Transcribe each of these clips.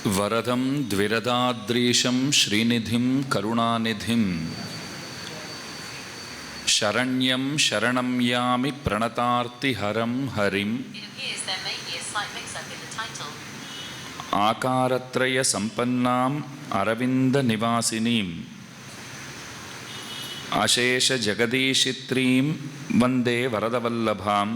वरदं द्विरदाद्रीशं श्रीनिधिं करुणानिधिं शरण्यं शरणं यामि प्रणतार्तिहरं हरिं आकारत्रयसम्पन्नाम् अरविन्दनिवासिनीं अशेषजगदीशित्रीं वन्दे वरदवल्लभां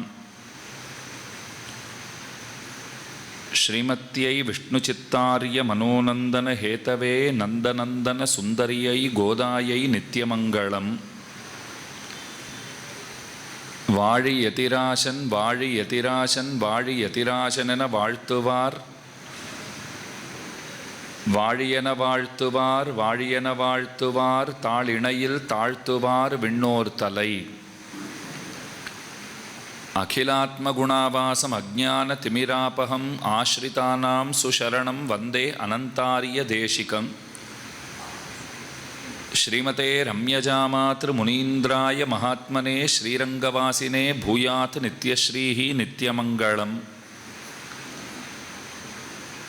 श्रीमत्यै विष्णुचित्तार्य मनोनन्दन हेतवे नन्दनन्दन सुन्दर्यै गोदायै नित्यमङ्गलम् வாழி யதிராசன் வாழி யதிராசன் வாழி யதிராசனென வாழ்த்துவார் வாழியன வாழ்த்துவார் வாழியன வாழ்த்துவார் தாளிணையில் தாழ்த்துவார் விண்ணோர் தலை அகிலாத்மகுணாவாசம் அஜ்ஞான திமிராபகம் ஆஸ்ரிதானாம் சுசரணம் வந்தே அனந்தாரிய தேசிகம் श्रीमते रम्यजामातृ मुनीन्द्राय महात्मने श्रीरंगवासिने भूयात् नित्यश्रीः नित्यमंगलम्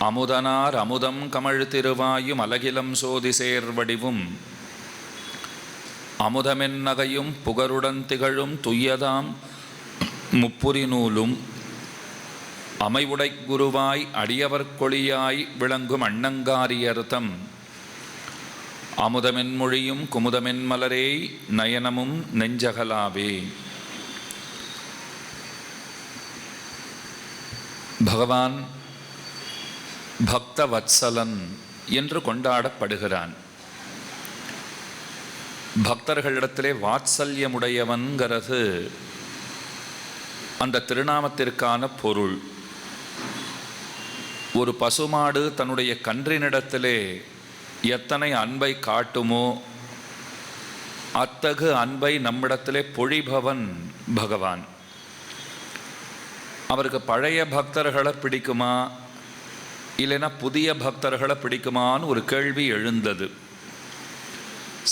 अमुदनार अमुदम कमल तिरुवायुम अलगिलम सोदिसेर्वडिवुम अमुदमेन्नगयुम पुगरुडन तिगழும் துய்யதாம் முப்புரி நூலும் அமைவுடை குருவாய் அடியவர்கொழியாய் விளங்கும் அண்ணங்காரியர்தம் அமுதமென் மொழியும் குமுதமென் மலரே நயனமும் நெஞ்சகலாவே. பகவான் பக்தவத்சலன் என்று கொண்டாடப்படுகிறான். பக்தர்களிடத்திலே வாத்சல்யமுடையவன்கிறது அந்த திருநாமத்திற்கான பொருள். ஒரு பசுமாடு தன்னுடைய கன்றினிடத்திலே எத்தனை அன்பை காட்டுமோ அத்தகு அன்பை நம்மிடத்திலே பொழிபவன் பகவான். அவருக்கு பழைய பக்தர்களை பிடிக்குமா இல்லைன்னா புதிய பக்தர்களை பிடிக்குமான்னு ஒரு கேள்வி எழுந்தது.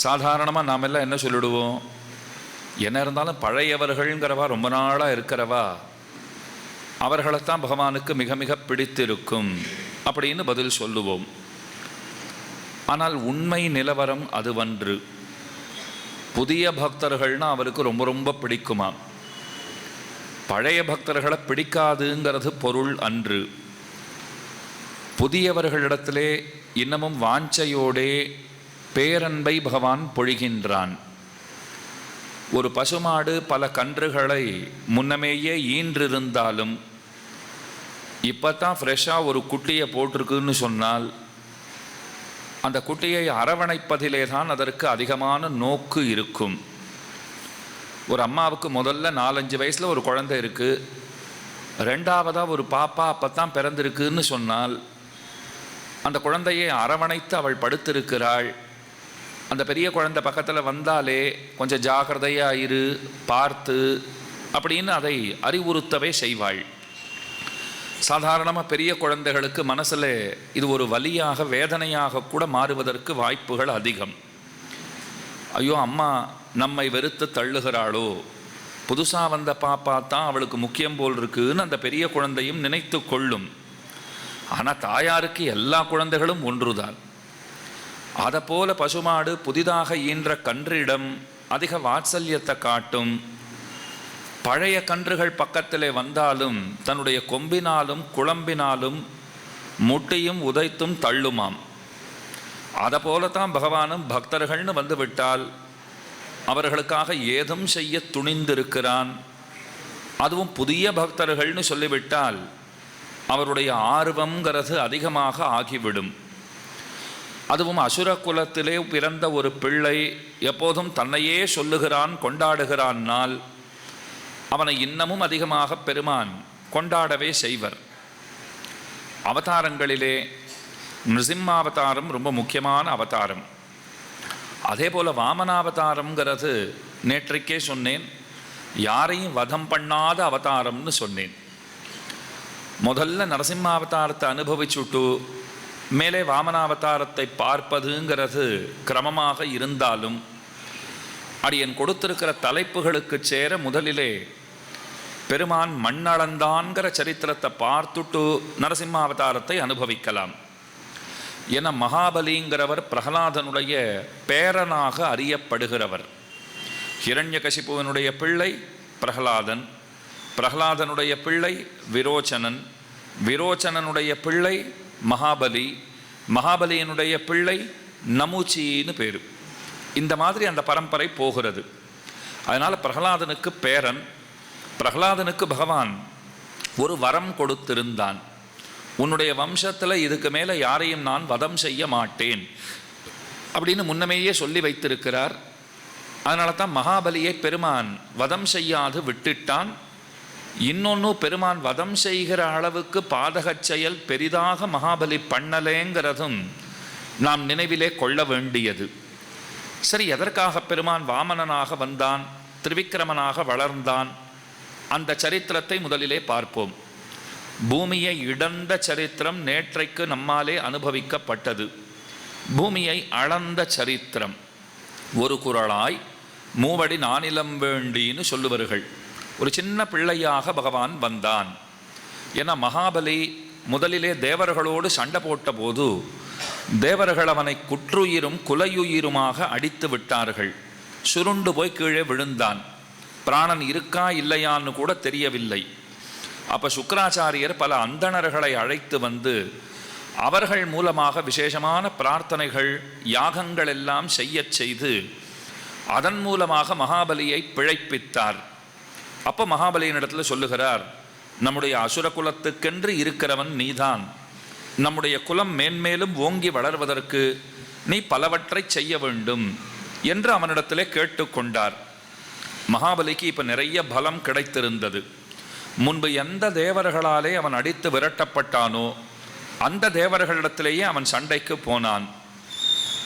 சாதாரணமாக நாம் எல்லாம் என்ன சொல்லிடுவோம், என்ன இருந்தாலும் பழையவர்கள்ங்கிறவா ரொம்ப நாளாக இருக்கிறவா அவர்களைத்தான் பகவானுக்கு மிக மிக பிடித்திருக்கும் அப்படின்னு பதில் சொல்லுவோம். ஆனால் உண்மை நிலவரம் அதுவன்று. புதிய பக்தர்கள்னா அவருக்கு ரொம்ப ரொம்ப பிடிக்குமா, பழைய பக்தர்களை பிடிக்காதுங்கிறது பொருள் அன்று. புதியவர்களிடத்திலே இன்னமும் வாஞ்சையோடே பேரன்பை பகவான் பொழிகின்றான். ஒரு பசுமாடு பல கன்றுகளை முன்னமேயே ஈன்றிருந்தாலும் இப்போ தான் ஃப்ரெஷ்ஷாக ஒரு குட்டியை போட்டிருக்குன்னு சொன்னால் அந்த குட்டியை அரவணைப்பதிலே தான் அதற்கு அதிகமான நோக்கு இருக்கும். ஒரு அம்மாவுக்கு முதல்ல 4-5 வயசில் ஒரு குழந்தை இருக்குது, ரெண்டாவதாக ஒரு பாப்பா அப்போ தான் பிறந்திருக்குன்னு சொன்னால் அந்த குழந்தையை அரவணைத்து அவள் படுத்திருக்கிறாள். அந்த பெரிய குழந்தை பக்கத்தில் வந்தாலே கொஞ்சம் ஜாக்கிரதையாக இரு, பார்த்து அப்படின்னு அதை அறிவுறுத்தவே செய்வாள். சாதாரணமாக பெரிய குழந்தைகளுக்கு மனசில் இது ஒரு வலியாக வேதனையாக கூட மாறுவதற்கு வாய்ப்புகள் அதிகம். ஐயோ அம்மா நம்மை வெறுத்து தள்ளுகிறாளோ, புதுசாக வந்த பாப்பா தான் அவளுக்கு முக்கியம் போல் இருக்குன்னு அந்த பெரிய குழந்தையும் நினைத்து கொள்ளும். ஆனால் தாயாருக்கு எல்லா குழந்தைகளும் ஒன்றுதான். அதைப்போல பசுமாடு புதிதாக ஈன்ற கன்றிடம் அதிக வாத்சல்யத்தை காட்டும். பழைய கன்றுகள் பக்கத்திலே வந்தாலும் தன்னுடைய கொம்பினாலும் குழம்பினாலும் முட்டியும் உதைத்தும் தள்ளுமாம். அதை போலத்தான் பகவானும் பக்தர்கள்னு வந்துவிட்டால் அவர்களுக்காக ஏதும் செய்ய துணிந்திருக்கிறான். அதுவும் புதிய பக்தர்கள்னு சொல்லிவிட்டால் அவருடைய ஆர்வங்கிறது அதிகமாக ஆகிவிடும். அதுவும் அசுர குலத்திலே பிறந்த ஒரு பிள்ளை எப்போதும் தன்னையே சொல்லுகிறான், கொண்டாடுகிறான்னால் அவனை இன்னமும் அதிகமாக பெருமான் கொண்டாடவே செய்வர். அவதாரங்களிலே நிருசிம்மாவதாரம் ரொம்ப முக்கியமான அவதாரம். அதே போல் வாமனாவதாரம்ங்கிறது நேற்றைக்கே சொன்னேன், யாரையும் வதம் பண்ணாத அவதாரம்னு சொன்னேன். முதல்ல நரசிம்மாவதாரத்தை அனுபவிச்சுட்டு மேலே வாமனாவதாரத்தை பார்ப்பதுங்கிறது கிரமமாக இருந்தாலும் அடியன் கொடுத்திருக்கிற தலைப்புகளுக்கு சேர முதலிலே பெருமான் மண்ணளந்தான்கிற சரித்திரத்தை பார்த்துட்டு நரசிம்மாவதாரத்தை அனுபவிக்கலாம். என மகாபலிங்கிறவர் பிரகலாதனுடைய பேரனாக அறியப்படுகிறவர். ஹிரண்யகசிபுவனுடைய பிள்ளை பிரகலாதன், பிரகலாதனுடைய பிள்ளை விரோச்சனன், விரோச்சனனுடைய பிள்ளை மகாபலி, மகாபலியினுடைய பிள்ளை நமுச்சின்னு பேர். இந்த மாதிரி அந்த பரம்பரை போகிறது. அதனால் பிரகலாதனுக்கு பேரன். பிரகலாதனுக்கு பகவான் ஒரு வரம் கொடுத்திருந்தான். உன்னுடைய வம்சத்தில் இதுக்கு மேலே யாரையும் நான் வதம் செய்ய மாட்டேன் அப்படின்னு முன்னமேயே சொல்லி வைத்திருக்கிறார். அதனால தான் மகாபலியை பெருமான் வதம் செய்யாது விட்டுட்டான். இன்னொன்று, பெருமான் வதம் செய்கிற அளவுக்கு பாதகச் செயல் பெரிதாக மகாபலி பண்ணலேங்கிறதும் நாம் நினைவிலே கொள்ள வேண்டியது. சரி, எதற்காக பெருமான் வாமனனாக வந்தான், திரிவிக்கிரமனாக வளர்ந்தான்? அந்த சரித்திரத்தை முதலிலே பார்ப்போம். பூமியை இடந்த சரித்திரம் நேற்றைக்கு நம்மாலே அனுபவிக்கப்பட்டது. பூமியை அளந்த சரித்திரம். ஒரு குறளாய் மூவடி நானிலம் வேண்டின்னு சொல்லுவார்கள். ஒரு சின்ன பிள்ளையாக பகவான் வந்தான். ஏன்னா மகாபலி முதலிலே தேவர்களோடு சண்டை போட்ட போது தேவர்கள் அவனை குற்றுயிரும் குலையுயிருமாக அடித்து விட்டார்கள். சுருண்டு போய் கீழே விழுந்தான். பிராணன் இருக்கா இல்லையான்னு கூட தெரியவில்லை. அப்போ சுக்கராச்சாரியர் பல அந்தணர்களை அழைத்து வந்து அவர்கள் மூலமாக விசேஷமான பிரார்த்தனைகள் யாகங்கள் எல்லாம் செய்து அதன் மூலமாக மகாபலியை பிழைப்பித்தார். அப்போ மகாபலியினிடத்தில் சொல்லுகிறார், நம்முடைய அசுர குலத்துக்கென்று இருக்கிறவன் நீதான். நம்முடைய குலம் மேன்மேலும் ஓங்கி வளர்வதற்கு நீ பலவற்றை செய்ய வேண்டும் என்று அவனிடத்திலே கேட்டுக்கொண்டார். மகாபலிக்கு இப்போ நிறைய பலம் கிடைத்திருந்தது. முன்பு எந்த தேவர்களாலே அவன் அடித்து விரட்டப்பட்டானோ அந்த தேவர்களிடத்திலேயே அவன் சண்டைக்கு போனான்.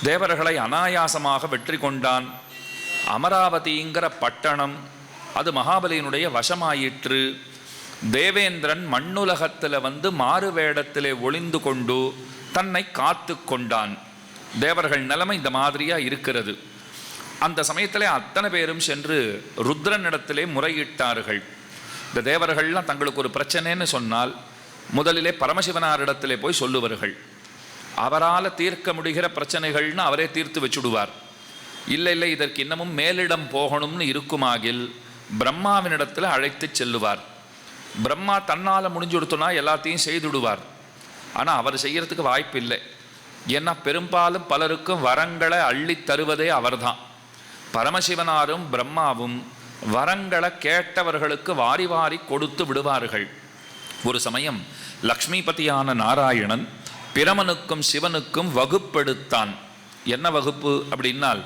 தேவர்களை அனாயாசமாக வெற்றி கொண்டான். அமராவதிங்கிற பட்டணம் அது மகாபலியினுடைய வசமாயிற்று. தேவேந்திரன் மண்ணுலகத்தில் வந்து மாறு வேடத்திலே ஒளிந்து கொண்டு தன்னை காத்து கொண்டான். தேவர்கள் நிலைமை இந்த மாதிரியாக இருக்கிறது. அந்த சமயத்திலே அத்தனை பேரும் சென்று ருத்ரனிடத்திலே முறையிட்டார்கள். இந்த தேவர்கள்லாம் தங்களுக்கு ஒரு பிரச்சனைன்னு சொன்னால் முதலிலே பரமசிவனாரிடத்திலே போய் சொல்லுவார்கள். அவரால் தீர்க்க முடிகிற பிரச்சனைகள்னு அவரே தீர்த்து வச்சுடுவார். இல்லை இல்லை இதற்கு இன்னமும் மேலிடம் போகணும்னு இருக்குமாகில் பிரம்மாவினிடத்தில் அழைத்து செல்லுவார். பிரம்மா தன்னால் முடிஞ்சுடுத்துனா எல்லாத்தையும் செய்துடுவார். ஆனால் அவர் செய்யறதுக்கு வாய்ப்பு இல்லை. ஏன்னா பெரும்பாலும் பலருக்கும் வரங்களை அள்ளி தருவதே அவர்தான். பரமசிவனாரும் பிரம்மாவும் வரங்களை கேட்டவர்களுக்கு வாரி வாரி கொடுத்து விடுவார்கள். ஒரு சமயம் லக்ஷ்மிபதியான நாராயணன் பிரமனுக்கும் சிவனுக்கும் வகுப்பெடுத்தான். என்ன வகுப்பு அப்படின்னால்,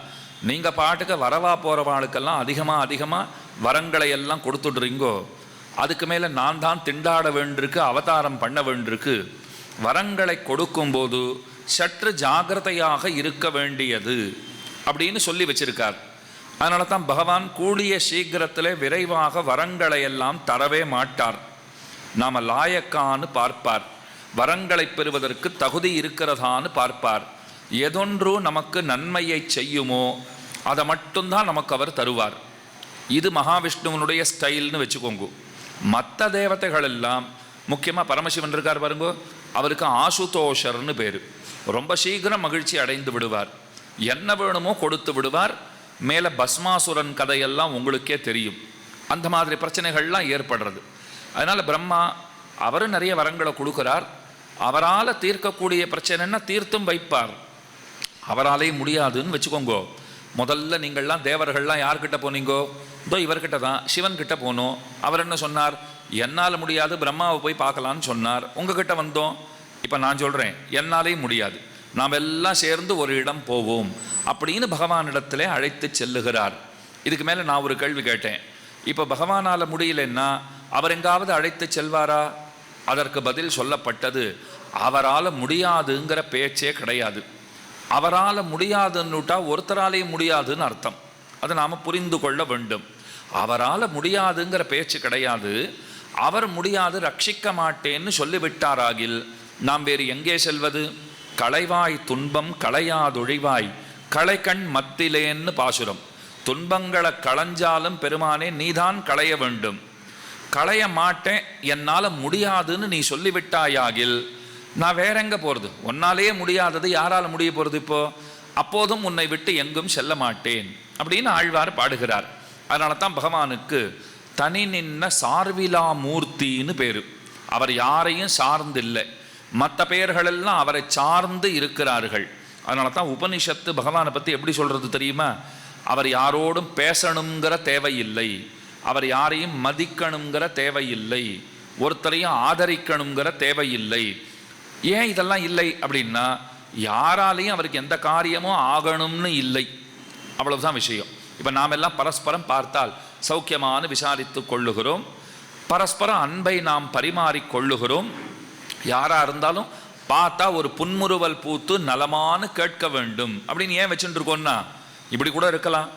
நீங்கள் பாட்டுக்கு வரவா போகிறவாளுக்கெல்லாம் அதிகமாக வரங்களை எல்லாம் கொடுத்துடுறீங்கோ, அதுக்கு மேலே நான் தான் திண்டாட வேண்டியிருக்கு, அவதாரம் பண்ண வேண்டியிருக்கு. வரங்களை கொடுக்கும்போது சற்று ஜாகிரதையாக இருக்க வேண்டியது அப்படின்னு சொல்லி வச்சிருக்கார். அதனால தான் பகவான் கூடிய சீக்கிரத்தில் விரைவாக வரங்களை எல்லாம் தரவே மாட்டார். நாம் லாயக்கான்னு பார்ப்பார். வரங்களை பெறுவதற்கு தகுதி இருக்கிறதான்னு பார்ப்பார். எதொன்று நமக்கு நன்மையை செய்யுமோ அதை மட்டும்தான் நமக்கு அவர் தருவார். இது மகாவிஷ்ணுவனுடைய ஸ்டைல்னு வச்சுக்கோங்க. மற்ற தேவதைகள் எல்லாம், முக்கியமாக பரமசிவன் இருக்கார் பாருங்க, அவருக்கு ஆசுதோஷர்னு பேர். ரொம்ப சீக்கிரம் மகிழ்ச்சி அடைந்து விடுவார். என்ன வேணுமோ கொடுத்து விடுவார். மேலே பஸ்மாசுரன் கதையெல்லாம் உங்களுக்கே தெரியும். அந்த மாதிரி பிரச்சனைகள்லாம் ஏற்படுறது. அதனால் பிரம்மா அவரும் நிறைய வரங்களை கொடுக்குறார். அவரால் தீர்க்கக்கூடிய பிரச்சனைன்னா தீர்த்தும் வைப்பார். அவராலேயும் முடியாதுன்னு வச்சுக்கோங்கோ. முதல்ல நீங்கள்லாம் தேவர்கள்லாம் யார்கிட்ட போனீங்கோ? இதோ இவர்கிட்ட தான், சிவன்கிட்ட போனோம். அவர் என்ன சொன்னார்? என்னால் முடியாது, பிரம்மாவை போய் பார்க்கலான்னு சொன்னார். உங்ககிட்ட வந்தோம். இப்போ நான் சொல்கிறேன், என்னாலேயும் முடியாது, நாம் எல்லாம் சேர்ந்து ஒரு இடம் போவோம் அப்படின்னு பகவானிடத்திலே அழைத்து செல்லுகிறார். இதுக்கு மேலே நான் ஒரு கேள்வி கேட்டேன். இப்போ பகவானால் முடியலன்னா அவர் எங்காவது அழைத்து செல்வாரா? அதற்கு பதில் சொல்லப்பட்டது, அவரால் முடியாதுங்கிற பேச்சே கிடையாது. அவரால் முடியாதுன்னுட்டா ஒருத்தராலேயும் முடியாதுன்னு அர்த்தம். அதை நாம் புரிந்து கொள்ள வேண்டும். அவரால் முடியாதுங்கிற பேச்சு கிடையாது. அவர் முடியாது, ரட்சிக்க மாட்டேன்னு சொல்லிவிட்டாராகில் நாம் வேறு எங்கே செல்வது? களைவாய் துன்பம் களையாதொழிவாய் களைக்கண் மத்திலேன்னு பாசுரம். துன்பங்களை களைஞ்சாலும் பெருமானே நீதான் களைய வேண்டும். களைய மாட்டேன், என்னால் முடியாதுன்னு நீ சொல்லிவிட்டாயாகில் நான் வேற எங்கே போகிறது? ஒன்னாலேயே முடியாதது யாரால் முடிய போகிறது இப்போ? அப்போதும் உன்னை விட்டு எங்கும் செல்ல மாட்டேன் அப்படின்னு ஆழ்வார் பாடுகிறார். அதனால தான் பகவானுக்கு தனி நின்ன சார்விலா மூர்த்தின்னு பேர். அவர் யாரையும் சார்ந்தில்லை, மற்ற பெயர்களெல்லாம் அவரை சார்ந்து இருக்கிறார்கள். அதனால தான் உபனிஷத்து பகவானை பற்றி எப்படி சொல்கிறது தெரியுமா? அவர் யாரோடும் பேசணுங்கிற தேவையில்லை, அவர் யாரையும் மதிக்கணுங்கிற தேவையில்லை, ஒருத்தரையும் ஆதரிக்கணுங்கிற தேவையில்லை. ஏன் இதெல்லாம் இல்லை அப்படின்னா, யாராலையும் அவருக்கு எந்த காரியமும் ஆகணும்னு இல்லை, அவ்வளவுதான் விஷயம். இப்போ நாம் எல்லாம் பரஸ்பரம் பார்த்தால் சௌக்கியமான விசாரித்து கொள்ளுகிறோம், பரஸ்பரம் அன்பை நாம் பரிமாறிக் கொள்ளுகிறோம். யாராக இருந்தாலும் பார்த்தா ஒரு புன்முறுவல் பூத்து நலமானு கேட்க வேண்டும் அப்படின்னு ஏன் வச்சுட்டு இருக்கோம்னா, இப்படி கூட இருக்கலாம்.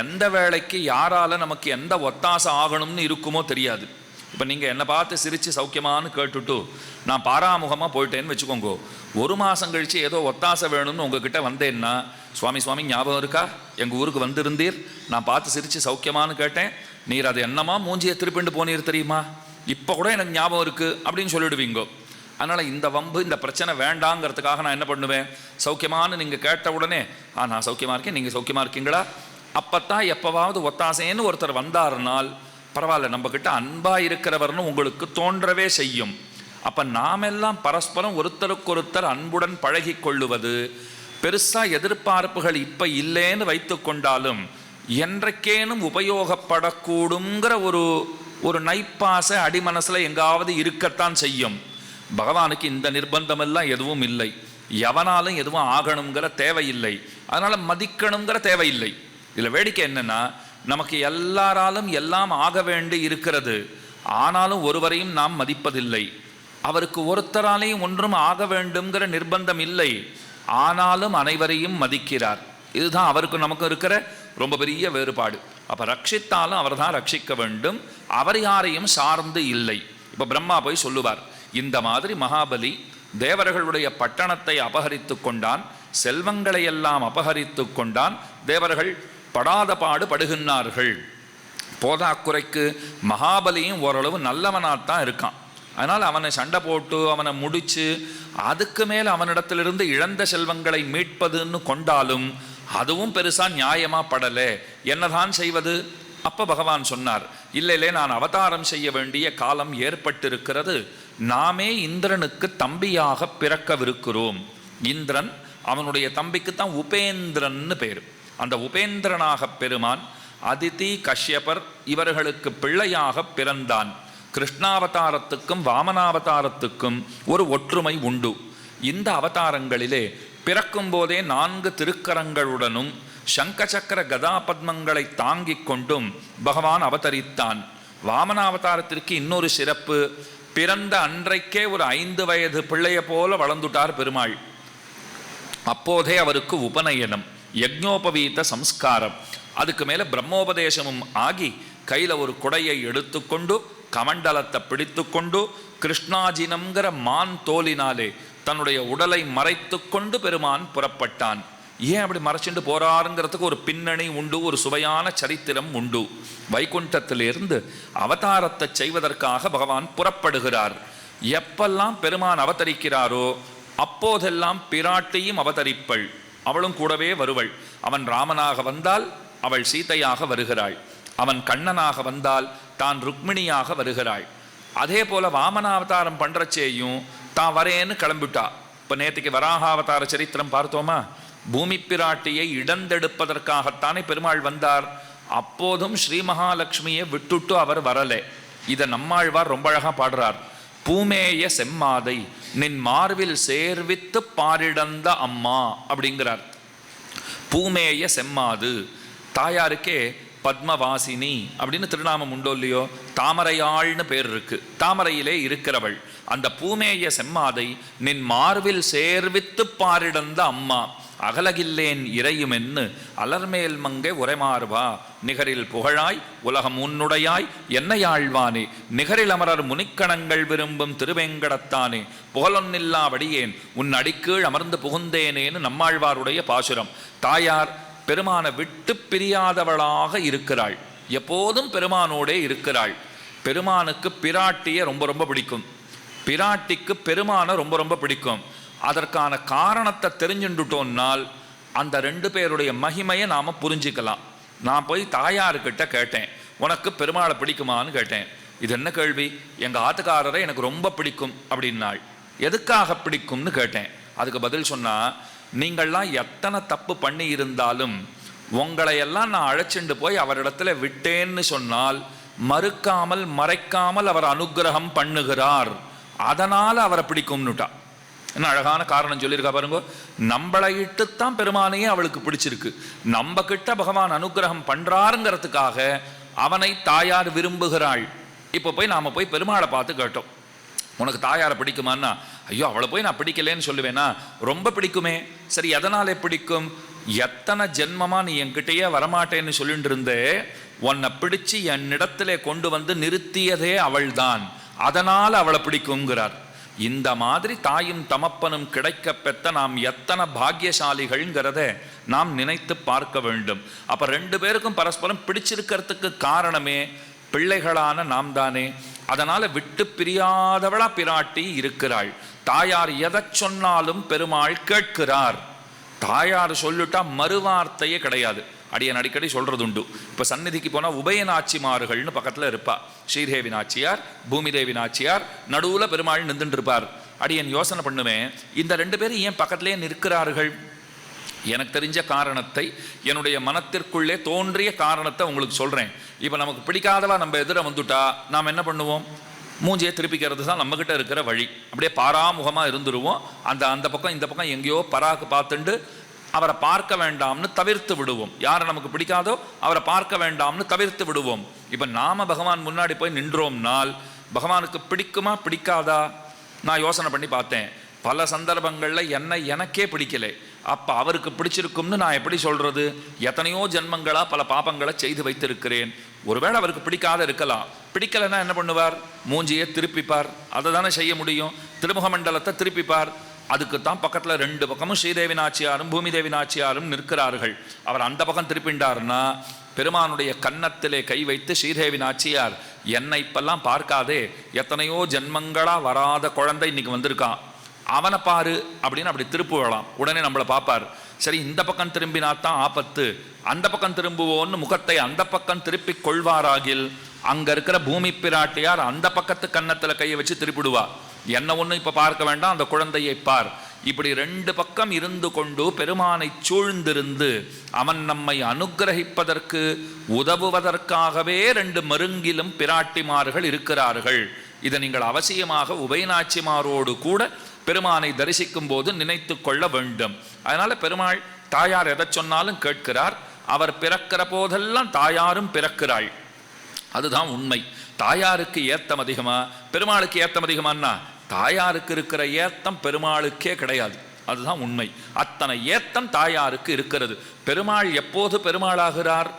எந்த வேளைக்கு யாரால நமக்கு எந்த ஒத்தாசை ஆகணும்னு இருக்குமோ தெரியாது. இப்போ நீங்கள் என்னை பார்த்து சிரித்து சௌக்கியமானு கேட்டுட்டு நான் பாராமுகமாக போயிட்டேன்னு வச்சுக்கோங்க, ஒரு மாதம் கழித்து ஏதோ ஒத்தாசை வேணும்னு உங்ககிட்ட வந்தேன்னா, சுவாமி சுவாமி ஞாபகம் இருக்கா, எங்கள் ஊருக்கு வந்திருந்தீர், நான் பார்த்து சிரித்து சௌக்கியமானு கேட்டேன், நீர் அது என்னமா மூஞ்சியை திருப்பிண்டு போனீர் தெரியுமா, இப்போ கூட எனக்கு ஞாபகம் இருக்குது அப்படின்னு சொல்லிடுவீங்கோ. அதனால் இந்த வம்பு இந்த பிரச்சனை வேண்டாங்கிறதுக்காக நான் என்ன பண்ணுவேன், சௌக்கியமானு நீங்கள் கேட்ட உடனே நான் சௌக்கியமாக இருக்கேன், நீங்கள் சௌக்கியமாக இருக்கீங்களா, அப்போத்தான் எப்போவாவது ஒத்தாசைன்னு ஒருத்தர் வந்தாருனால் பரவாயில்ல, நம்மக்கிட்ட அன்பாக இருக்கிறவர்னு உங்களுக்கு தோன்றவே செய்யும். அப்போ நாமெல்லாம் பரஸ்பரம் ஒருத்தருக்கொருத்தர் அன்புடன் பழகி கொள்ளுவது, பெருசாக எதிர்பார்ப்புகள் இப்போ இல்லைன்னு வைத்து கொண்டாலும் என்றைக்கேனும் உபயோகப்படக்கூடுங்கிற ஒரு நைப்பாசை அடிமனசில் எங்காவது இருக்கத்தான் செய்யும். பகவானுக்கு இந்த நிர்பந்தமெல்லாம் எதுவும் இல்லை, எவனாலும் எதுவும் ஆகணுங்கிற தேவையில்லை, அதனால் மதிக்கணுங்கிற தேவையில்லை. இதில் வேடிக்கை என்னென்னா, நமக்கு எல்லாராலும் எல்லாம் ஆக வேண்டி இருக்கிறது, ஆனாலும் ஒருவரையும் நாம் மதிப்பதில்லை. அவருக்கு ஒருத்தராலையும் ஒன்றும் ஆக வேண்டும்ங்கிற நிர்பந்தம் இல்லை, ஆனாலும் அனைவரையும் மதிக்கிறார். இதுதான் அவருக்கு நமக்கு இருக்கிற ரொம்ப பெரிய வேறுபாடு. அப்போ ரட்சித்தாலும் அவர் தான் ரட்சிக்க வேண்டும், அவர் யாரையும் சார்ந்து இல்லை. இப்போ பிரம்மா போய் சொல்லுவார், இந்த மாதிரி மகாபலி தேவர்களுடைய பட்டணத்தை அபகரித்து கொண்டான், செல்வங்களை எல்லாம் அபகரித்து கொண்டான், தேவர்கள் படாத பாடு படுகின்றார்கள். போதாக்குறைக்கு மகாபலியும் ஓரளவு நல்லவனாகத்தான் இருக்கான். அதனால் அவனை சண்டை போட்டு அவனை முடித்து அதுக்கு மேலே அவனிடத்திலிருந்து இழந்த செல்வங்களை மீட்பதுன்னு கொண்டாலும் அதுவும் பெருசாக நியாயமாக படலை. என்னதான் செய்வது? அப்போ பகவான் சொன்னார், இல்லை நான் அவதாரம் செய்ய வேண்டிய காலம் ஏற்பட்டிருக்கிறது, நாமே இந்திரனுக்கு தம்பியாக பிறக்கவிருக்கிறோம். இந்திரன், அவனுடைய தம்பிக்கு தான் உபேந்திரன்னு பேர். அந்த உபேந்திரனாக பெருமான் அதிதி கஷ்யபர் இவர்களுக்கு பிள்ளையாக பிறந்தான். கிருஷ்ணாவதாரத்துக்கும் வாமனாவதாரத்துக்கும் ஒரு ஒற்றுமை உண்டு. இந்த அவதாரங்களிலே பிறக்கும் போதே 4 திருக்கரங்களுடனும் சங்கசக்கர கதாபத்மங்களை தாங்கிக் கொண்டும் பகவான் அவதரித்தான். வாமனாவதாரத்திற்கு இன்னொரு சிறப்பு, பிறந்த அன்றைக்கே ஒரு 5 வயது பிள்ளைய போல வளர்ந்துட்டார் பெருமாள். அப்போதே அவருக்கு உபநயனம், யக்ஞோபவீத சம்ஸ்காரம், அதுக்கு மேலே பிரம்மோபதேசமும் ஆகி கையில் ஒரு குடையை எடுத்துக்கொண்டு கமண்டலத்தை பிடித்து கொண்டு கிருஷ்ணாஜினம்ங்கிற மான் தோலினாலே தன்னுடைய உடலை மறைத்து கொண்டு பெருமான் புறப்பட்டான். ஏன் அப்படி மறைச்சிட்டு போறாருங்கிறதுக்கு ஒரு பின்னணி உண்டு, ஒரு சுவையான சரித்திரம் உண்டு. வைகுண்டத்திலிருந்து அவதாரத்தை செய்வதற்காக பகவான் புறப்படுகிறார். எப்பெல்லாம் பெருமான் அவதரிக்கிறாரோ அப்போதெல்லாம் பிராட்டியும் அவதரிப்பள், அவளும் கூடவே வருவள். அவன் ராமனாக வந்தால் அவள் சீதையாக வருகிறாள், அவன் கண்ணனாக வந்தால் தான் ருக்மிணியாக வருகிறாள். அதே போல வாமனாவதாரம் பண்றச்சேயும் தான் வரேன்னு கிளம்பிட்டா. இப்போ நேற்றுக்கு வராகாவதார சரித்திரம் பார்த்தோமா, பூமி பிராட்டியை இடந்தெடுப்பதற்காகத்தானே பெருமாள் வந்தார். அப்போதும் ஸ்ரீ மகாலட்சுமியை விட்டுட்டு அவர் வரலை. இதை நம்மாழ்வார் ரொம்ப அழகாக பாடுறார். பூமேய செம்மாதை நின் மார்பில் சேர்வித்து பாரிடந்த அம்மா அப்படிங்கிறார். பூமேய செம்மாது, தாயாருக்கே பத்மவாசினி அப்படின்னு திருநாமம் உண்டோ இல்லையோ, தாமரையாள்னு பேர் இருக்கு, தாமரையிலே இருக்கிறவள். அந்த பூமேய செம்மாதை நின் மார்பில் சேர்வித்து பாரிடந்த அம்மா, அகலகில்லேன் இறையுமென்னு அலர்மேல் மங்கை உரைமார்வா நிகரில் புகழாய் உலகம் உன்னுடையாய் என்னையாழ்வானே நிகரில் அமரர் முனிக்கணங்கள் விரும்பும் திருவேங்கடத்தானே புகழொன்னில்லாவடியேன் உன் அடிக்கீழ் அமர்ந்து புகுந்தேனேன்னு நம்மாழ்வாருடைய பாசுரம். தாயார் பெருமானை விட்டு பிரியாதவளாக இருக்கிறாள், எப்போதும் பெருமானோடே இருக்கிறாள். பெருமானுக்கு பிராட்டியை ரொம்ப ரொம்ப பிடிக்கும். பிராட்டிக்கு பெருமானை ரொம்ப ரொம்ப பிடிக்கும். அதற்கான காரணத்தை தெரிஞ்சுட்டுட்டோம்னால் அந்த ரெண்டு பேருடைய மகிமையை நாம் புரிஞ்சிக்கலாம். நான் போய் தாயார்கிட்ட கேட்டேன், உனக்கு பெருமாளை பிடிக்குமான்னு கேட்டேன். இது என்ன கேள்வி? எங்கள் ஆத்துக்காரரை எனக்கு ரொம்ப பிடிக்கும் அப்படின்னாள். எதுக்காக பிடிக்கும்னு கேட்டேன். அதுக்கு பதில் சொன்னால், நீங்கள்லாம் எத்தனை தப்பு பண்ணி இருந்தாலும் உங்களையெல்லாம் நான் அழைச்சிண்டு போய் அவரிடத்துல விட்டேன்னு சொன்னால் மறுக்காமல் மறைக்காமல் அவர் அனுகிரகம் பண்ணுகிறார், அதனால் அவரை பிடிக்கும்னுட்டா. என்ன அழகான காரணம் சொல்லியிருக்கா பாருங்க. நம்மளை இட்டுத்தான் பெருமானையே அவளுக்கு பிடிச்சிருக்கு. நம்ம கிட்ட பகவான் அனுகிரகம் பண்றாருங்கிறதுக்காக அவனை தாயார் விரும்புகிறாள். இப்போ போய் நாம போய் பெருமாளை பார்த்து கேட்டோம், உனக்கு தாயாரை பிடிக்குமான்னா, ஐயோ அவளை போய் நான் பிடிக்கலேன்னு சொல்லுவேனா? ரொம்ப பிடிக்குமே. சரி, எதனாலே பிடிக்கும்? எத்தனை ஜென்மமா நீ என்கிட்டயே வரமாட்டேன்னு சொல்லிட்டு இருந்தே, உன்னை பிடிச்சு என்னிடத்திலே கொண்டு வந்து நிறுத்தியதே அவள்தான், அதனால் அவளை பிடிக்குங்கிறார். இந்த மாதிரி தாயும் தமப்பனும் கிடைக்க பெற்ற நாம் எத்தனை பாக்கியசாலிகள்ங்கிறத நாம் நினைத்து பார்க்க வேண்டும். அப்ப ரெண்டு பேருக்கும் பரஸ்பரம் பிடிச்சிருக்கிறதுக்கு காரணமே பிள்ளைகளான நாம் தானே. அதனால விட்டு பிரியாதவளா பிராட்டி இருக்கிறாள். தாயார் எதை சொன்னாலும் பெருமாள் கேட்கிறார். தாயார் சொல்லிட்டா மறுவார்த்தையே கிடையாது. அடியன் அடிக்கடி சொல்றது உண்டு. இப்ப சந்நிதிக்கு போனா உபயநாச்சிமார்கள்னு பக்கத்துல இருப்பா. ஸ்ரீதேவி நாச்சியார், பூமிதேவி நாச்சியார், நடுவுல பெருமாள் நின்றுட்டு இருப்பார். அடியன் யோசனை பண்ணுவேன், இந்த ரெண்டு பேரும் ஏன் பக்கத்திலே நிற்கிறார்கள்? எனக்கு தெரிஞ்ச காரணத்தை, என்னுடைய மனத்திற்குள்ளே தோன்றிய காரணத்தை உங்களுக்கு சொல்றேன். இப்ப நமக்கு பிடிக்காதவா நம்ம எதிர வந்துட்டா நாம் என்ன பண்ணுவோம்? மூஞ்சியை திருப்பிக்கிறது தான் நம்மகிட்ட இருக்கிற வழி. அப்படியே பாராமுகமா இருந்துருவோம். அந்த பக்கம் இந்த பக்கம் எங்கேயோ பராக்கு பார்த்துண்டு அவரை பார்க்க வேண்டாம்னு தவிர்த்து விடுவோம். யாரை நமக்கு பிடிக்காதோ அவரை பார்க்க வேண்டாம்னு தவிர்த்து விடுவோம். இப்ப நாம பகவான் முன்னாடி போய் நின்றோம்னால் பகவானுக்கு பிடிக்குமா பிடிக்காதா? நான் யோசனை பண்ணி பார்த்தேன். பல சந்தர்ப்பங்கள்ல எனக்கே பிடிக்கல. அப்ப அவருக்கு பிடிச்சிருக்கும்னு நான் எப்படி சொல்றது? எத்தனையோ ஜென்மங்களா பல பாபங்களை செய்து வைத்திருக்கிறேன். ஒருவேளை அவருக்கு பிடிக்காத இருக்கலாம். பிடிக்கலைன்னா என்ன பண்ணுவார்? மூஞ்சியை திருப்பிப்பார். அதை தானே செய்ய முடியும். திருமுக மண்டலத்தை திருப்பிப்பார். அதுக்குத்தான் பக்கத்துல ரெண்டு பக்கமும் ஸ்ரீதேவி நாச்சியாரும் பூமிதேவி நாச்சியாரும் நிற்கிறார்கள். அவர் அந்த பக்கம் திருப்பிண்டார்னா பெருமானுடைய கன்னத்திலே கை வைத்து, ஸ்ரீதேவி நாச்சியார் என்னை இப்பெல்லாம் பார்க்காதே, எத்தனையோ ஜென்மங்களா வராத குழந்தை இன்னைக்கு வந்திருக்கான், அவனை பாரு அப்படின்னு அப்படி திருப்புவலாம். உடனே நம்மளை பார்ப்பார். சரி, இந்த பக்கம் திரும்பினாத்தான் ஆபத்து, அந்த பக்கம் திரும்புவோன்னு முகத்தை அந்த பக்கம் திருப்பி கொள்வாராகில் அங்க இருக்கிற பூமி பிராட்டியார் அந்த பக்கத்து கன்னத்துல கையை வச்சு திருப்பிடுவா. என்ன ஒண்ணு இப்ப பார்க்க வேண்டாம், அந்த குழந்தையை பார். இப்படி ரெண்டு பக்கம் இருந்து கொண்டு பெருமானை சூழ்ந்திருந்து அவன் நம்மை அனுகிரகிப்பதற்கு உதவுவதற்காகவே ரெண்டு மருங்கிலும் பிராட்டிமார்கள் இருக்கிறார்கள். இதை நீங்கள் அவசியமாக உபயநாச்சிமாரோடு கூட பெருமானை தரிசிக்கும் போது நினைத்து கொள்ள வேண்டும். அதனால பெருமாள் தாயார் எதை சொன்னாலும் கேட்கிறார். அவர் பிறக்கிற போதெல்லாம் தாயாரும் பிறக்கிறாள். அதுதான் உண்மை. தாயாருக்கு ஏத்தம் அதிகமா பெருமாளுக்கு ஏத்தம் அதிகமானா? தாயாருக்கு இருக்கிற ஏத்தம் பெருமாளுக்கே கிடையாது. அதுதான் உண்மை. அத்தனை ஏத்தம் தாயாருக்கு இருக்கிறது. பெருமாள் எப்போது பெருமாளாகிறார்?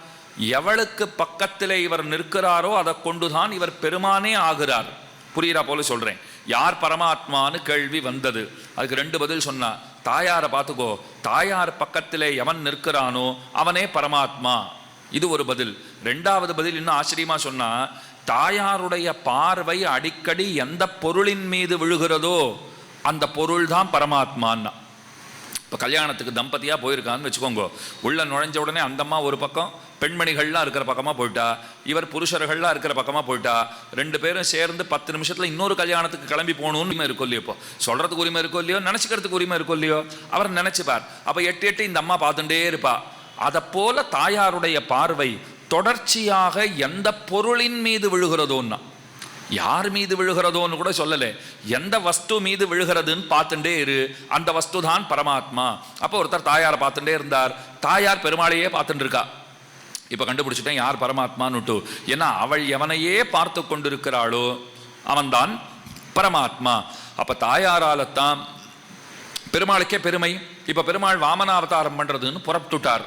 எவளுக்கு பக்கத்திலே இவர் நிற்கிறாரோ அதை கொண்டுதான் இவர் பெருமானே ஆகிறார். புரியுறா போல சொல்றேன். யார் பரமாத்மான்னு கேள்வி வந்தது. அதுக்கு ரெண்டு பதில் சொன்னா. தாயாரை பார்த்துக்கோ, தாயார் பக்கத்திலே எவன் நிற்கிறானோ அவனே பரமாத்மா. இது ஒரு பதில். ரெண்டாவது பதில் இன்னும் ஆச்சரியமா சொன்னா, தாயாருடைய பார்வை அடிக்கடி எந்த பொருளின் மீது விழுகிறதோ அந்த பொருள் தான் பரமாத்மான்னா. இப்போ கல்யாணத்துக்கு தம்பதியாக போயிருக்கான்னு வச்சுக்கோங்க. உள்ள நுழைஞ்ச உடனே அந்தம்மா ஒரு பக்கம், பெண்மணிகள்லாம் இருக்கிற பக்கமாக போயிட்டா, இவர் புருஷர்கள்லாம் இருக்கிற பக்கமாக போயிட்டா, ரெண்டு பேரும் சேர்ந்து 10 நிமிஷத்தில் இன்னொரு கல்யாணத்துக்கு கிளம்பி போகணும்னு இருக்கும் இல்லையோ? இப்போ சொல்கிறதுக்கு உரிமை இருக்கோ இல்லையோ, நினச்சிக்கிறதுக்கு உரிமை இருக்கோ இல்லையோ? அவர் நினச்சிப்பார். அப்போ எட்டு இந்த அம்மா பார்த்துட்டே இருப்பா. அதை போல தாயாருடைய பார்வை தொடர்ச்சியாக எந்த பொருளின் மீது விழுகிறதோன்னா, யார் மீது விழுகிறதோன்னு கூட சொல்லலை, எந்த வஸ்து மீது விழுகிறதுன்னு பார்த்துட்டே இரு, அந்த வஸ்து தான் பரமாத்மா. அப்போ ஒருத்தர் தாயாரை பார்த்துட்டே இருந்தார், தாயார் பெருமாளையே பார்த்துட்டு இருக்கா. இப்போ கண்டுபிடிச்சிட்டேன் யார் பரமாத்மான்னுட்டு. ஏன்னா அவள் எவனையே பார்த்து கொண்டிருக்கிறாளோ அவன்தான் பரமாத்மா. அப்போ தாயாரால்தான் பெருமாளுக்கே பெருமை. இப்போ பெருமாள் வாமனாவதாரம் பண்ணுறதுன்னு புறப்பட்டுட்டார்.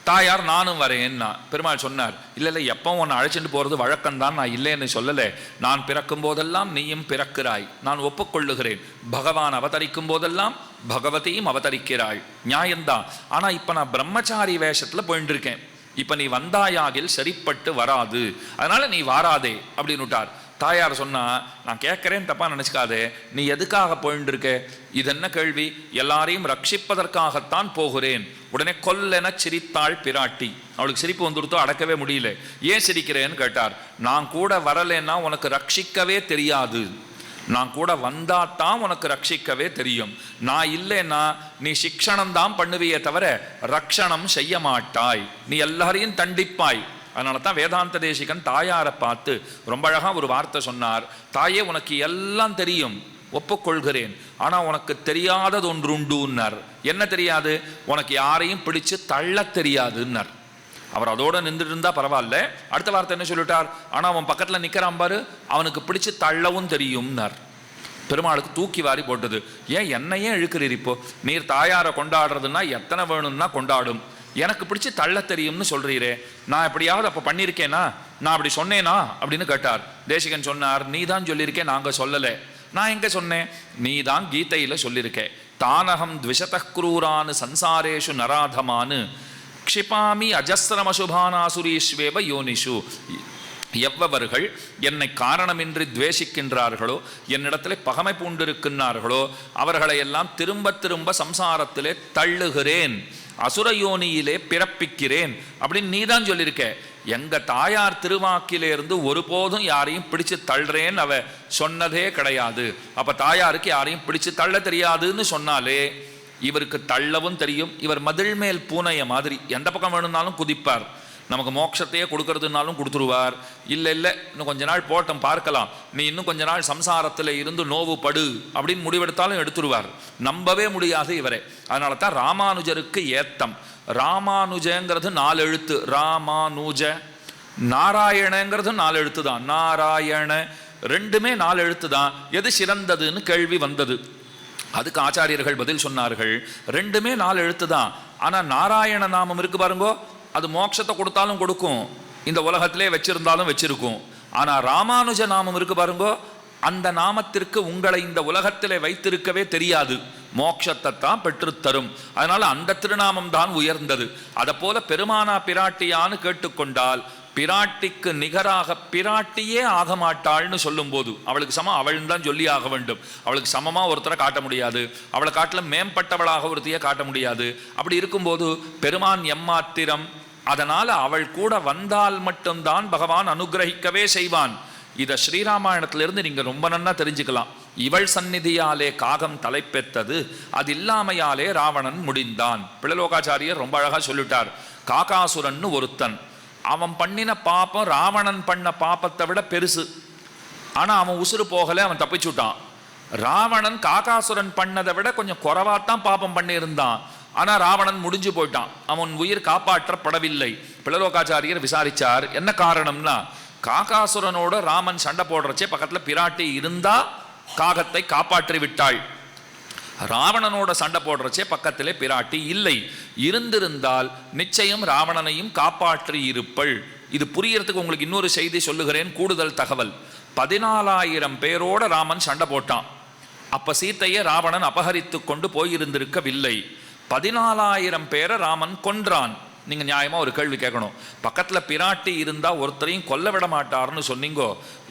தாயார் நானும் வரேன்னா பெருமாள் சொன்னார், இல்லை எப்பவும் உன்னை அழைச்சிட்டு போகிறது வழக்கம்தான், நான் இல்லைன்னு சொல்லலை. நான் பிறக்கும் போதெல்லாம் நீயும் பிறக்கிறாய், நான் ஒப்புக்கொள்ளுகிறேன். பகவான் அவதரிக்கும் போதெல்லாம் பகவதியும் அவதரிக்கிறாள், நியாயம்தான். ஆனால் இப்போ நான் பிரம்மச்சாரி வேஷத்தில் போயிட்டு இருக்கேன். இப்போ நீ வந்தாயாகில் சரிப்பட்டு வராது, அதனால நீ வாராதே அப்படின்னு விட்டார். தாயார் சொன்னா, நான் கேட்குறேன் தப்பா நினச்சிக்காதே, நீ எதுக்காக போயின்னு இருக்க? இது என்ன கேள்வி? எல்லாரையும் ரட்சிப்பதற்காகத்தான் போகிறேன். உடனே கொல்லென சிரித்தாள் பிராட்டி. அவளுக்கு சிரிப்பு வந்துடுத்தோ, அடக்கவே முடியல. ஏன் சிரிக்கிறேன்னு கேட்டார். நான் கூட வரலைன்னா உனக்கு ரட்சிக்கவே தெரியாது, நான் கூட வந்தாத்தான் உனக்கு ரட்சிக்கவே தெரியும். நான் இல்லைன்னா நீ சிக்ஷணம்தான் பண்ணுவியே தவிர ரக்ஷணம் செய்ய மாட்டாய், நீ எல்லாரையும் தண்டிப்பாய். அதனால தான் வேதாந்த தேசிகன் தாயாரை பார்த்து ரொம்ப அழகாக ஒரு வார்த்தை சொன்னார். தாயே, உனக்கு எல்லாம் தெரியும், ஒப்புக்கொள்கிறேன், ஆனால் உனக்கு தெரியாதது ஒன்று உண்டுன்னார். என்ன தெரியாது? உனக்கு யாரையும் பிடிச்சு தள்ள தெரியாதுன்னார். அவர் அதோடு நின்றுட்டு இருந்தா பரவாயில்ல. அடுத்த வார்த்தை என்ன சொல்லிட்டார்? ஆனால் அவன் பக்கத்தில் நிற்கிறான் பாரு, அவனுக்கு பிடிச்சு தள்ளவும் தெரியும்னார். பெருமாளுக்கு தூக்கி வாரி போட்டது. ஏன் என்னையே இழுக்கிறீர்? இப்போ நீர் தாயாரை கொண்டாடுறதுன்னா எத்தனை வேணும்னா கொண்டாடும், எனக்கு பிடிச்சி தள்ள தெரியும்னு சொல்றீரே, நான் எப்படியாவது அப்போ பண்ணியிருக்கேனா? நான் அப்படி சொன்னேனா அப்படின்னு கேட்டார். தேசிகன் சொன்னார், நீ தான் சொல்லியிருக்கேன், நாங்கள் சொல்லலை. நான் எங்கே சொன்னேன்? நீ தான் கீதையில் சொல்லியிருக்கேன். தானகம் த்விஷதக்ரூரானு சம்சாரேஷு நராதமானு க்ஷிபாமி அஜஸ்ரமசுபானாசுரீஸ்வேவ யோனிஷு. எவ்வவர்கள் என்னை காரணமின்றி துவேஷிக்கின்றார்களோ, என்னிடத்திலே பகமை பூண்டிருக்கின்றார்களோ, அவர்களை எல்லாம் திரும்ப திரும்ப சம்சாரத்திலே தள்ளுகிறேன், அசுரயோனியிலே பிறப்பிக்கிறேன் அப்படின்னு நீ தான் சொல்லியிருக்க. எங்க தாயார் திருவாக்கிலிருந்து ஒருபோதும் யாரையும் பிடிச்சு தள்ளுறேன்னு அவ சொன்னதே கிடையாது. அப்ப தாயாருக்கு யாரையும் பிடிச்சு தள்ள தெரியாதுன்னு சொன்னாலே இவருக்கு தள்ளவும் தெரியும். இவர் மதில் மேல் பூனைய மாதிரி எந்த பக்கம் வேணும்னாலும் குதிப்பார். நமக்கு மோட்சத்தையே கொடுக்கறதுனாலும் கொடுத்துருவார். இல்லை இல்லை இன்னும் கொஞ்ச நாள் போட்டம் பார்க்கலாம், நீ இன்னும் கொஞ்ச நாள் சம்சாரத்தில் இருந்து நோவு படு அப்படின்னு முடிவெடுத்தாலும் எடுத்துருவார். நம்பவே முடியாது இவரே. அதனால தான் ராமானுஜருக்கு ஏத்தம். ராமானுஜங்கிறது 4 எழுத்து, ராமானுஜ. நாராயணங்கிறது 4 எழுத்து தான், நாராயண. ரெண்டுமே 4 எழுத்து தான். எது சிறந்ததுன்னு கேள்வி வந்தது. அதுக்கு ஆச்சாரியர்கள் பதில் சொன்னார்கள், ரெண்டுமே 4 எழுத்து தான். ஆனால் நாராயண நாமம் இருக்கு பாருங்கோ, அது மோட்சத்தை கொடுத்தாலும் கொடுக்கும், இந்த உலகத்திலே வச்சிருந்தாலும் வச்சிருக்கும். ஆனால் ராமானுஜ நாமம் இருக்கு பாருங்கோ, அந்த நாமத்திற்கு உங்களை இந்த உலகத்திலே வைத்திருக்கவே தெரியாது, மோட்சத்தை தான் பெற்றுத்தரும். அதனால அந்த திருநாமம் தான் உயர்ந்தது. அதை போல பெருமானா பிராட்டியான்னு கேட்டுக்கொண்டால் பிராட்டிக்கு நிகராக பிராட்டியே ஆக மாட்டாள்னு சொல்லும் போது அவளுக்கு சமம் அவள் தான் சொல்லி ஆக வேண்டும். அவளுக்கு சமமா ஒருத்தரை காட்ட முடியாது, அவளை காட்டிலும் மேம்பட்டவளாக ஒருத்தையே காட்ட முடியாது. அப்படி இருக்கும்போது பெருமான் எம்மாத்திரம். அதனால அவள் கூட வந்தால் மட்டும்தான் பகவான் அனுகிரகிக்கவே செய்வான். இதை ஸ்ரீராமாயணத்திலிருந்து நீங்க ரொம்ப நன்னா தெரிஞ்சுக்கலாம். இவள் சந்நிதியாலே காகம் தலைப்பெற்றது, அது இல்லாமையாலே ராவணன் முடிந்தான். பிள்ளலோகாச்சாரியர் ரொம்ப அழகா சொல்லிட்டார். காகாசுரன்னு ஒருத்தன், அவன் பண்ணின பாப்பம் ராவணன் பண்ண பாப்பத்தை விட பெருசு. ஆனா அவன் உசுறு போகல, அவன் தப்பிச்சுட்டான். ராவணன் காகாசுரன் பண்ணதை விட கொஞ்சம் குறைவாத்தான் பாப்பம் பண்ணியிருந்தான். ஆனா ராவணன் முடிஞ்சு போயிட்டான், அவன் உயிர் காப்பாற்றப்படவில்லை. பிள்ளலோகாச்சாரியர் விசாரிச்சார், என்ன காரணம்னா, காகாசுரனோட ராமன் சண்டை போடுறச்சே பக்கத்துல பிராட்டி இருந்தா காகத்தை காப்பாற்றி விட்டாள். ராவணனோட சண்டை போடுறச்சே பக்கத்திலே பிராட்டி இல்லை, இருந்திருந்தால் நிச்சயம் ராவணனையும் காப்பாற்றி இருப்பள். இது புரியறதுக்கு உங்களுக்கு இன்னொரு செய்தி சொல்லுகிறேன், கூடுதல் தகவல். 14,000 பேரோட ராமன் சண்டை போட்டான். அப்ப சீத்தையை ராவணன் அபகரித்து கொண்டு போயிருந்திருக்கவில்லை. 14,000 பேரை ராமன் கொன்றான். நீங்க நியாயமா ஒரு கேள்வி கேட்கணும், பக்கத்துல பிராட்டி இருந்தா ஒருத்தரையும் கொல்ல விட மாட்டார்னு சொன்னீங்கோ.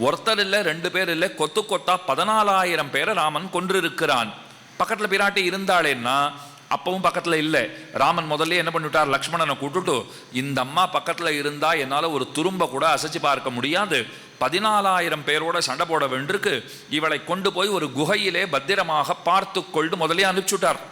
ஒருத்தர் இல்லை, 2 பேர் இல்லை, கொத்து கொத்தா 14,000 பேரை ராமன் கொன்றிருக்கிறான். பக்கத்துல பிராட்டி இருந்தாளேன்னா அப்பவும் பக்கத்துல இல்லை. ராமன் முதல்ல என்ன பண்ணிவிட்டார், லக்ஷ்மணனை கூட்டுட்டு, இந்த அம்மா பக்கத்துல இருந்தா என்னால ஒரு துரும்ப கூட அசைச்சு பார்க்க முடியாது, 14,000 பேரோட சண்டை போட வேண்டிருக்கு, இவளை கொண்டு போய் ஒரு குகையிலே பத்திரமாக பார்த்து கொண்டு முதலே அனுப்பிச்சுட்டார்.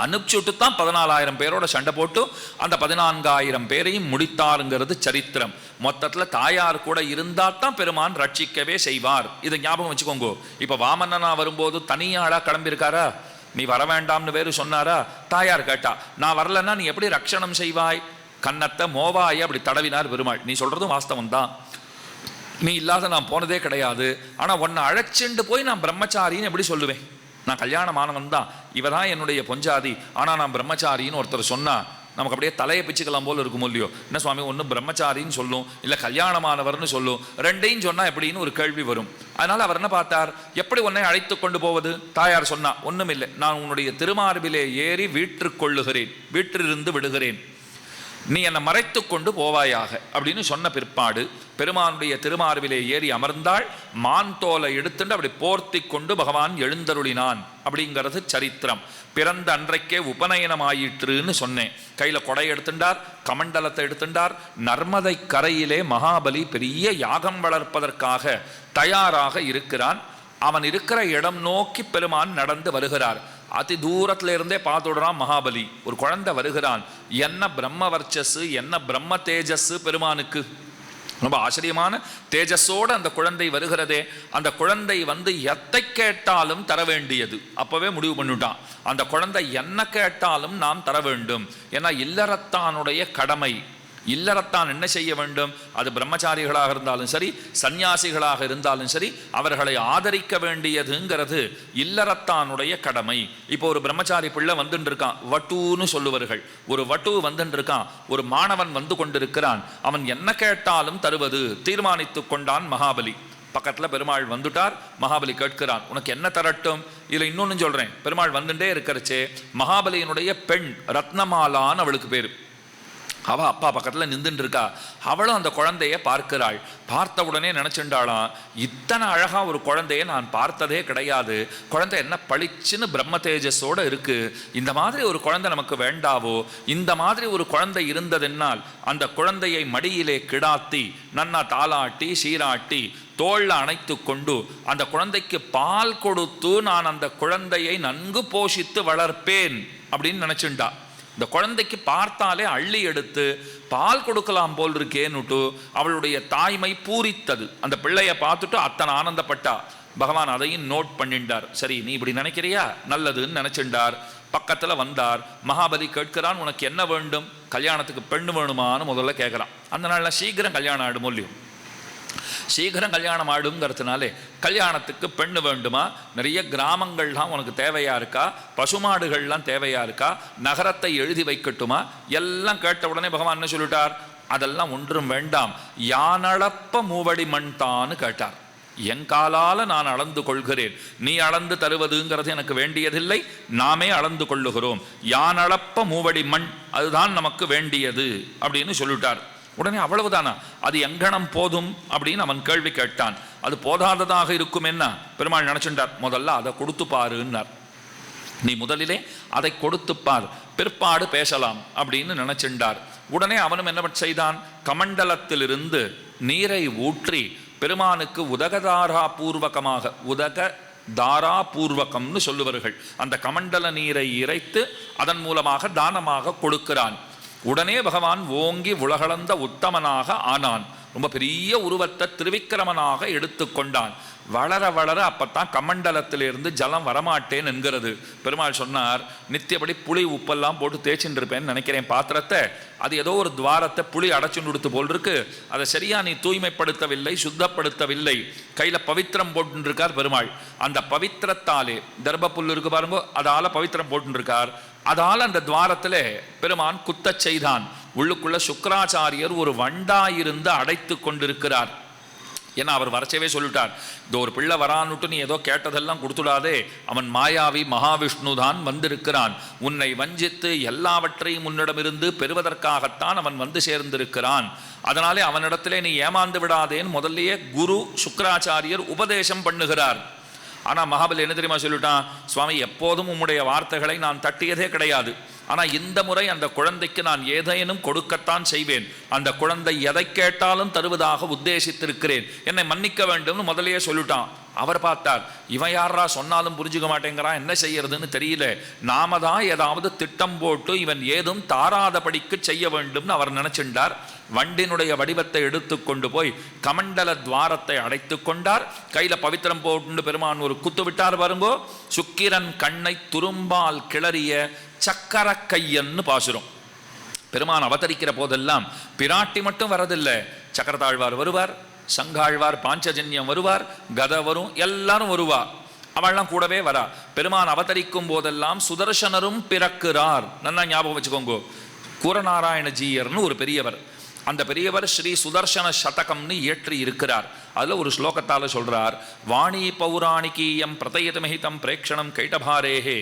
அனுப்பிச்சுட்டு தான் 14,000 பேரோட சண்டை போட்டு அந்த 14,000 பேரையும் முடித்தாருங்கிறது சரித்திரம். மொத்தத்தில் தாயார் கூட இருந்தா தான் பெருமான் ரட்சிக்கவே செய்வார். இதை ஞாபகம் வச்சுக்கோங்க. இப்போ வாமனனா வரும்போது தனியாளா கிளம்பியிருக்காரா, நீ வர வேண்டாம்னு வேறு சொன்னாரா? தாயார் கேட்டா, நான் வரலன்னா நீ எப்படி ரட்சணம் செய்வாய்? கன்னத்தை மோவாயை அப்படி தடவினார் பெருமாள். நீ சொல்றதும் வாஸ்தவம் தான், நீ இல்லாத நான் போனதே கிடையாது. ஆனால் உன்னை அழைச்சிண்டு போய் நான் பிரம்மச்சாரின்னு எப்படி சொல்லுவேன்? நான் கல்யாணமானவன் தான், இவ தான் என்னுடைய பொஞ்சாதி, ஆனால் நான் பிரம்மச்சாரின்னு ஒருத்தர் சொன்னா நமக்கு அப்படியே தலையை பிச்சுக்கலாம் போல இருக்கும் இல்லையோ? என்ன சுவாமி, ஒன்று பிரம்மச்சாரின்னு சொல்லும், இல்லை கல்யாணமானவர்னு சொல்லும், ரெண்டையும் சொன்னால் எப்படின்னு ஒரு கேள்வி வரும். அதனால் அவர் என்ன பார்த்தார், எப்படி உன்னை அழைத்து கொண்டு போவது? தாயார் சொன்னா, ஒன்றும் இல்லை, நான் உன்னுடைய திருமார்பிலே ஏறி வீற்றுக்கொள்ளுகிறேன், வீற்றிருந்து விடுகிறேன். நீ என்னை மறைத்து கொண்டு போவாயாக அப்படின்னு சொன்ன பிற்பாடு பெருமானுடைய திருமார்பிலே ஏறி அமர்ந்தாள். மான் தோலை எடுத்துட்டு அப்படி போர்த்தி கொண்டு பகவான் எழுந்தருளினான் அப்படிங்கிறது சரித்திரம். பிறந்த அன்றைக்கே உபநயனமாயிற்றுன்னு சொன்னேன். கையில் கொடை எடுத்துட்டார், கமண்டலத்தை எடுத்துட்டார். நர்மதை கரையிலே மகாபலி பெரிய யாகம் வளர்ப்பதற்காக தயாராக இருக்கிறான். அவன் இருக்கிற இடம் நோக்கி பெருமான் நடந்து வருகிறார். அதி தூரத்துல இருந்தே பார்த்துடுறான் மகாபலி. ஒரு குழந்தை வருகிறான். என்ன பிரம்ம வர்ச்சஸ், என்ன பிரம்ம தேஜஸ் பெருமானுக்கு! ரொம்ப ஆச்சரியமான தேஜஸோடு அந்த குழந்தை வருகிறதே. அந்த குழந்தை வந்து எத்தை கேட்டாலும் தர வேண்டியது. அப்பவே முடிவு பண்ணிட்டான், அந்த குழந்தை என்ன கேட்டாலும் நாம் தர வேண்டும். ஏன்னா இல்லறத்தானுடைய கடமை. இல்லறத்தான் என்ன செய்ய வேண்டும்? அது பிரம்மச்சாரிகளாக இருந்தாலும் சரி, சந்நியாசிகளாக இருந்தாலும் சரி, அவர்களை ஆதரிக்க வேண்டியதுங்கிறது இல்லறத்தானுடைய கடமை. இப்போ ஒரு பிரம்மச்சாரி பிள்ளை வந்துட்டு இருக்கான், வட்டுன்னு சொல்லுவார்கள். ஒரு வட்டு வந்துட்டு இருக்கான், ஒரு மாணவன் வந்து கொண்டிருக்கிறான். அவன் என்ன கேட்டாலும் தருவது தீர்மானித்து கொண்டான் மகாபலி. பக்கத்தில் பெருமாள் வந்துட்டார். மகாபலி கேட்கிறான், உனக்கு என்ன தரட்டும்? இதில் இன்னொன்னு சொல்றேன். பெருமாள் வந்துட்டே இருக்கிறச்சே மகாபலியினுடைய பெண் ரத்னமாலான்னு அவளுக்கு பேரு. அவள் அப்பா பக்கத்தில் நின்றுட்டு இருக்கா. அவளும் அந்த குழந்தைய பார்க்கிறாள். பார்த்த உடனே நினச்சிண்டாளாம், இத்தனை அழகாக ஒரு குழந்தைய நான் பார்த்ததே கிடையாது. குழந்தை என்ன பளிச்சுன்னு பிரம்ம தேஜஸோடு இருக்குது. இந்த மாதிரி ஒரு குழந்தை நமக்கு வேண்டாவோ? இந்த மாதிரி ஒரு குழந்தை இருந்ததென்னால் அந்த குழந்தையை மடியிலே கிடாத்தி நன்னா தாளாட்டி சீராட்டி தோளில் அணைத்து கொண்டு அந்த குழந்தைக்கு பால் கொடுத்து நான் அந்த குழந்தையை நன்கு போஷித்து வளர்ப்பேன் அப்படின்னு நினச்சிண்டா. இந்த குழந்தைக்கு பார்த்தாலே அள்ளி எடுத்து பால் கொடுக்கலாம் போல் இருக்கேன்னுட்டு அவளுடைய தாய்மை பூரித்தது. அந்த பிள்ளைய பார்த்துட்டு அத்தனை ஆனந்தப்பட்டா. பகவான் அதையும் நோட் பண்ணிட்டார். சரி, நீ இப்படி நினைக்கிறியா, நல்லதுன்னு நினைச்சிண்டார். பக்கத்தில் வந்தார். மகாபலி கேட்கிறான், உனக்கு என்ன வேண்டும்? கல்யாணத்துக்கு பெண்ணு வேணுமான்னு முதல்ல கேட்குறான். அந்த நாளில் சீக்கிரம் கல்யாணம் ஆடும் இல்லையோ? சீக்கிரம் கல்யாணம் ஆடுங்கிறதுனாலே கல்யாணத்துக்கு பெண்ணு வேண்டுமா? நிறைய கிராமங்கள்லாம் உனக்கு தேவையா இருக்கா? பசுமாடுகள்லாம் தேவையா இருக்கா? நகரத்தை எழுதி வைக்கட்டுமா? எல்லாம் கேட்ட உடனே பகவான் என்ன சொல்லிட்டார்? அதெல்லாம் ஒன்றும் வேண்டாம், யானளப்ப மூவடி மண் தான்னு கேட்டார். என் காலால் நான் அளந்து கொள்கிறேன், நீ அளந்து தருவதுங்கிறது எனக்கு வேண்டியதில்லை, நாமே அளந்து கொள்ளுகிறோம். யானளப்ப மூவடி மண் அதுதான் நமக்கு வேண்டியது அப்படின்னு சொல்லிட்டார். உடனே அவ்வளவுதானா, அது எங்கனம் போதும் அப்படின்னு அவன் கேள்வி கேட்டான். அது போதாததாக இருக்கும் என்ன பெருமாள் நினைச்சுட்டார். முதல்ல அதை கொடுத்து பாருன்னார். நீ முதலிலே அதை கொடுத்துப்பார், பிற்பாடு பேசலாம் அப்படின்னு நினைச்சுட்டார். உடனே அவனும் என்ன செய்தான்? கமண்டலத்திலிருந்து நீரை ஊற்றி பெருமானுக்கு உதகதாரா பூர்வகமாக, உதக தாரா பூர்வகம்னு சொல்லுவார்கள், அந்த கமண்டல நீரை இறைத்து அதன் மூலமாக தானமாக கொடுக்கிறான். உடனே பகவான் ஓங்கி உலகளந்த உத்தமனாக ஆனான். ரொம்ப பெரிய உருவத்தை திருவிக்கிரமனாக எடுத்துக்கொண்டான். வளர வளர அப்பத்தான் கமண்டலத்திலிருந்து ஜலம் வரமாட்டேன் என்கிறது. பெருமாள் சொன்னார், நித்தியபடி புளி உப்பெல்லாம் போட்டு தேய்ச்சின்னு இருப்பேன்னு நினைக்கிறேன் பாத்திரத்தை. அது ஏதோ ஒரு துவாரத்தை புளி அடைச்சுன்னு கொடுத்து போல் இருக்கு. அதை சரியா நீ தூய்மைப்படுத்தவில்லை, சுத்தப்படுத்தவில்லை. கையில பவித்திரம் போட்டுருக்கார் பெருமாள். அந்த பவித்திரத்தாலே, தர்ப புல் இருக்கு பாருங்க, அதால பவித்திரம் போட்டுருக்கார். அதால் அந்த துவாரத்தில் பெருமான் குத்தச் செய்தான். உள்ளுக்குள்ள சுக்கராச்சாரியர் ஒரு வண்டாயிருந்து அடைத்து கொண்டிருக்கிறார். ஏன்னா அவர் வரச்சவே சொல்லிட்டார், இந்த ஒரு பிள்ளை வரான்னுட்டு நீ ஏதோ கேட்டதெல்லாம் கொடுத்துடாதே, அவன் மாயாவி மகாவிஷ்ணு தான் வந்திருக்கிறான். உன்னை வஞ்சித்து எல்லாவற்றையும் உன்னிடமிருந்து பெறுவதற்காகத்தான் அவன் வந்து சேர்ந்திருக்கிறான். அதனாலே அவனிடத்திலே நீ ஏமாந்து விடாதேன்னு முதல்லையே குரு சுக்கராச்சாரியர் உபதேசம் பண்ணுகிறார். ஆனால் மகாபலி என்ன தெரியுமா சொல்லிட்டான்? சுவாமி, எப்போதும் உம்முடைய வார்த்தைகளை நான் தட்டியதே கிடையாது. ஆனால் இந்த முறை அந்த குழந்தைக்கு நான் ஏதேனும் கொடுக்கத்தான் செய்வேன். அந்த குழந்தை எதை கேட்டாலும் தருவதாக உத்தேசித்திருக்கிறேன், என்னை மன்னிக்க வேண்டும்னு முதலையே சொல்லிட்டான். அவர் பார்த்தார், இவன் யாரா சொன்னாலும் புரிஞ்சுக்க மாட்டேங்கிறான், என்ன செய்யறதுன்னு தெரியல. நாம தான் ஏதாவது திட்டம் போட்டு இவன் ஏதும் தாராதபடிக்கு செய்ய வேண்டும்னு அவர் நினைச்சிருந்தார். வண்டினுடைய வடிவத்தை எடுத்து கொண்டு போய் கமண்டல துவாரத்தை அடைத்து கொண்டார். கையில பவித்திரம் போட்டு பெருமான் ஒரு குத்து விட்டார் பாருங்கோ. சுக்கிரன் கண்ணை துரும்பால் கிளறிய சக்கர கையன்னு பாசுரும். பெருமான் அவதரிக்கிற போதெல்லாம் பிராட்டி மட்டும் வரதில்லை, சக்கரத்தாழ்வார் வருவார், சங்காழ்வார், பாஞ்சஜன்யம் வருவார், கதை வரும், எல்லாரும் வருவா. அவள்லாம் கூடவே வரா. பெருமான் அவதரிக்கும் போதெல்லாம் சுதர்சனரும் பிறக்கிறார். நல்லா ஞாபகம் வச்சுக்கோங்க. கூரநாராயணஜீயர்னு ஒரு பெரியவர். அந்த பெரியவர் ஸ்ரீ சுதர்சன சதகம்னு இயற்றி இருக்கிறார். அதில் ஒரு ஸ்லோகத்தால் சொல்றார், வாணி பௌராணிகீயம் பிரதயதமஹிதம் பிரேக்ஷணம் கைட்டபாரேஹே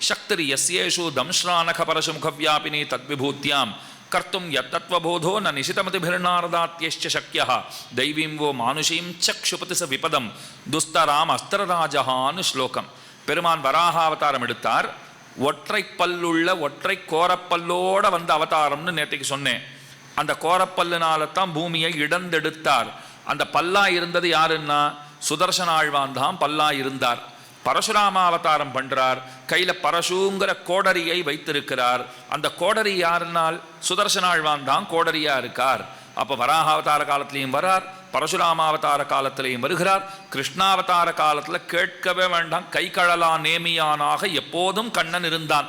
சக்திர் யஸ்யேஷு தம்ஸ்ரானக பரசுமுகவியாபினி தத்விபூத்யாம் கர்த்தும் யத்தத்வபோதோ ந நிசிதமதிபிர்நாரதாத்யஷ்ச சக்யः தெய்வீம் வோ மானுஷீம் சக்ஷுபதி ச விபதம் துஸ்தராம் அஸ்திரராஜஹான்னு ஸ்லோகம். பெருமான் வராகாவதாரம் எடுத்தார். ஒற்றை பல்லுள்ள ஒற்றை கோரப்பல்லோட வந்த அவதாரம்னு நேற்றைக்கு சொன்னேன். அந்த கோரப்பல்லுனால தான் பூமியை இடந்தெடுத்தார். அந்த பல்லா இருந்தது யாருன்னா சுதர்சன ஆழ்வான் தான் பல்லா இருந்தார். பரசுராம அவதாரம் பண்றார். கையில பரசுங்கிற கோடரியை வைத்திருக்கிறார். அந்த கோடரி யாருனால் சுதர்சன ஆழ்வான் தான் கோடரியா இருக்கார். அப்ப வராகாவதார காலத்திலையும் வரார், பரசுராமாவதார காலத்திலையும் வருகிறார். கிருஷ்ணாவதார காலத்துல கேட்கவே வேண்டாம், கை கழலா நேமியானாக எப்போதும் கண்ணன் இருந்தான்.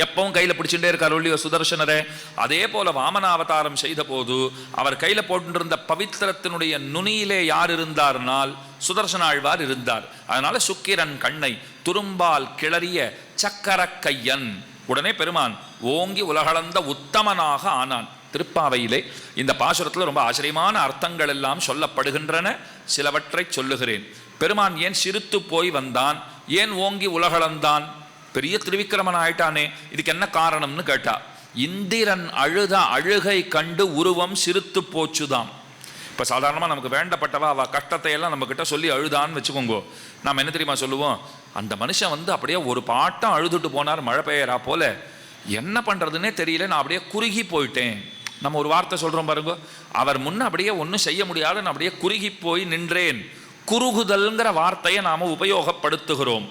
எப்பவும் கையில பிடிச்சுட்டே இருக்கார் ஒல்லியோ சுதர்சனரே. அதே போல வாமனாவதாரம் செய்த போது அவர் கையில போட்டிருந்த பவித்திரத்தினுடைய நுனியிலே யார் இருந்தார்னால் சுதர்சன ஆழ்வார் இருந்தார். அதனால சுக்கிரன் கண்ணை துரும்பால் கிளறிய சக்கர கையன். உடனே பெருமான் ஓங்கி உலகளந்த உத்தமனாக ஆனான். திருப்பாவையிலே இந்த பாசுரத்தில் ரொம்ப ஆச்சரியமான அர்த்தங்கள் எல்லாம் சொல்லப்படுகின்றன. சிலவற்றை சொல்லுகிறேன். பெருமான் ஏன் சிரித்து போய் வந்தான், ஏன் ஓங்கி உலகளந்தான்? பெரிய திருவிக்கிரமன் ஆயிட்டானே, இதுக்கு என்ன காரணம்னு கேட்டா, இந்திரன் அழுத அழுகை கண்டு உருவம் சிரித்து போச்சுதான். இப்போ சாதாரணமாக நமக்கு வேண்டப்பட்டவா அவள் கஷ்டத்தை எல்லாம் நம்ம கிட்ட சொல்லி அழுதான்னு வச்சுக்கோங்க. நாம் என்ன தெரியுமா சொல்லுவோம், அந்த மனுஷன் வந்து அப்படியே ஒரு பாட்டம் அழுதுட்டு போனார் மழை பெய்யறா போல, என்ன பண்ணுறதுன்னே தெரியல, நான் அப்படியே குறுகி போயிட்டேன். நம்ம ஒரு வார்த்தை சொல்கிறோம் பாருங்க, அவர் முன்ன அப்படியே ஒன்றும் செய்ய முடியாது, நான் அப்படியே குறுகி போய் நின்றேன். குறுகுதல்ங்கிற வார்த்தையை நாம் உபயோகப்படுத்துகிறோம்.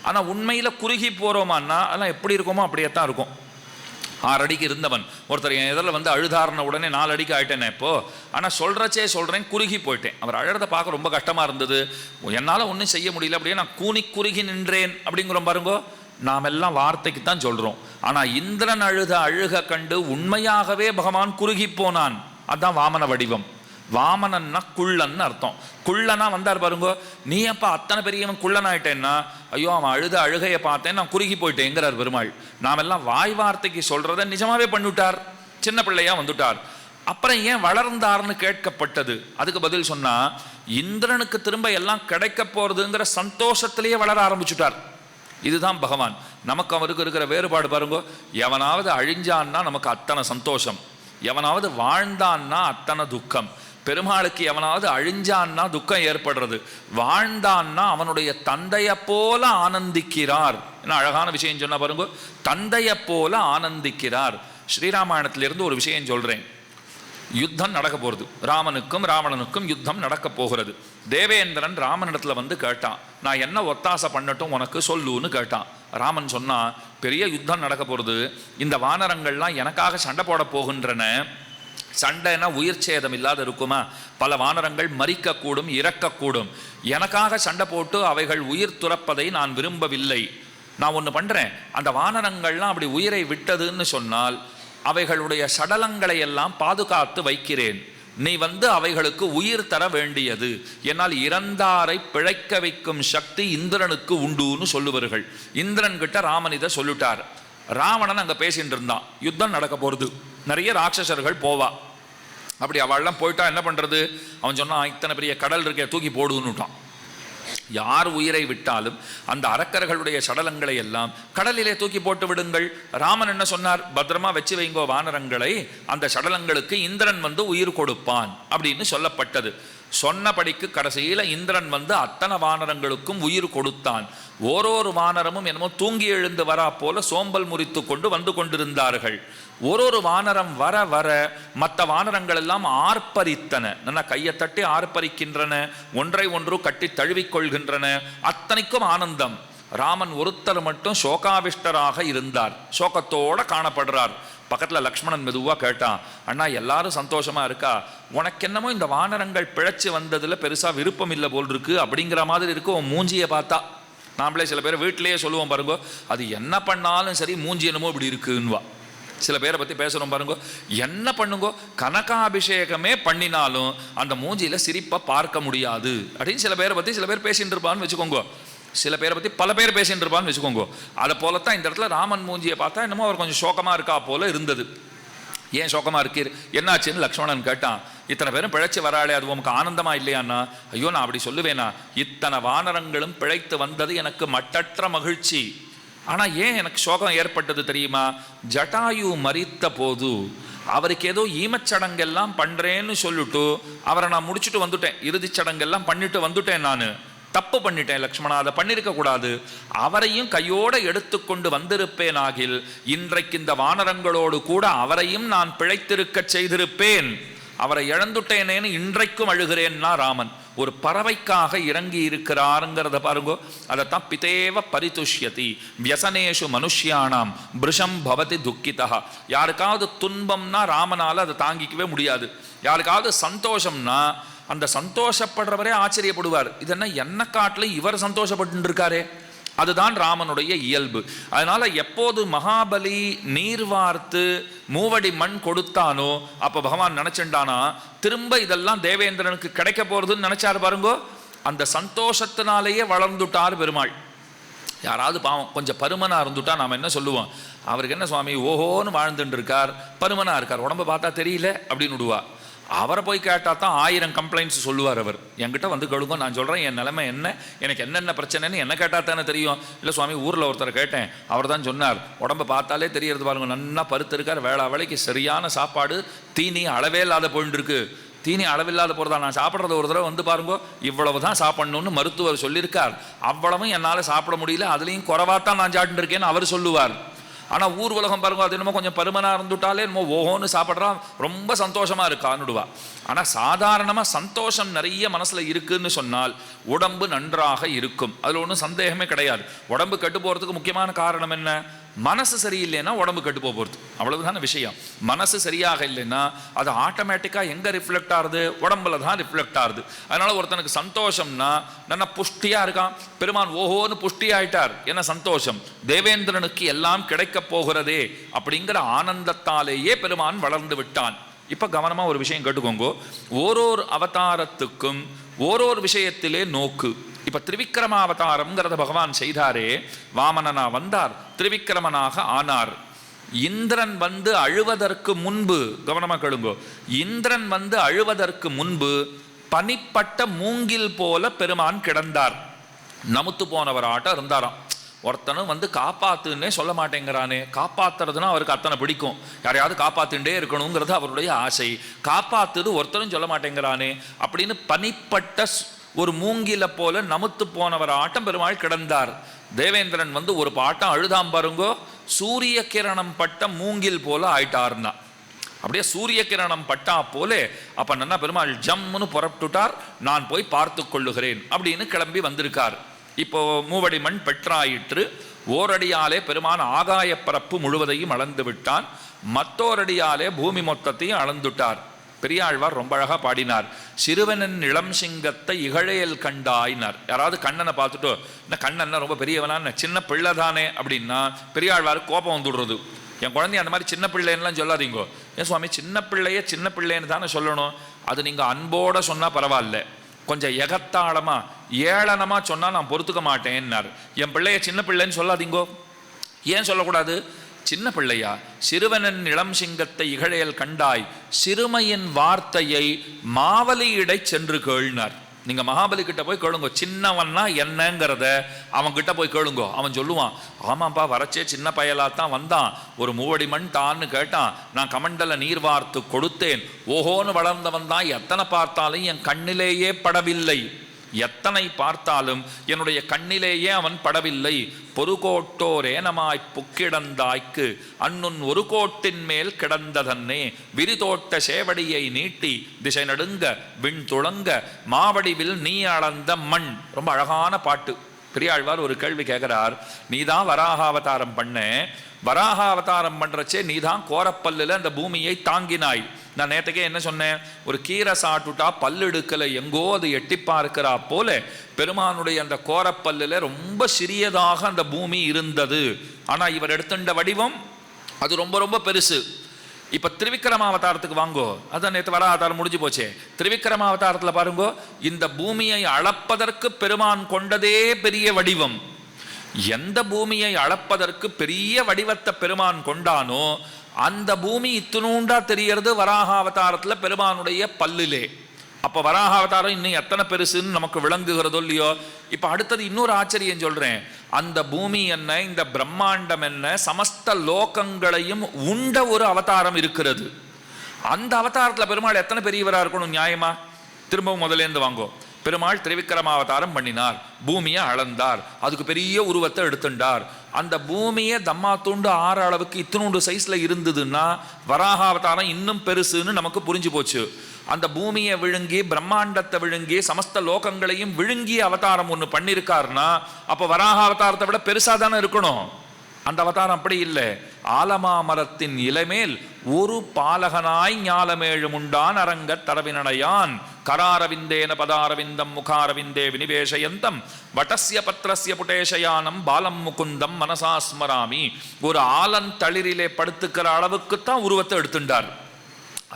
ஆனால் உண்மையில் குறுகி போகிறோமான்னா அதெல்லாம் எப்படி இருக்குமோ அப்படியே தான் இருக்கும். 6 அடிக்கு இருந்தவன் ஒருத்தர் என் இதில் வந்து அழுதாருன உடனே 4 அடிக்கு ஆகிட்டேனே இப்போ. ஆனால் சொல்கிறேன் குறுகி போயிட்டேன். அவர் அழுறதை பார்க்க ரொம்ப கஷ்டமாக இருந்தது, என்னால் ஒன்றும் செய்ய முடியல, அப்படியே நான் குறுகி நின்றேன் அப்படிங்கிறோம் பாருங்கோ. நாம் எல்லாம் வார்த்தைக்கு தான் சொல்கிறோம். ஆனால் இந்திரன் அழுத அழுக கண்டு உண்மையாகவே பகவான் குறுகி போனான். அதுதான் வாமன வடிவம். வாமனன்னா குள்ளன்னு அர்த்தம். குள்ளனா வந்தார் பாருங்கோ. நீ அப்போ அத்தனை பெரியவன் குள்ளன் ஆயிட்டேன்னா, ஐயோ அவன் அழுத அழுகையை பார்த்தேன் நான் குறுகி போயிட்டேங்கிறார் பெருமாள். நாம் எல்லாம் வாய் வார்த்தைக்கு சொல்றதை நிஜமாவே பண்ணிவிட்டார். சின்ன பிள்ளையா வந்துட்டார். அப்புறம் ஏன் வளர்ந்தார்னு கேட்கப்பட்டது. அதுக்கு பதில் சொன்னா, இந்திரனுக்கு திரும்ப எல்லாம் கிடைக்க போறதுங்கிற சந்தோஷத்திலேயே வளர ஆரம்பிச்சுட்டார். இதுதான் பகவான். நமக்கு அவருக்கு இருக்கிற வேறுபாடு பாருங்க. எவனாவது அழிஞ்சான்னா நமக்கு அத்தனை சந்தோஷம், எவனாவது வாழ்ந்தான்னா அத்தனை துக்கம். பெருமாளுக்கு எவனாவது அழிஞ்சான்னா துக்கம் ஏற்படுறது, வாழ்ந்தான்னா அவனுடைய தந்தையை போல ஆனந்திக்கிறார். என்ன அழகான விஷயம் சொன்னா பாருங்க, தந்தையை போல ஆனந்திக்கிறார். ஸ்ரீராமாயணத்திலிருந்து ஒரு விஷயம் சொல்றேன். யுத்தம் நடக்க போகிறது, ராமனுக்கும் ராவணனுக்கும் யுத்தம் நடக்க போகிறது. தேவேந்திரன் ராமனிடத்துல வந்து கேட்டான், நான் என்ன ஒத்தாசை பண்ணட்டும் உனக்கு சொல்லுன்னு கேட்டான். ராமன் சொன்னா, பெரிய யுத்தம் நடக்க போகிறது, இந்த வானரங்கள்லாம் எனக்காக சண்டை போட போகின்றன. சண்டைனா உயிர் சேதம் இல்லாத இருக்குமா? பல வானரங்கள் மரிக்கக்கூடும், இறக்கக்கூடும். எனக்காக சண்டை போட்டு அவைகள் உயிர் துறப்பதை நான் விரும்பவில்லை. நான் ஒன்று பண்ணுறேன், அந்த வானரங்கள்லாம் அப்படி உயிரை விட்டதுன்னு சொன்னால் அவைகளுடைய சடலங்களை எல்லாம் பாதுகாத்து வைக்கிறேன். நீ வந்து அவைகளுக்கு உயிர் தர வேண்டியது. என்னால் இறந்தாரை பிழைக்க வைக்கும் சக்தி இந்திரனுக்கு உண்டுன்னு சொல்லுவார்கள். இந்திரன் கிட்ட ராமன் இதை சொல்லிட்டார். ராவணன் அங்கே பேசிட்டு இருந்தான். யுத்தம் நடக்க போகிறது, நிறைய ராட்சசர்கள் போவா. அப்படி அவள்லாம் போயிட்டா என்ன பண்ணுறது? அவன் சொன்னான், இத்தனை பெரிய கடல் இருக்கே, தூக்கி போடுன்னுட்டான். யார் உயிரை விட்டாலும் அந்த அரக்கர்களுடைய சடலங்களை எல்லாம் கடலிலே தூக்கி போட்டு விடுங்கள். ராமன் என்ன சொன்னார்? பத்திரமா வச்சு வைங்கோ வானரங்களை, அந்த சடலங்களுக்கு இந்திரன் வந்து உயிர் கொடுப்பான் அப்படின்னு சொல்லப்பட்டது. சொன்னபடிக்கு கடைசியில் இந்திரன் வந்து அத்தனை வானரங்களுக்கும் உயிர் கொடுத்தான். ஓரொரு வானரமும் என்னமோ தூங்கி எழுந்து வரா போல சோம்பல் முறித்து கொண்டு வந்து கொண்டிருந்தார்கள். ஒரு வானரம் வர வர மற்ற வானரங்கள் எல்லாம் ஆர்ப்பரித்தன. நல்லா கையை தட்டி ஆர்ப்பரிக்கின்றன, ஒன்றை ஒன்று கட்டி தழுவிக்கொள்கின்றன. அத்தனைக்கும் ஆனந்தம். ராமன் ஒருத்தர் மட்டும் சோகாவிஷ்டராக இருந்தார், சோகத்தோட காணப்படுறார். பக்கத்தில் லக்ஷ்மணன் மெதுவாக கேட்டான், அண்ணா எல்லாரும் சந்தோஷமா இருக்கா, உனக்கு என்னமோ இந்த வானரங்கள் பிழைச்சி வந்ததுல பெருசா விருப்பம் இல்லை போல் இருக்கு அப்படிங்கிற மாதிரி இருக்கு உன் மூஞ்சியை பார்த்தா. நாமளே சில பேர் வீட்டிலேயே சொல்லுவோம் பாருங்க, அது என்ன பண்ணாலும் சரி மூஞ்சி என்னமோ இப்படி இருக்குன்னுவா. சில பேரை பற்றி பேசுகிறோம் பாருங்க, என்ன பண்ணுங்கோ கனகாபிஷேகமே பண்ணினாலும் அந்த மூஞ்சியில சிரிப்பை பார்க்க முடியாது அப்படின்னு சில பேரை பற்றி சில பேர் பேசிட்டு இருப்பான்னு வச்சுக்கோங்க. சில பேரை பற்றி பல பேர் பேசிட்டு இருப்பான்னு வச்சுக்கோங்க. அதை போலத்தான் இந்த இடத்துல ராமன் மூஞ்சியை பார்த்தா என்னமோ அவர் கொஞ்சம் சோகமாக இருக்கா போல இருந்தது. ஏன் சோகமாக இருக்கீர், என்னாச்சுன்னு லக்ஷ்மணன் கேட்டான். இத்தனை பேரும் பிழைச்சி வராளே, அது உனக்கு ஆனந்தமா இல்லையாண்ணா? ஐயோ நான் அப்படி சொல்லுவேனா, இத்தனை வானரங்களும் பிழைத்து வந்தது எனக்கு மட்டற்ற மகிழ்ச்சி. ஆனால் ஏன் எனக்கு சோகம் ஏற்பட்டது தெரியுமா? ஜட்டாயு மரித்த போது அவருக்கு ஏதோ ஈமச்சடங்கெல்லாம் பண்றேன்னு சொல்லிட்டு அவரை நான் முடிச்சுட்டு வந்துட்டேன், இறுதிச் சடங்கெல்லாம் பண்ணிட்டு வந்துட்டேன், நான் தப்பு பண்ணிட்டேன் லக்ஷ்மணா, அதை பண்ணிருக்க கூடாது, அவரையும் கையோட எடுத்துக்கொண்டு வந்திருப்பேனாகில் இன்றைக்கு இந்த வானரங்களோடு கூட அவரையும் நான் பிழைத்திருக்க செய்திருப்பேன், அவரை இழந்துட்டேனேன்னு இன்றைக்கும் அழுகிறேன்னா ராமன். ஒரு பறவைக்காக இறங்கி இருக்கிறாருங்கிறத பாருங்கோ. அதைத்தான் பிதேவ பரிதுஷ்யதி வியசனேஷு மனுஷ்யானாம் பிருஷம் பவதி துக்கிதா. யாருக்காவது துன்பம்னா ராமனால அதை தாங்கிக்கவே முடியாது, யாருக்காவது சந்தோஷம்னா அந்த சந்தோஷப்படுறவரே ஆச்சரியப்படுவார், இதென்ன என்ன காட்டில் இவர் சந்தோஷப்பட்டு இருக்காரே. அதுதான் ராமனுடைய இயல்பு. அதனால எப்போது மகாபலி நீர் வார்த்து மூவடி மண் கொடுத்தானோ அப்ப பகவான் நினைச்சுட்டானா திரும்ப இதெல்லாம் தேவேந்திரனுக்கு கிடைக்க போறதுன்னு நினைச்சாரு பாருங்கோ. அந்த சந்தோஷத்தினாலேயே வளர்ந்துட்டார் பெருமாள். யாராவது பாவம் கொஞ்சம் பருமனா இருந்துட்டா நாம என்ன சொல்லுவோம், அவருக்கு என்ன சுவாமி ஓஹோன்னு வாழ்ந்துட்டு இருக்கார், பருமனா இருக்கார், உடம்ப பார்த்தா தெரியல அப்படின்னு விடுவா. அவரை போய் கேட்டால் தான் 1000 கம்ப்ளைண்ட்ஸ் சொல்லுவார். அவர் என்கிட்ட வந்து கழுங்க, நான் சொல்கிறேன் என் நிலைமை என்ன, எனக்கு என்னென்ன பிரச்சனைன்னு என்ன கேட்டால் தானே தெரியும். இல்லை சுவாமி ஊரில் ஒருத்தரை கேட்டேன், அவர் தான் சொன்னார் உடம்பை பார்த்தாலே தெரியறது பாருங்க, நல்லா பருத்து இருக்கார், வேளா வேலைக்கு சரியான சாப்பாடு, தீனி அளவே இல்லாத போயிட்டு இருக்கு, தீனி அளவில்லாத போகிறதா, நான் சாப்பிட்றது ஒரு தடவை வந்து பாருங்கோ இவ்வளவு தான் சாப்பிட்ணுன்னு மருத்துவர் சொல்லியிருக்கார், அவ்வளவும் என்னால் சாப்பிட முடியல, அதுலேயும் குறைவாத்தான் நான் சாப்பிட்டு இருக்கேன்னு அவர் சொல்லுவார். ஆனால் ஊர் உலகம் பாருங்க, அது என்னமோ கொஞ்சம் பருமனாக இருந்துட்டாலே என்னமோ ஓஹோன்னு சாப்பிட்றான், ரொம்ப சந்தோஷமாக இருக்கான்னுடுவா. ஆனால் சாதாரணமாக சந்தோஷம் நிறைய மனசில் இருக்குன்னு சொன்னால் உடம்பு நன்றாக இருக்கும், அதில் ஒன்றும் சந்தேகமே கிடையாது. உடம்பு கெட்டு போகிறதுக்கு முக்கியமான காரணம் என்ன, மனசு சரியில்லைன்னா உடம்பு கெட்டு போகிறது, அவ்வளவுதான விஷயம். மனசு சரியாக இல்லைன்னா அது ஆட்டோமேட்டிக்காக எங்கே ரிஃப்ளெக்ட் ஆகுது, உடம்புல தான் ரிஃப்ளெக்ட் ஆகுது. அதனால ஒருத்தனுக்கு சந்தோஷம்னா நல்லா புஷ்டியாக இருக்கான், பெருமான் ஓஹோன்னு புஷ்டி ஆயிட்டார், என்ன சந்தோஷம், தேவேந்திரனுக்கு எல்லாம் கிடைக்க போகிறதே அப்படிங்கிற ஆனந்தத்தாலேயே பெருமான் வளர்ந்து விட்டான். இப்போ கவனமாக ஒரு விஷயம் கேட்டுக்கோங்க, ஓரோரு அவதாரத்துக்கும் ஓரோரு விஷயத்திலே நோக்கு. இப்ப திரிவிக்ரம அவதாரம்ங்கிறத பகவான் செய்தாரே, வாமனனா வந்தார், திரிவிக்ரமனாக ஆனார். இந்திரன் வந்து அழுவதற்கு முன்பு, கவனமா கேளுங்கோ, இந்திரன் வந்து அழுவதற்கு முன்பு பனிப்பட்ட மூங்கில் போல பெருமான் கிடந்தார், நமுத்து போனவராட்ட இருந்தாராம். ஒருத்தனும் வந்து காப்பாத்துன்னே சொல்ல மாட்டேங்கிறானே, காப்பாத்துறதுன்னா அவருக்கு அத்தனை பிடிக்கும், யாரையாவது காப்பாத்துட்டே இருக்கணுங்கிறது அவருடைய ஆசை, காப்பாத்துது ஒருத்தனும் சொல்ல மாட்டேங்கிறானே அப்படின்னு பனிப்பட்ட ஒரு மூங்கில போல நமுத்து போனவர் ஆட்டம் பெருமாள் கிடந்தார். தேவேந்திரன் வந்து ஒரு பாட்டம் அழுதாம் பாருங்கோ, சூரிய கிரணம் பட்ட மூங்கில் போல ஆயிட்டார்னா, அப்படியே சூரிய கிரணம் பட்டா போலே. அப்ப நன்னா பெருமாள் ஜம்முன்னு புறப்பட்டுட்டார், நான் போய் பார்த்து கொள்ளுகிறேன் அப்படின்னு கிளம்பி வந்திருக்கார். இப்போ மூவடி மண் பெற்றாயிற்று, ஓரடியாலே பெருமான் ஆகாய பரப்பு முழுவதையும் அளந்து விட்டான், மத்தோரடியாலே பூமி மொத்தத்தையும் அளந்துட்டார். பெரியாழ்வார் ரொம்ப அழகா பாடினார், சிறுவனின் இளம் சிங்கத்தை இகழையல் கண்டாயினார். யாராவது கண்ணனை பார்த்துட்டோ இந்த கண்ணன் ரொம்ப பெரியவனா, சின்ன பிள்ளை தானே அப்படின்னா பெரியாழ்வாருக்கு கோபம் வந்துடுறது. என் குழந்தை அந்த மாதிரி சின்ன பிள்ளைன்னுலாம் சொல்லாதீங்கோ. ஏன் சுவாமி சின்ன பிள்ளைய சின்ன பிள்ளைன்னு தானே சொல்லணும், அது நீங்க அன்போட சொன்னா பரவாயில்ல, கொஞ்சம் எகத்தாளமா ஏளனமா சொன்னா நான் பொறுத்துக்க மாட்டேன்னார். என் பிள்ளைய சின்ன பிள்ளைன்னு சொல்லாதீங்கோ. ஏன் சொல்லக்கூடாது, சின்ன பிள்ளையா, சிறுவனின் இளம் சிங்கத்தை இகழையல் கண்டாய், சிறுமையின் வார்த்தையை மாவலியிடை சென்று கேள்னார். நீங்க மகாபலி கிட்ட போய் கேளுங்க, சின்னவன்னா என்னங்கிறத அவன் கிட்ட போய் கேளுங்கோ, அவன் சொல்லுவான், ஆமாப்பா வரச்சே சின்ன பயலாத்தான் வந்தான், ஒரு மூவடி மண் தான்னு கேட்டான், நான் கமண்டல நீர் வார்த்து கொடுத்தேன், ஓஹோன்னு வளர்ந்தவன் தான், எத்தனை பார்த்தாலும் என் கண்ணிலேயே படவில்லை, எத்தனை பார்த்தாலும் என்னுடைய கண்ணிலேயே அவன் படவில்லை, பொறுகோட்டோரேனமாய் புக்கிடந்தாய்க்கு அன்னுன் ஒரு கோட்டின் மேல் கிடந்ததன்னே, விரிதோட்ட சேவடியை நீட்டி திசை நடுங்க விண் துளங்க மாவடிவில் நீ அளந்த மண். ரொம்ப அழகான பாட்டு. பெரியாழ்வார் ஒரு கேள்வி கேட்கிறார், நீதான் வராக அவதாரம் பண்ண, வராக அவதாரம் பண்றச்சே நீதான் கோரப்பல்லுல அந்த பூமியை தாங்கினாய். நான் நேற்றுக்கே என்ன சொன்னேன், ஒரு கீரை சாட்டுட்டா பல்லு எடுக்கலை, எங்கோ அது எட்டி பார்க்கிறா போல பெருமானுடைய அந்த கோரப்பல்லுல ரொம்ப சிறியதாக அந்த பூமி இருந்தது. ஆனா இவர் எடுத்துட்ட வடிவம் அது ரொம்ப ரொம்ப பெருசு. இப்ப திரிவிக்ரம அவதாரத்துக்கு வாங்கோ, அதான் நேற்று வர அவதாரம் முடிஞ்சு போச்சே. திரிவிக்ரம அவதாரத்துல பாருங்கோ, இந்த பூமியை அளப்பதற்கு பெருமான் கொண்டதே பெரிய வடிவம். எந்த பூமியை அளப்பதற்கு பெரிய வடிவத்தை பெருமான் கொண்டானோ அந்த பூமி இத்தினூண்டா தெரியறது வராக அவதாரத்துல பெருமானுடைய பல்லிலே. அப்ப வராக அவதாரம் இன்னும் எத்தனை பெருசுன்னு நமக்கு விளங்குகிறதோ இல்லையோ. இப்ப அடுத்தது இன்னொரு ஆச்சரியம் சொல்றேன், அந்த பூமி என்ன, இந்த பிரம்மாண்டம் என்ன, சமஸ்த லோகங்களையும் உண்ட ஒரு அவதாரம் இருக்கிறது. அந்த அவதாரத்தில் பெருமாள் எத்தனை பெரியவராக இருக்கணும் நியாயமா? திரும்பவும் முதலேருந்து வாங்கோ. பெருமாள் திரிவிக்ரமாவதாரம் பண்ணினார், பூமியை அளந்தார், அதுக்கு பெரிய உருவத்தை எடுத்துட்டார். அந்த பூமியை தம்மா தூண்டு 6 அளவுக்கு இத்தினூண்டு சைஸ்ல இருந்ததுன்னா வராக அவதாரம் இன்னும் பெருசுன்னு நமக்கு புரிஞ்சு போச்சு. அந்த பூமியை விழுங்கி பிரம்மாண்டத்தை விழுங்கி சமஸ்த லோகங்களையும் விழுங்கி அவதாரம் ஒன்று பண்ணியிருக்காருன்னா அப்போ வராக அவதாரத்தை விட பெருசா தானே இருக்கணும். அந்த அவதாரம் அப்படி இல்லை. ஆலமா மரத்தின் இலைமேல் ஒரு பாலகனாய் ஞாலமேழும் உண்டான் அரங்க தரவினடையான் கராரவிந்தேன பதாரவிந்தம் முகாரவிந்தே வினிவேஷயந்தம் வட்டஸ்ய பத்ரஸ்ய புட்டேஷயானம் பாலம் முகுந்தம் மனசாஸ்மராமி. ஒரு ஆலந்தளிரிலே படுத்துக்கிற அளவுக்குத்தான் உருவத்தை எடுத்துட்டார்.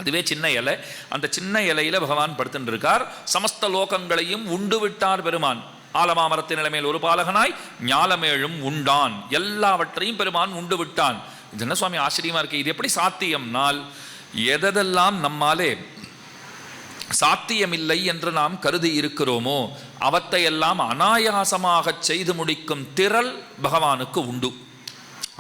அதுவே சின்ன இலை. அந்த சின்ன இலையில பகவான் படுத்துட்டு இருக்கார். சமஸ்த லோகங்களையும் உண்டு விட்டார் பெருமான். ஆலமாமரத்தின் நிலைமையில் ஒரு பாலகனாய் ஞாலமேழும் உண்டான், எல்லாவற்றையும் பெருமான் உண்டு விட்டான். இது என்ன சுவாமி ஆச்சரியமா இருக்கு, இது எப்படி சாத்தியம்னால் எதெல்லாம் நம்மாலே சாத்தியமில்லை என்று நாம் கருதி இருக்கிறோமோ அவற்றையெல்லாம் அனாயாசமாக செய்து முடிக்கும் திறல் பகவானுக்கு உண்டு.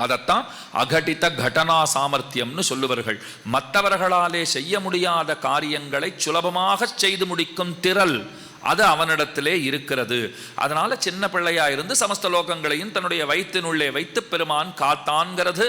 அதைத்தான் அகடித கடனா சாமர்த்தியம்னு சொல்லுவார்கள். மற்றவர்களாலே செய்ய முடியாத காரியங்களை சுலபமாக செய்து முடிக்கும் திறல் அது அவனிடத்திலே இருக்கிறது. அதனால சின்ன பிள்ளையா இருந்து சமஸ்த லோகங்களையும் தன்னுடைய வயிற்றினுள்ளே வைத்து பெருமான் காத்தான்கிறது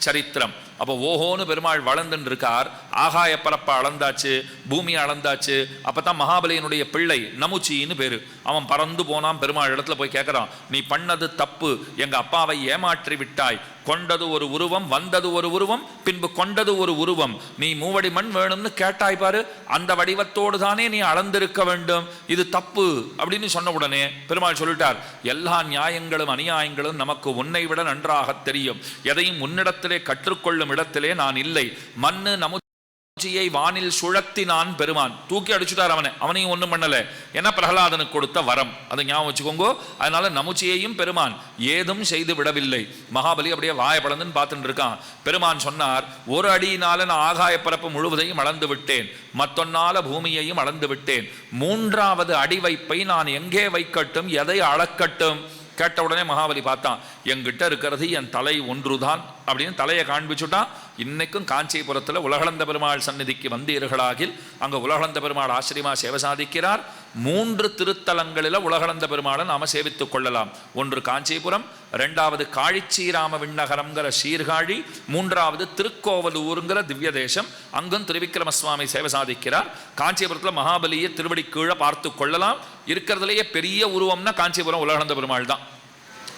சரித்திரம். அப்போ ஓஹோன்னு பெருமாள் வளர்ந்துன்னு இருக்கார். ஆகாய பரப்பை அளந்தாச்சு, பூமியை அளந்தாச்சு. அப்பதான் மகாபலியினுடைய பிள்ளை நமுச்சின்னு பேரு. அவன் பறந்து போனான். பெருமாள் இடத்துல போய் கேட்கறான், நீ பண்ணது தப்பு, எங்க அப்பாவை ஏமாற்றி விட்டாய். கொண்டது ஒரு உருவம், வந்தது ஒரு உருவம், பின்பு கொண்டது ஒரு உருவம். நீ 3 அடி மண் வேணும்னு கேட்டாய் பாரு, அந்த வடிவத்தோடு தானே நீ அளந்திருக்க வேண்டும், இது தப்பு அப்படின்னு சொன்ன உடனே பெருமாள் சொல்லிட்டார், எல்லா நியாயங்களும் அநியாயங்களும் நமக்கு உன்னை விட நன்றாக தெரியும். எதையும் உன்னிடத்திலே கற்றுக்கொள்ளும் இடத்திலே நான் இல்லை. மண்ணு நமுச்சியை வானில் சுழத்தினான் பெருமான். தூக்கி அடிச்சுட்டார் அவனையும் ஒண்ணும் பண்ணல. ஏன்னா பிரகலாதனுக்கு கொடுத்த வரம், அதை ஞாபகம் வச்சுக்கோங்க. அதனால நமுச்சியையும் பெருமான் ஏதும் செய்து விடவில்லை. மகாபலி அப்படியே வாயப்படந்துன்னு பார்த்துட்டு இருக்கான். பெருமான் சொன்னார், 1 அடியினால நான் ஆகாய பரப்பு முழுவதையும் அளந்து விட்டேன், மத்தொன்னால பூமியையும் அளந்து விட்டேன். 3வது அடி வைப்பை நான் எங்கே வைக்கட்டும், எதை அளக்கட்டும்? கேட்ட உடனே மகாபலி பார்த்தான், என்கிட்ட இருக்கிறது என் தலை ஒன்றுதான் அப்படின்னு தலையை காண்பிச்சுட்டான். இன்னைக்கும் காஞ்சிபுரத்தில் உலகளந்த பெருமாள் சந்நிதிக்கு வந்தீர்களாகில் அங்கே உலகளந்த பெருமாள் ஆச்சரியமா சேவை சாதிக்கிறார். 3 திருத்தலங்களில் உலகளந்த பெருமாளை நாம சேவித்துக் கொள்ளலாம். ஒன்று காஞ்சிபுரம், 2வது காழிச்சீராம விண்ணகரம்ங்கிற சீர்காழி, 3வது திருக்கோவலூருங்கிற திவ்ய தேசம். அங்கும் திருவிக்கிரம சுவாமி சேவை சாதிக்கிறார். காஞ்சிபுரத்தில் மகாபலியை திருவடி கீழே பார்த்து கொள்ளலாம். இருக்கிறதுலேயே பெரிய உருவம்னா காஞ்சிபுரம் உலகளந்த பெருமாள் தான்.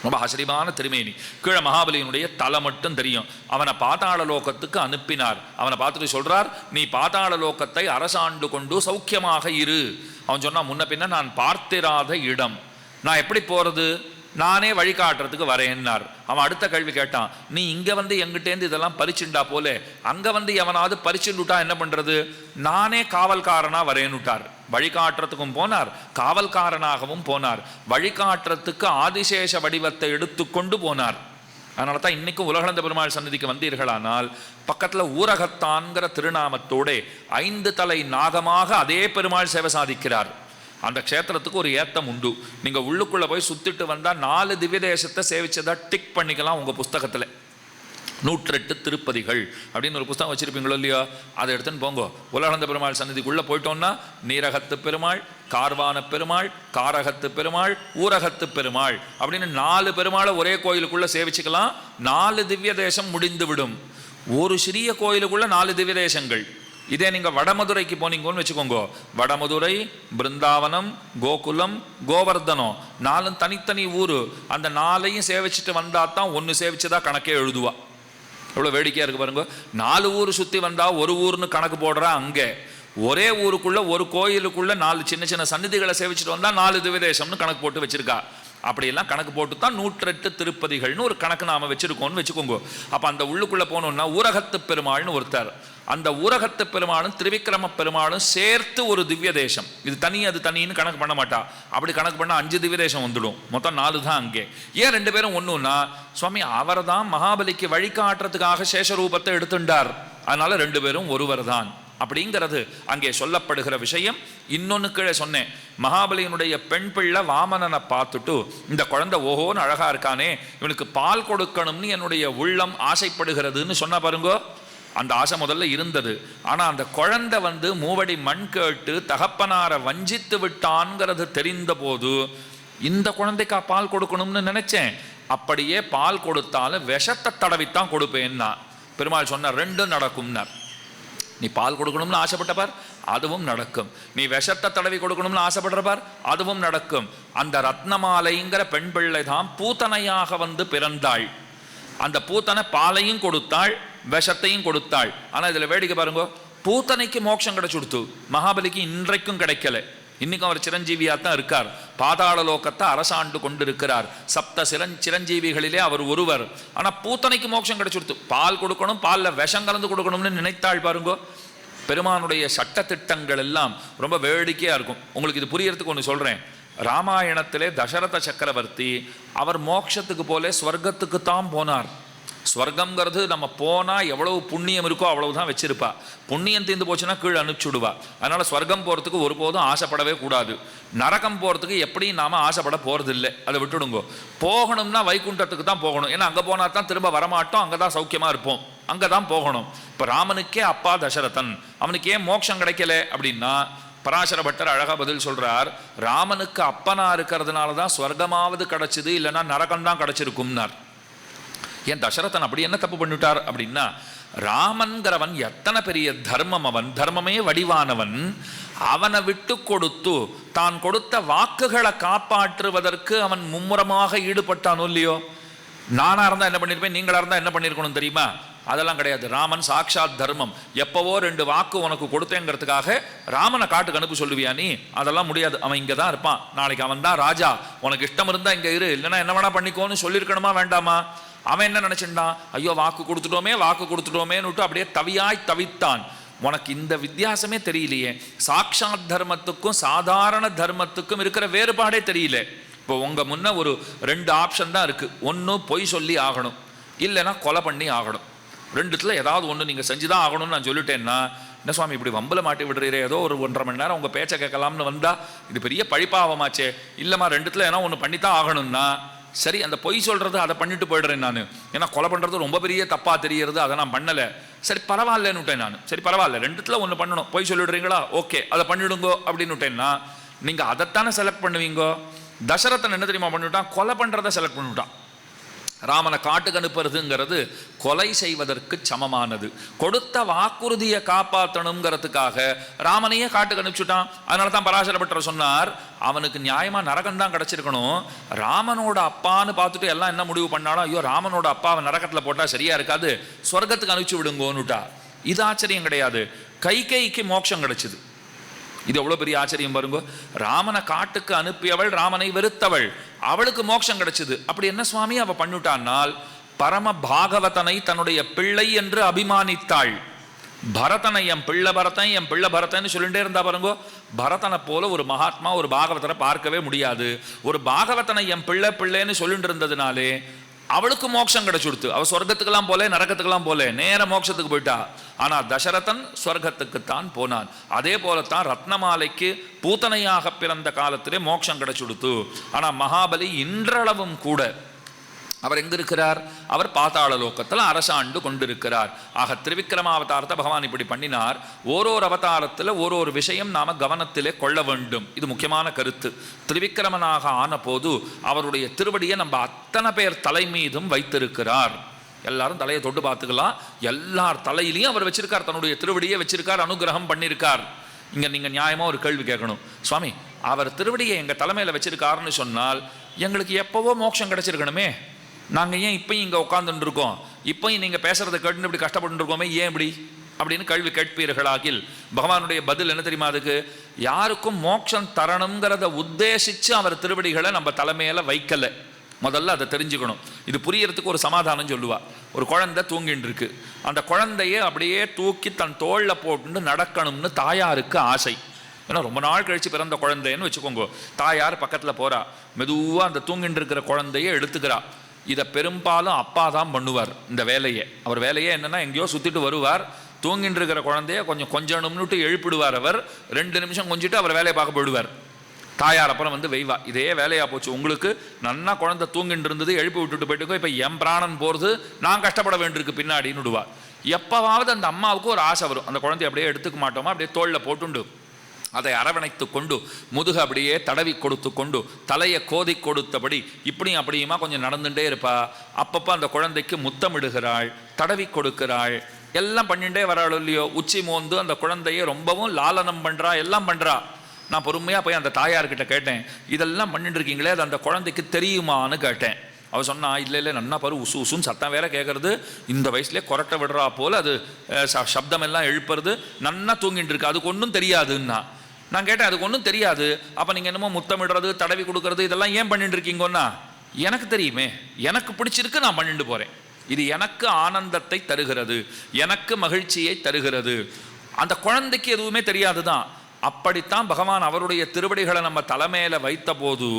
ரொம்ப ஆச்சரியமான திருமேனி. கீழே மகாபலியினுடைய தலை மட்டும் தெரியும். அவனை பாதாள லோகத்துக்கு அனுப்பினார். அவனை பார்த்துட்டு சொல்றார், நீ பாதாள லோகத்தை அரசாண்டு கொண்டு சௌக்கியமாக இரு. அவன் சொன்னா, முன்ன பின்ன நான் பார்த்திராத இடம், நான் எப்படி போறது, நானே வழிகாட்டுறதுக்கு வரேன்னார். அவன் அடுத்த கேள்வி கேட்டான், நீ இங்க வந்து எங்கிட்டேந்து இதெல்லாம் பறிச்சுண்டா போல, அங்க வந்து எவனாவது பறிச்சுண்டுட்டா என்ன பண்றது? நானே காவல்காரனா வரேன்னுட்டார். வழிகாட்டுறதுக்கும் போனார், காவல்காரனாகவும் போனார். வழிகாட்டுறதுக்கு ஆதிசேஷ வடிவத்தை எடுத்துக்கொண்டு போனார். அதனால தான் இன்னைக்கும் உலகளந்த பெருமாள் சன்னதிக்கு வந்தீர்களானால் பக்கத்தில் ஊரகத்தான்கிற திருநாமத்தோட 5 தலை நாகமாக அதே பெருமாள் சேவை சாதிக்கிறார். அந்த க்ஷேத்திரத்துக்கு ஒரு ஏத்தம் உண்டு. நீங்க உள்ளுக்குள்ள போய் சுத்திட்டு வந்தா 4 திவ்ய தேசத்தை சேவிச்சதா டிக் பண்ணிக்கலாம். உங்க புஸ்தகத்துல 108 திருப்பதிகள் அப்படின்னு ஒரு புஸ்தகம் வச்சிருப்பீங்களோ இல்லையோ, அதை எடுத்துன்னு போங்க. உலகளந்த பெருமாள் சன்னதிக்குள்ள போயிட்டோம்னா நீரகத்து பெருமாள், கார்வான பெருமாள், காரகத்து பெருமாள், ஊரகத்து பெருமாள் அப்படின்னு 4 பெருமாளை ஒரே கோயிலுக்குள்ள சேவிச்சுக்கலாம். 4 திவ்ய தேசம் முடிந்து விடும். ஒரு சிறிய கோயிலுக்குள்ள 4 திவ்ய தேசங்கள். இதே நீங்க வடமதுரைக்கு போனீங்கன்னு வச்சுக்கோங்க, வடமதுரை, பிருந்தாவனம், கோகுலம், கோவர்தனம் 4 தனித்தனி ஊரு. அந்த 4ஐயும் சேவிச்சுட்டு வந்தா தான் ஒன்று சேவிச்சதா கணக்கே எழுதுவா. எவ்வளோ வேடிக்கையா இருக்கு பாருங்க. 4 ஊர் சுற்றி வந்தா ஒரு ஊர்னு கணக்கு போடுறா. அங்கே ஒரே ஊருக்குள்ள ஒரு கோயிலுக்குள்ள 4 சின்ன சின்ன சந்நிதிகளை சேவிச்சுட்டு வந்தா 4 திவ்யதேசம்னு கணக்கு போட்டு வச்சிருக்கா. அப்படியெல்லாம் கணக்கு போட்டு தான் 108 திருப்பதிகள்னு ஒரு கணக்கு நாம வச்சிருக்கோம்னு வச்சுக்கோங்க. அப்போ அந்த உள்ளுக்குள்ள போனோம்னா ஊரகத்து பெருமாள்னு ஒருத்தர், அந்த ஊரகத்து பெருமாளும் திரிவிக்கிரம பெருமாளும் சேர்த்து ஒரு திவ்ய தேசம். இது தனி அது தனின்னு கணக்கு பண்ண மாட்டா. அப்படி கணக்கு பண்ணால் 5 திவ்ய தேசம் வந்துடும். மொத்தம் 4 தான் அங்கே. ஏன் 2 பேரும் ஒன்றுன்னா, சுவாமி அவர் தான் மகாபலிக்கு வழிகாட்டுறதுக்காக சேஷரூபத்தை எடுத்துட்டார். அதனால 2 பேரும் ஒருவர் தான் அப்படிங்கிறது அங்கே சொல்லப்படுகிற விஷயம். இன்னொன்று கீழே சொன்னேன், மகாபலியினுடைய பெண் பிள்ளை வாமனனை பார்த்துட்டு இந்த குழந்தை ஓஹோன்னு அழகா இருக்கானே, இவனுக்கு பால் கொடுக்கணும்னு என்னுடைய உள்ளம் ஆசைப்படுகிறதுன்னு சொன்ன பாருங்கோ. அந்த ஆசை முதல்ல இருந்தது. ஆனால் அந்த குழந்தை மூவடி மண் கேட்டு தகப்பனாரை வஞ்சித்து விட்டான்ங்கிறது தெரிந்த போது இந்த குழந்தைக்கா பால் கொடுக்கணும்னு நினைச்சேன். அப்படியே பால் கொடுத்தாலும் விஷத்தை தடவித்தான் கொடுப்பேன்னா பெருமாள் சொன்னார், ரெண்டும் நடக்கும்னார். நீ பால் கொடுக்கணும்னு ஆசைப்பட்டப்பார், அதுவும் நடக்கும். நீ விஷத்தை தடவி கொடுக்கணும்னு ஆசைப்படுறப்பார், அதுவும் நடக்கும். அந்த ரத்னமாலைங்கிற பெண் பிள்ளை தான் பூத்தனையாக பிறந்தாள். அந்த பூத்தனை பாலையும் கொடுத்தாள், விஷத்தையும் கொடுத்தாள். ஆனால் இதில் வேடிக்கை பாருங்க, பூத்தனைக்கு மோட்சம் கிடைச்சுடுத்து, மகாபலிக்கு இன்றைக்கும் கிடைக்கல. இன்னைக்கும் அவர் சிரஞ்சீவியாக தான் இருக்கார். பாதாள லோகத்தை அரசாண்டு கொண்டிருக்கிறார். சப்த சிரஞ்சீவிகளிலே அவர் ஒருவர். ஆனால் பூத்தனைக்கு மோட்சம் கிடைச்சுடுத்து. பால் கொடுக்கணும், பாலில் விஷம் கலந்து கொடுக்கணும்னு நினைத்தாள் பாருங்கோ. பெருமானுடைய சட்ட திட்டங்கள் எல்லாம் ரொம்ப வேடிக்கையாக இருக்கும். உங்களுக்கு இது புரியறதுக்கு ஒன்று சொல்கிறேன். ராமாயணத்திலே தசரத சக்கரவர்த்தி அவர் மோட்சத்துக்கு போல ஸ்வர்க்கத்துக்கு தான் போனார். ஸ்வர்க்கங்கிறது நம்ம போனால் எவ்வளவு புண்ணியம் இருக்கோ அவ்வளவு தான் வச்சிருப்பா. புண்ணியம் தீர்ந்து போச்சுன்னா கீழே அனுப்பிச்சுடுவா. அதனால் ஸ்வர்க்கம் போகிறதுக்கு ஒருபோதும் ஆசைப்படவே கூடாது. நரகம் போகிறதுக்கு எப்படி நாம் ஆசைப்பட போகிறதில்லை, அதை விட்டுடுங்கோ. போகணும்னா வைகுண்டத்துக்கு தான் போகணும். ஏன்னா அங்கே போனால் தான் திரும்ப வரமாட்டோம், அங்கே தான் சௌக்கியமாக இருப்போம், அங்கே தான் போகணும். இப்போ ராமனுக்கே அப்பா தசரதன், அவனுக்கு ஏன் மோட்சம் கிடைக்கல அப்படின்னா பராசர பட்டர் அழகாக பதில் சொல்கிறார். ராமனுக்கு அப்பனா இருக்கிறதுனால தான் ஸ்வர்க்கமாவது கிடச்சிது, இல்லைன்னா நரகம்தான் கிடச்சிருக்கும்னார். ஏன் தசரதன் அப்படி என்ன தப்பு பண்ணிவிட்டார் அப்படின்னா, ராமன்கிறவன் எத்தனை பெரிய தர்மம், அவன் தர்மமே வடிவானவன். அவனை விட்டு கொடுத்து தான் கொடுத்த வாக்குகளை காப்பாற்றுவதற்கு அவன் மும்முரமாக ஈடுபட்டானோ இல்லையோ. நானாக இருந்தால் என்ன பண்ணியிருப்பேன், நீங்களாக இருந்தால் என்ன பண்ணியிருக்கணும் தெரியுமா? அதெல்லாம் கிடையாது. ராமன் சாட்சாத் தர்மம். எப்போவோ 2 வாக்கு உனக்கு கொடுத்தேங்கிறதுக்காக ராமனை காட்டுக்கு அனுப்ப சொல்லுவியா நீ? அதெல்லாம் முடியாது. அவன் இங்கே தான் இருப்பான், நாளைக்கு அவன் தான் ராஜா, உனக்கு இஷ்டம் இருந்தால் இங்கே இரு, இல்லைன்னா என்ன வேணா பண்ணிக்கோன்னு சொல்லியிருக்கணுமா வேண்டாமா? அவன் என்ன நினச்சிட்டான், ஐயோ வாக்கு கொடுத்துட்டோமேன்னு அப்படியே தவியாய் தவித்தான். உனக்கு இந்த வித்தியாசமே தெரியலையே. சாட்சாத் தர்மத்துக்கும் சாதாரண தர்மத்துக்கும் இருக்கிற வேறுபாடே தெரியல. இப்போ உங்கள் முன்ன ஒரு 2 ஆப்ஷன் தான் இருக்குது. ஒன்று பொய் சொல்லி ஆகணும், இல்லைன்னா கொலை பண்ணி ஆகணும். 2த்துல ஏதாவது ஒன்று நீங்கள் செஞ்சு தான் ஆகணும்னு நான் சொல்லிட்டேன்னா, என்ன சுவாமி இப்படி வம்பில் மாட்டி விடுறீரே, ஏதோ ஒரு 1.5 மணி நேரம் உங்கள் பேச்சை கேட்கலாம்னு வந்தால் இது பெரிய பழிப்பாவமாச்சே. இல்லைம்மா 2த்துல ஏன்னா ஒன்று பண்ணித்தான் ஆகணும்னா சரி, அந்த பொய் சொல்கிறது அதை பண்ணிட்டு போய்டுறேன் நான். ஏன்னா கொலை பண்ணுறது ரொம்ப பெரிய தப்பாக தெரியறது, அதை நான் பண்ணலை. சரி பரவாயில்லன்னு விட்டேன் நான். சரி பரவாயில்ல, 2த்துல ஒன்று பண்ணணும், பொய் சொல்லிடுறீங்களா, ஓகே அதை பண்ணிவிடுங்கோ அப்படின்னு விட்டேன்னா நீங்கள் அதைத்தானே செலக்ட் பண்ணுவீங்கோ. தசரதன் என்ன தெரியுமா பண்ணிவிட்டான், கொலை பண்ணுறதை செலக்ட் பண்ணிவிட்டான். ராமனை காட்டுக்கு அனுப்புறதுங்கிறது கொலை செய்வதற்கு சமமானது. கொடுத்த வாக்குறுதியை காப்பாற்றணுங்கிறதுக்காக ராமனையே காட்டுக்கு அனுப்பிச்சுட்டான். அதனால தான் பராசர பட்டர் சொன்னார், அவனுக்கு நியாயமாக நரகம் தான் கிடச்சிருக்கணும். ராமனோட அப்பான்னு பார்த்துட்டு எல்லாம் என்ன முடிவு பண்ணாலும், ஐயோ ராமனோட அப்பாவை நரகத்தில் போட்டால் சரியா இருக்காது, சொர்க்கத்துக்கு அனுப்பிச்சு விடுங்கோன்னுட்டா. இது ஆச்சரியம் கிடையாது. கைகைக்கு மோட்சம் கிடைச்சிது. இது எவ்வளோ பெரிய ஆச்சரியம் பாருங்க. ராமனை காட்டுக்கு அனுப்பியவள் ராமனை வெறுத்தவள், அவளுக்கு மோட்சம் கிடைச்சது. அப்படி என்ன சுவாமி அவ பண்ணிட்டானால், பரம பாகவதனை தன்னுடைய பிள்ளை என்று அபிமானித்தாள். பரதனை என் பிள்ளை பரதன், என் பிள்ளை பரதன்னு சொல்லிட்டே இருந்தா பாருங்க. பரதனை போல ஒரு மகாத்மா ஒரு பாகவதனை பார்க்கவே முடியாது. ஒரு பாகவதனை என் பிள்ளைன்னு சொல்லிட்டு இருந்ததுனாலே அவளுக்கு மோட்சம் கிடைச்சுடுத்து. அவள் சொர்க்கத்துக்கெல்லாம் போல, நரகத்துக்கெல்லாம் போல, நேர மோட்சத்துக்கு போயிட்டா. ஆனால் தசரதன் சொர்க்கத்துக்குத்தான் போனான். அதே போலத்தான் ரத்னமாலைக்கு பூத்தனையாக பிறந்த காலத்திலே மோட்சம் கிடைச்சுடுத்து. ஆனால் மகாபலி இன்றளவும் கூட அவர் எங்க இருக்கிறார், அவர் பாதாள லோகத்தில் அரசாண்டு கொண்டிருக்கிறார். ஆக திருவிக்கிரமாவதாரத்தை பகவான் இப்படி பண்ணினார். ஓரோரு அவதாரத்தில் ஓரோரு விஷயம் நாம கவனத்திலே கொள்ள வேண்டும். இது முக்கியமான கருத்து. திருவிக்கிரமனாக ஆன போது அவருடைய திருவடியை நம்ம அத்தனை பேர் தலை மீதும் வைத்திருக்கிறார். எல்லாரும் தலையை தொட்டு பார்த்துக்கலாம். எல்லார் தலையிலையும் அவர் வச்சிருக்கார், தன்னுடைய திருவடியை வச்சிருக்கார், அனுகிரகம் பண்ணியிருக்கார். இங்கே நீங்கள் நியாயமாக ஒரு கேள்வி கேட்கணும், சுவாமி அவர் திருவடியை எங்கள் தலைமையில் வச்சிருக்காருன்னு சொன்னால் எங்களுக்கு எப்போவோ மோட்சம் கிடைச்சிருக்கணுமே, நாங்கள் ஏன் இப்பயும் இங்கே உட்காந்துட்டு இருக்கோம், இப்பயும் நீங்கள் பேசுறதை கேட்டுன்னு இப்படி கஷ்டப்பட்டு இருக்கோமே, ஏன் இப்படி அப்படின்னு கேள்வி கேட்பீர்களாகில் பகவானுடைய பதில் என்ன தெரியுமா? அதுக்கு யாருக்கும் மோட்சம் தரணுங்கிறத உத்தேசித்து அவர் திருவடிகளை நம்ம தலைமையில வைக்கலை. முதல்ல அதை தெரிஞ்சுக்கணும். இது புரியறதுக்கு ஒரு சமாதானம் சொல்லுவா. ஒரு குழந்தை தூங்கிட்டு இருக்கு. அந்த குழந்தைய அப்படியே தூக்கி தன் தோளில் போட்டு நடக்கணும்னு தாயாருக்கு ஆசை. ஏன்னா ரொம்ப நாள் கழித்து பிறந்த குழந்தைன்னு வச்சுக்கோங்க. தாயார் பக்கத்தில் போகிறா, மெதுவாக அந்த தூங்கிட்டு இருக்கிற குழந்தைய எடுத்துக்கிறா. இதை பெரும்பாலும் அப்பா தான் பண்ணுவார் இந்த வேலையை. அவர் வேலையே என்னென்னா, எங்கேயோ சுற்றிட்டு வருவார், தூங்கிட்டு இருக்கிற குழந்தைய கொஞ்சம் கொஞ்சணும்னுட்டு எழுப்பிடுவார். அவர் 2 நிமிஷம் கொஞ்சிட்டு அவர் வேலையை பார்க்க போயிடுவார். தாயார் அப்புறம் வந்து வெய்வா, இதே வேலையாக போச்சு உங்களுக்கு, நன்னா குழந்தை தூங்கிட்டு இருந்தது, எழுப்பி விட்டுட்டு போயிட்டுக்கோ, இப்போ என் பிராணன் போகிறது, நான் கஷ்டப்பட வேண்டியிருக்கு பின்னாடின்னு விடுவா. எப்போவாவது அந்த அம்மாவுக்கு ஒரு ஆசை வரும், அந்த குழந்தைய அப்படியே எடுத்துக்க மாட்டோமா, அப்படியே தோளில் போட்டுண்டு அதை அரவணைத்து கொண்டு முதுகு அப்படியே தடவி கொடுத்து கொண்டு தலையை கோதி கொடுத்தபடி இப்படியும் அப்படியுமா கொஞ்சம் நடந்துகிட்டே இருப்பா. அப்பப்போ அந்த குழந்தைக்கு முத்தமிடுகிறாள், தடவி கொடுக்கிறாள், எல்லாம் பண்ணிகிட்டே வராளோ இல்லையோ. உச்சி மோந்து அந்த குழந்தையை ரொம்பவும் லாலனம் பண்ணுறா, எல்லாம் பண்ணுறா. நான் பொறுமையாக போய் அந்த தாயார்கிட்ட கேட்டேன், இதெல்லாம் பண்ணிட்டு இருக்கீங்களே அது அந்த குழந்தைக்கு தெரியுமான்னு கேட்டேன். அவள் சொன்னா, இல்லை நன்னா பாரு, உசு உசுன்னு சத்தம் வேற கேட்கறது, இந்த வயசுலேயே கொரட்டை விடுறா போல் அது சப்தமெல்லாம் எழுப்புறது, நன்னா தூங்கிட்டு இருக்கு, அதுக்கு ஒன்றும் தெரியாதுன்னா. நான் கேட்டேன், அதுக்கு ஒன்றும் தெரியாது, அப்போ நீங்கள் என்னமோ முத்தமிடுறது தடவி கொடுக்கறது இதெல்லாம் ஏன் பண்ணிட்டு இருக்கீங்கன்னா, எனக்கு தெரியுமே, எனக்கு பிடிச்சிருக்கு, நான் பண்ணிட்டு போகிறேன், இது எனக்கு ஆனந்தத்தை தருகிறது, எனக்கு மகிழ்ச்சியை தருகிறது. அந்த குழந்தைக்கு எதுவுமே தெரியாது தான். அப்படித்தான் பகவான் அவருடைய திருவடிகளை நம்ம தலைமையில வைத்த போது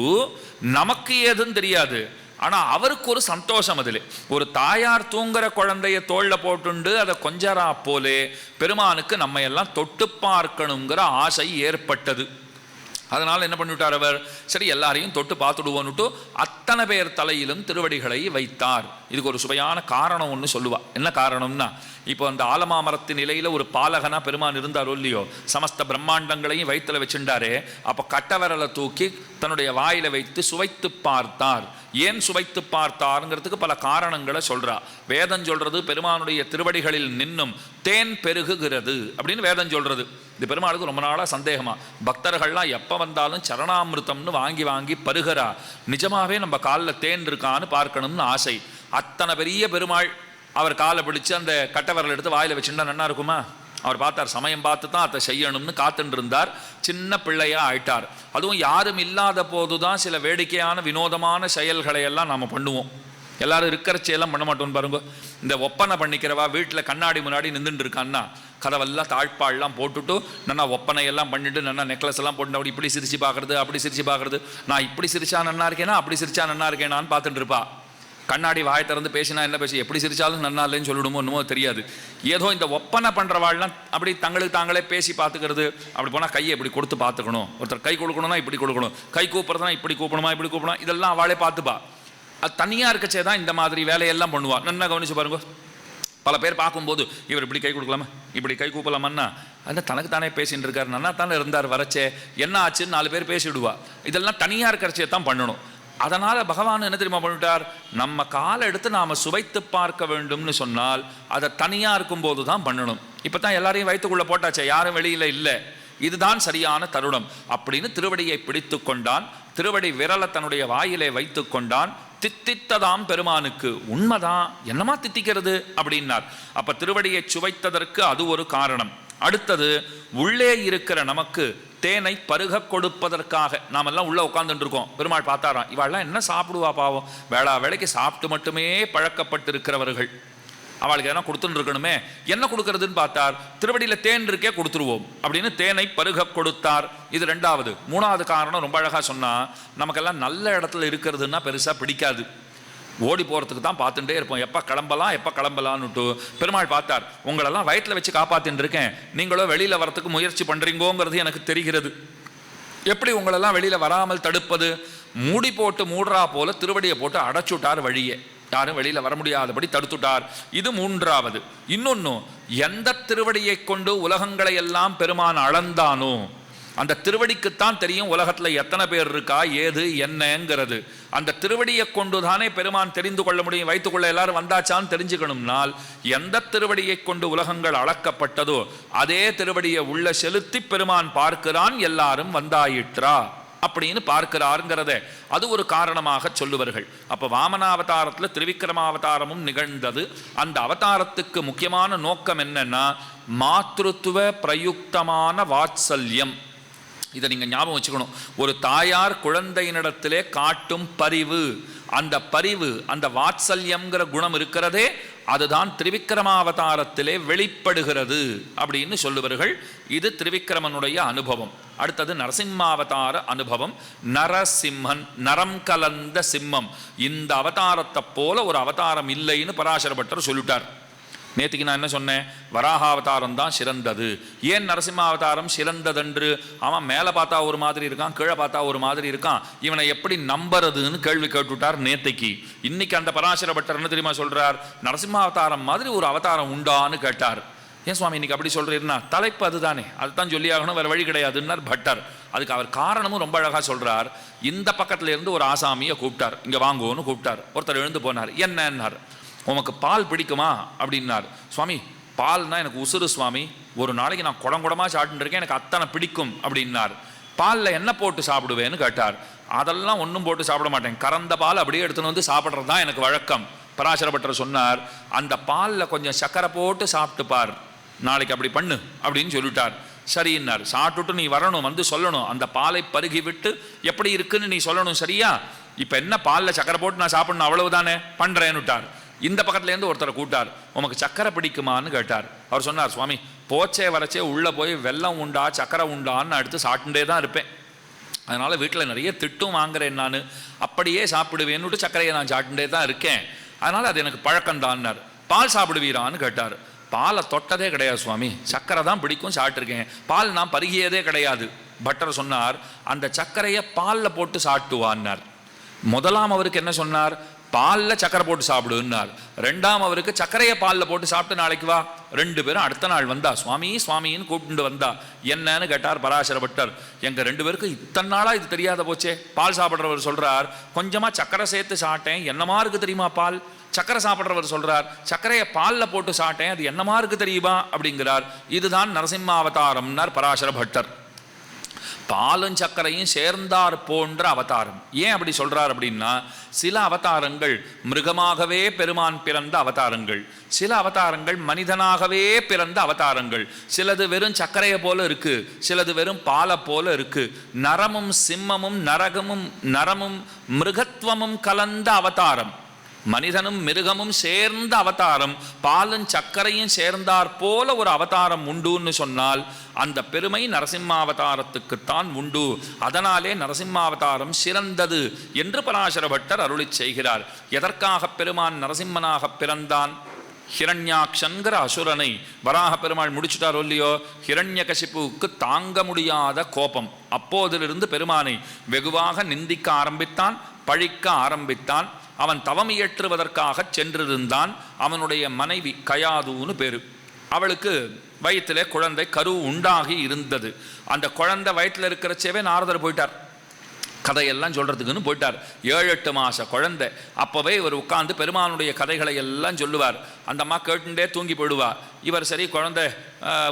நமக்கு ஏதுன்னு தெரியாது, ஆனால் அவருக்கு ஒரு சந்தோஷம். அதில் ஒரு தாயார் தூங்குற குழந்தைய தோளில் போட்டுண்டு அதை கொஞ்சரா போலே பெருமானுக்கு நம்ம எல்லாம் தொட்டு பார்க்கணுங்கிற ஆசை ஏற்பட்டது. அதனால் என்ன பண்ணிவிட்டார் அவர், சரி எல்லாரையும் தொட்டு பார்த்துடுவோன்னுட்டு அத்தனை பேர் தலையிலும் திருவடிகளை வைத்தார். இதுக்கு ஒரு சுவையான காரணம் ஒன்று சொல்லுவா. என்ன காரணம்னா, இப்போ அந்த ஆலமாமரத்தின் நிலையில் ஒரு பாலகனா பெருமான் இருந்தாரோ இல்லையோ, சமஸ்த பிரம்மாண்டங்களையும் வயிற்றுல வச்சுட்டாரே, அப்போ கட்டவரலை தூக்கி தன்னுடைய வாயில வைத்து சுவைத்து பார்த்தார். ஏன் சுவைத்து பார்த்தாருங்கிறதுக்கு பல காரணங்களை சொல்றா. வேதம் சொல்றது பெருமானுடைய திருவடிகளில் நின்னும் தேன் பெருகுகிறது அப்படின்னு வேதம் சொல்றது. இது பெருமாளுக்கு ரொம்ப நாளாக சந்தேகமா, பக்தர்கள்லாம் எப்போ வந்தாலும் சரணாமிருத்தம்னு வாங்கி வாங்கி பருகிறா, நிஜமாவே நம்ம காலில் தேன் இருக்கான்னு பார்க்கணும்னு ஆசை. அத்தனை பெரிய பெருமாள் அவர் காலை பிடிச்சு அந்த கட்டவரல் எடுத்து வாயில வச்சுட்டா நன்னா இருக்குமா? அவர் பார்த்தார், சமயம் பார்த்து தான் அதை செய்யணும்னு காத்துட்டு இருந்தார். சின்ன பிள்ளையா ஆயிட்டார். அதுவும் யாரும் இல்லாத போதுதான் சில வேடிக்கையான வினோதமான செயல்களை எல்லாம் நாம் பண்ணுவோம். எல்லாரும் இருக்கிறச்சையெல்லாம் பண்ண மாட்டோம்னு பாருங்க. இந்த ஒப்பனை பண்ணிக்கிறவா வீட்டில் கண்ணாடி முன்னாடி நின்றுட்டு இருக்கான்னா கதவெல்லாம் தாழ்பாடெல்லாம் போட்டுட்டு நல்லா ஒப்பனையெல்லாம் பண்ணிட்டு நல்லா நெக்லஸ் எல்லாம் போட்டு அப்படி இப்படி சிரிச்சு பார்க்கறது, அப்படி சிரிச்சு பார்க்கறது. நான் இப்படி சிரிச்சா நன்னா இருக்கேனா, அப்படி சிரிச்சா நன்னா இருக்கேனான்னு பார்த்துட்டு இருப்பா. கண்ணாடி வாய் திறந்து பேசினா என்ன பேசி, எப்படி சிரிச்சாலும் நன்னா இல்லைன்னு சொல்லிடுமோ என்னமோ தெரியாது. ஏதோ இந்த ஒப்பனை பண்ணுறவாள்லாம் அப்படி தங்களுக்கு தாங்களே பேசி பார்த்துக்கிறது. அப்படி போனால் கையை இப்படி கொடுத்து பார்த்துக்கணும், ஒருத்தர் கை கொடுக்கணும்னா இப்படி கொடுக்கணும், கை கூப்பிட்றதுனா இப்படி கூப்பிடணுமா இப்படி கூப்பிடணும், இதெல்லாம் அவளே பார்த்துப்பா. அது தனியாக இருக்கச்சே தான் இந்த மாதிரி வேலையெல்லாம் பண்ணுவாள். நல்லா கவனிச்சு பாருங்க. பல பேர் பார்க்கும்போது இவர் இப்படி கை கொடுக்கலாமா, இப்படி கை கூப்பலாமன்னா, அந்த தனக்கு தானே பேசிட்டு இருக்காரு, நன்னா தானே இருந்தார் வரச்சே, என்ன ஆச்சுன்னு 4 பேர் பேசிவிடுவா. இதெல்லாம் தனியாக இருக்கிறச்சே தான் பண்ணணும். அதனால் பகவான் என்ன தெரியுமா பண்ணிவிட்டார், நம்ம காலை எடுத்து நாம் சுவைத்து பார்க்க வேண்டும்னு சொன்னால் அதை தனியாக இருக்கும்போது தான் பண்ணணும். இப்போ தான் எல்லாரையும் வயிற்றுக்குள்ளே போட்டாச்சே, யாரும் வெளியில் இல்லை, இதுதான் சரியான தருணம் அப்படின்னு திருவடியை பிடித்து கொண்டான். திருவடி விரலை தன்னுடைய வாயிலே வைத்து கொண்டான். தித்தித்ததாம் பெருமானுக்கு. உண்மைதான், என்னமா தித்திக்கிறது அப்படின்னார். அப்ப திருவடியை சுவைத்ததற்கு அது ஒரு காரணம். அடுத்தது, உள்ளே இருக்கிற நமக்கு தேனை பருக கொடுப்பதற்காக நாம் எல்லாம் உள்ள உட்கார்ந்துட்டு இருக்கோம். பெருமாள் பார்த்தாராம், இவாள்லாம் என்ன சாப்பிடுவா பாவம், வேளா வேளைக்கு சாப்பிட்டு மட்டுமே பழக்கப்பட்டு இருக்கிறவர்கள், அவளுக்கு எதனா கொடுத்துன்னு இருக்கணுமே, என்ன கொடுக்கறதுன்னு பார்த்தார். திருவடியில் தேன் இருக்கே, கொடுத்துருவோம் அப்படின்னு தேனை பருக கொடுத்தார். இது 2வது. 3வது காரணம் ரொம்ப அழகா சொன்னா, நமக்கெல்லாம் நல்ல இடத்துல இருக்கிறதுன்னா பெருசா பிடிக்காது, ஓடி போகிறதுக்கு தான் பார்த்துட்டே இருப்போம், எப்போ கிளம்பலான்னுட்டு. பெருமாள் பார்த்தார், உங்களெல்லாம் வயிற்றில் வச்சு காப்பாற்றின்னு இருக்கேன், நீங்களோ வெளியில் வரத்துக்கு முயற்சி பண்ணுறீங்கோங்கிறது எனக்கு தெரிகிறது, எப்படி உங்களெல்லாம் வெளியில் வராமல் தடுப்பது? மூடி போட்டு மூடுறா போல திருவடியை போட்டு அடைச்சுட்டார் வழியே, யாரும் வெளியில் வர முடியாதபடி தடுத்துட்டார். இது 3வது. இன்னொன்று, எந்த திருவடியை கொண்டு உலகங்களை எல்லாம் பெருமான் அளந்தானோ அந்த திருவடிக்குத்தான் தெரியும் உலகத்தில் எத்தனை பேர் இருக்கா, ஏது என்னங்கிறது. அந்த திருவடியை கொண்டு தானே பெருமான் தெரிந்து கொள்ள முடியும். வைத்துக்கொள்ள எல்லாரும் வந்தாச்சான்னு தெரிஞ்சுக்கணும்னால் எந்த திருவடியை கொண்டு உலகங்கள் அளக்கப்பட்டதோ அதே திருவடியை உள்ள செலுத்தி பெருமான் பார்க்கிறான், எல்லாரும் வந்தாயிற்றா அப்படின்னு பார்க்கிறாருங்கிறத அது ஒரு காரணமாக சொல்லுவார்கள். அப்போ வாமனாவதாரத்தில் திருவிக்கிரமாவதாரமும் நிகழ்ந்தது. அந்த அவதாரத்துக்கு முக்கியமான நோக்கம் என்னன்னா, மாத்ருத்துவ பிரயுக்தமான வாத்சல்யம். இதை நீங்கள் ஞாபகம் வச்சுக்கணும். ஒரு தாயார் குழந்தையினிடத்திலே காட்டும் பரிவு, அந்த பரிவு, அந்த வாத்சல்யம்ங்கிற குணம் இருக்கிறதே, அதுதான் திருவிக்கிரமாவதாரத்திலே வெளிப்படுகிறது அப்படின்னு சொல்லுவார்கள். இது திருவிக்கிரமனுடைய அனுபவம். அடுத்தது நரசிம்மாவதார அனுபவம். நரசிம்மன், நரம் கலந்த சிம்மம். இந்த அவதாரத்தை போல ஒரு அவதாரம் இல்லைன்னு பராசர பட்டர் சொல்லிட்டார். நேற்றுக்கு நான் என்ன சொன்னேன்? வராகாவதாரம் தான் சிறந்தது. ஏன் நரசிம்மாவதாரம் சிறந்ததென்று? அவன் மேலே பார்த்தா ஒரு மாதிரி இருக்கான், கீழே பார்த்தா ஒரு மாதிரி இருக்கான், இவனை எப்படி நம்புறதுன்னு கேள்வி கேட்டுவிட்டார் நேற்றுக்கு. இன்னைக்கு அந்த பராசர பட்டர் என்ன தெரியுமா சொல்றார்? நரசிம்மாவதாரம் மாதிரி ஒரு அவதாரம் உண்டான்னு கேட்டார். ஏன் சுவாமி இன்னைக்கு அப்படி சொல்றீங்கன்னா? தலைப்பு அதுதானே, அதுதான் சொல்லி ஆகணும், வேற வழி கிடையாதுன்னார் பட்டர். அதுக்கு அவர் காரணமும் ரொம்ப அழகா சொல்றார். இந்த பக்கத்துல இருந்து ஒரு ஆசாமியை கூப்பிட்டார், இங்க வாங்குவோன்னு கூப்பிட்டார். ஒருத்தர் எழுந்து போனார். என்னன்னார்? உனக்கு பால் பிடிக்குமா அப்படின்னார். சுவாமி பால்னா எனக்கு உசுறு சுவாமி, ஒரு நாளைக்கு நான் குடங்குடமாக சாப்பிட்டு இருக்கேன், எனக்கு அத்தனை பிடிக்கும் அப்படின்னார். பாலில் என்ன போட்டு சாப்பிடுவேன்னு கேட்டார். அதெல்லாம் ஒன்றும் போட்டு சாப்பிட மாட்டேன், கறந்த பால் அப்படியே எடுத்துன்னு வந்து சாப்பிட்றது தான் எனக்கு வழக்கம். பராசரப்பட்டர் சொன்னார், அந்த பாலில் கொஞ்சம் சக்கரை போட்டு சாப்பிட்டு பார், நாளைக்கு அப்படி பண்ணு அப்படின்னு சொல்லிட்டார். சரின்னார். சாப்பிட்டுட்டு நீ வரணும், வந்து சொல்லணும், அந்த பாலை பருகி விட்டு எப்படி இருக்குன்னு நீ சொல்லணும், சரியா? இப்போ என்ன பாலில் சக்கரை போட்டு நான் சாப்பிடணும், அவ்வளவுதானே, பண்ணுறேன்னுட்டார். இந்த பக்கத்துலேருந்து ஒருத்தரை கூட்டார். உனக்கு சக்கரை பிடிக்குமான்னு கேட்டார். அவர் சொன்னார், சுவாமி போச்சே வரச்சே உள்ளே போய் வெல்லம் உண்டா சக்கரை உண்டான்னு அடுத்து சாப்பிட்டுட்டே தான் இருப்பேன், அதனால் வீட்டில் நிறைய திட்டும் வாங்குறேன், நான் அப்படியே சாப்பிடுவேன்னுட்டு சக்கரையை நான் சாப்பிட்டுட்டே தான் இருக்கேன், அதனால் அது எனக்கு பழக்கம்தான்னார். பால் சாப்பிடுவீரான்னு கேட்டார். பாலை தொட்டதே கிடையாது சுவாமி, சக்கரை தான் பிடிக்கும், சாப்பிட்ருக்கேன், பால் நான் பருகியதே கிடையாது. பட்டர் சொன்னார், அந்த சர்க்கரையை பாலில் போட்டு சாப்பிட்டுவான்னார். முதலாம் அவருக்கு என்ன சொன்னார்? பாலில் சக்கரை போட்டு சாப்பிடுன்னார். ரெண்டாம் அவருக்கு சர்க்கரையை பாலில் போட்டு சாப்பிட்டு நாளைக்கு வா. ரெண்டு பேரும் அடுத்த நாள் வந்தா, சுவாமி சுவாமின்னு கூப்பிட்டு வந்தா. என்னன்னு கேட்டார் பராசர பட்டர். எங்கள் ரெண்டு பேருக்கு இத்தனை நாளாக இது தெரியாத போச்சே. பால் சாப்பிட்றவர் சொல்கிறார், கொஞ்சமாக சக்கரை சேர்த்து சாப்பிட்டேன், என்னமா இருக்கு தெரியுமா பால். சக்கரை சாப்பிட்றவர் சொல்றார், சக்கரையை பாலில் போட்டு சாப்பிட்டேன், அது என்னமா இருக்கு தெரியுமா அப்படிங்கிறார். இதுதான் நரசிம்மாவதாரம்னார் பராசர பட்டர். பாலும் சக்கரையும் சேர்ந்தார் போன்ற அவதாரம். ஏன் அப்படி சொல்றார் அப்படின்னா, சில அவதாரங்கள் மிருகமாகவே பெருமான் பிறந்த அவதாரங்கள், சில அவதாரங்கள் மனிதனாகவே பிறந்த அவதாரங்கள், சிலது வெறும் சர்க்கரையை போல இருக்கு, சிலது வெறும் பாலை போல இருக்கு. நரமும் சிம்மமும் நரமும் மிருகத்துவமும் கலந்த அவதாரம், மனிதனும் மிருகமும் சேர்ந்த அவதாரம், பாலும் சர்க்கரையும் சேர்ந்தார் போல ஒரு அவதாரம் உண்டுன்னு சொன்னால் அந்த பெருமை நரசிம்மாவதாரத்துக்குத்தான் உண்டு. அதனாலே நரசிம்மாவதாரம் சிறந்தது என்று பராசர பட்டர் அருளி செய்கிறார். எதற்காக பெருமான் நரசிம்மனாக பிறந்தான்? ஹிரண்யாக்ஷன்கிற அசுரனை வராக பெருமாள் முடிச்சுட்டாரோ இல்லையோ, ஹிரண்யகசிப்புவுக்கு தாங்க முடியாத கோபம். அப்போதிலிருந்து பெருமானை வெகுவாக நிந்திக்க ஆரம்பித்தான், பழிக்க ஆரம்பித்தான். அவன் தவம் இயற்றுவதற்காக சென்றிருந்தான். அவனுடைய மனைவி கயாதுன்னு பேரு. அவளுக்கு வயிற்றிலே குழந்தை கரு உண்டாகி இருந்தது. அந்த குழந்தை வயிற்றில் இருக்கிறச்சேவே நாரதர் போயிட்டார், கதையெல்லாம் சொல்றதுக்குன்னு போயிட்டார். 7-8 மாச குழந்தை. அப்போவே இவர் உட்கார்ந்து பெருமானுடைய கதைகளை எல்லாம் சொல்லுவார். அந்த அம்மா கேட்டுட்டே தூங்கி போயிடுவா. இவர் சரி குழந்தை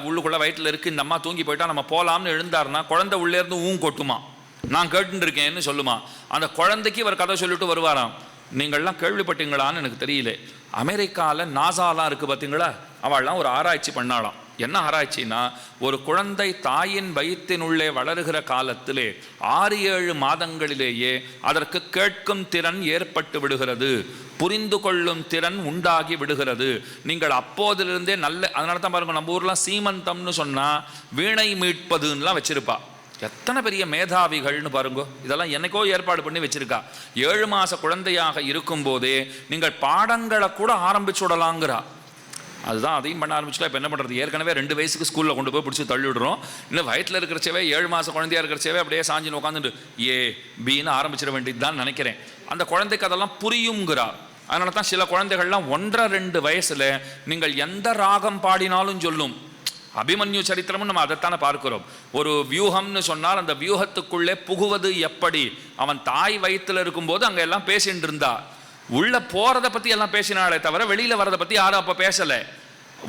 உள்ளுக்குள்ள வயிற்றில் இருக்கு, இந்த அம்மா தூங்கி போயிட்டா நம்ம போகலாம்னு எழுந்தாருன்னா குழந்தை உள்ளே இருந்து கொட்டுமா, நான் கேட்டுட்டு இருக்கேன்னு சொல்லுமா. அந்த குழந்தைக்கு இவர் கதை சொல்லிட்டு வருவாராம். நீங்கள்லாம் கேள்விப்பட்டீங்களான்னு எனக்கு தெரியல, அமெரிக்காவில் நாசாலாம் இருக்குது பார்த்தீங்களா, அவள்லாம் ஒரு ஆராய்ச்சி பண்ணாலாம். என்ன ஆராய்ச்சின்னா, ஒரு குழந்தை தாயின் வயிற்றினுள்ளே வளருகிற காலத்திலே 6-7 மாதங்களிலேயே அதற்கு கேட்கும் திறன் ஏற்பட்டு விடுகிறது, புரிந்து கொள்ளும் திறன் உண்டாகி விடுகிறது. நீங்கள் அப்போதிலிருந்தே அதனால தான் பாருங்க, நம்ம ஊர்லாம் சீமந்தம்னு சொன்னால் வீணை மீட்பதுன்னெலாம் வச்சிருப்பா. எத்தனை பெரிய மேதாவிகள்னு பாருங்க. இதெல்லாம் என்னைக்கோ ஏற்பாடு பண்ணி வச்சிருக்கா. 7 மாச குழந்தையாக இருக்கும் போதே நீங்கள் பாடங்களை கூட ஆரம்பிச்சு விடலாங்கிறா. அதுதான் அதையும் பண்ண ஆரம்பிச்சுட்டா இப்போ என்ன பண்ணுறது? ஏற்கனவே 2 வயசுக்கு ஸ்கூலில் கொண்டு போய் பிடிச்சி தள்ளி விடுறோம். இன்னும் வயிற்றில் இருக்கிறச்சவே 7 மாச குழந்தையாக இருக்கிறச்சவே அப்படியே சாஞ்சின்னு உட்காந்துட்டு ஏ பின்னு ஆரம்பிச்சிட வேண்டியது தான் நினைக்கிறேன். அந்த குழந்தைக்கு அதெல்லாம் புரியுங்கிறா. அதனால தான் சில குழந்தைகள்லாம் 1-2 வயசில் நீங்கள் எந்த ராகம் பாடினாலும் சொல்லும். அபிமன்யு சரித்திரமும் நம்ம அதைத்தானே பார்க்கிறோம். ஒரு வியூகம்னு சொன்னால் அந்த வியூகத்துக்குள்ளே புகுவது எப்படி? அவன் தாய் வயிற்றில் இருக்கும்போது அங்கே எல்லாம் பேசிட்டு இருந்தா. உள்ள போறதை பற்றி எல்லாம் பேசினாலே தவிர வெளியில் வரதை பற்றி யாரும் அப்போ பேசலை.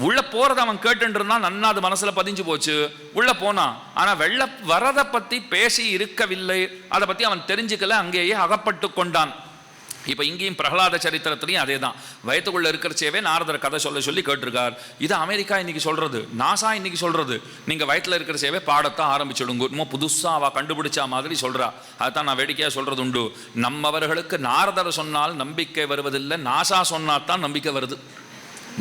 உள்ள போறதை அவன் கேட்டுட்டு இருந்தான், நன்னா அது மனசில் பதிஞ்சு போச்சு, உள்ள போனான். ஆனால் வெளில வரதை பற்றி பேசி இருக்கவில்லை, அதை பற்றி அவன் தெரிஞ்சுக்கல, அங்கேயே அகப்பட்டு கொண்டான். இப்போ இங்கேயும் பிரகலாத சரித்திரத்திலையும் அதே தான். வயத்துக்குள்ளே இருக்கிறச்சேவே நாரதர் கதை சொல்லி கேட்டிருக்கார். இது அமெரிக்கா இன்னைக்கு சொல்கிறது, நாசா இன்னைக்கு சொல்கிறது. நீங்கள் வயிற்றில் இருக்கிறச்சேவே பாடத்தான் ஆரம்பிச்சிடுங்க. இன்னும் புதுசாக அவள் கண்டுபிடிச்சா மாதிரி சொல்கிறா. அதுதான் நான் வேடிக்கையாக சொல்கிறது உண்டு. நம்மவர்களுக்கு நாரதர் சொன்னால் நம்பிக்கை வருவதில்லை, நாசா சொன்னால் தான் நம்பிக்கை வருது.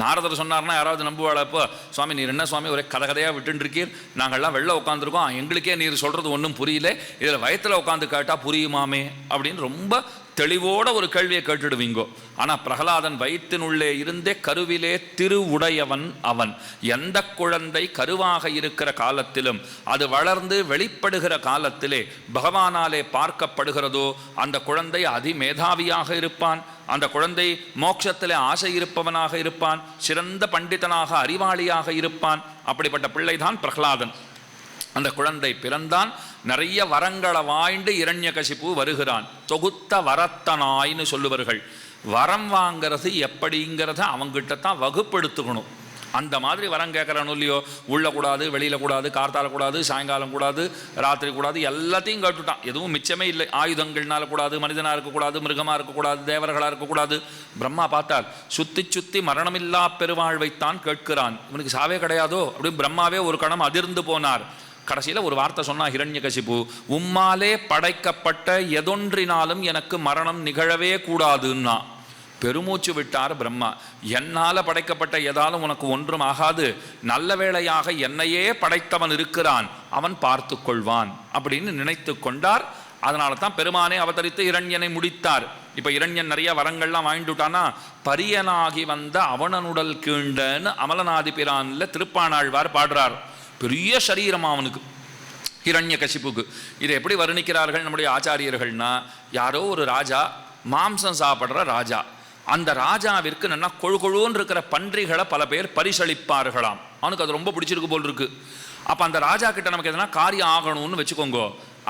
நாரதர் சொன்னார்னா யாராவது நம்புவாளா? இப்போ சுவாமி நீர் என்ன சுவாமி ஒரே கதையாக விட்டுருக்கீர், நாங்கள்லாம் வெளில உட்காந்துருக்கோம், எங்களுக்கே நீர் சொல்கிறது ஒன்றும் புரியல, இதில் வயத்தில் உட்காந்து கேட்டால் புரியுமாமே அப்படின்னு ரொம்ப தெளிவோட ஒரு கேள்வியை கேட்டுடுவீங்கோ. ஆனால் பிரகலாதன் வயிற்றினுள்ளே இருந்தே கருவிலே உடையவன் அவன். எந்த குழந்தை கருவாக இருக்கிற காலத்திலும் அது வளர்ந்து வெளிப்படுகிற காலத்திலே பகவானாலே பார்க்கப்படுகிறதோ அந்த குழந்தை அதிமேதாவியாக இருப்பான். அந்த குழந்தை மோட்சத்திலே ஆசை இருப்பவனாக இருப்பான். சிறந்த பண்டிதனாக அறிவாளியாக இருப்பான். அப்படிப்பட்ட பிள்ளைதான் பிரகலாதன். அந்த குழந்தை பிறந்தான். நிறைய வரங்களை வாய்ந்து இரண்யகசிபு வருகிறான். தொகுத்த வரத்தனாய்னு சொல்லுவார்கள். வரம் வாங்கிறது எப்படிங்கிறத அவங்கிட்ட தான் வகுப்படுத்துக்கணும். அந்த மாதிரி வரம் கேட்குறானோ இல்லையோ, உள்ளக்கூடாது, வெளியில் கூடாது, கார்த்தால கூடாது, சாயங்காலம் கூடாது, ராத்திரி கூடாது, எல்லாத்தையும் கேட்டுட்டான். எதுவும் மிச்சமே இல்லை. ஆயுதங்கள்னால கூடாது, மனிதனாக இருக்கக்கூடாது, மிருகமாக இருக்கக்கூடாது, தேவர்களாக இருக்கக்கூடாது. பிரம்மா பார்த்தால் சுற்றி சுற்றி மரணமில்லா பெருவாழ்வைத்தான் கேட்கிறான். இவனுக்கு சாவே கிடையாதோ அப்படின்னு பிரம்மாவே ஒரு கணம் அதிர்ந்து போனார். கடைசியில் ஒரு வார்த்தை சொன்னா ஹிரண்யகசிபு, உம்மாலே படைக்கப்பட்ட எதொன்றினாலும் எனக்கு மரணம் நிகழவே கூடாதுன்னா. பெருமூச்சு விட்டார் பிரம்மா. என்னால் படைக்கப்பட்ட எதாலும் உனக்கு ஒன்றும் ஆகாது, நல்ல வேளையாக என்னையே படைத்தவன் இருக்கிறான், அவன் பார்த்து கொள்வான் அப்படின்னு நினைத்து கொண்டார். அதனால தான் பெருமானே அவதரித்து இரண்யனை முடித்தார். இப்போ இரண்யன் நிறைய வரங்கள்லாம் வாங்கிட்டுட்டானா, பரியனாகி வந்த அவனனுடல் கீண்டன்னு அமலநாதி பிரான்ல திருப்பாணாழ்வார் பாடுறார். பெரிய சரீரம் அவனுக்கு, ஹிரண்யகசிபுக்கு. இதை எப்படி வர்ணிக்கிறார்கள் நம்முடைய ஆச்சாரியர்கள்னா, யாரோ ஒரு ராஜா, மாம்சம் சாப்பிட்ற ராஜா. அந்த ராஜாவிற்கு நல்லா கொழுகொழுன்னு இருக்கிற பன்றிகளை பல பேர் பரிசளிப்பார்களாம். அவனுக்கு அது ரொம்ப பிடிச்சிருக்கு போல் இருக்கு. அப்போ அந்த ராஜா கிட்ட நமக்கு எதனா காரியம் ஆகணும்னு வச்சுக்கோங்க,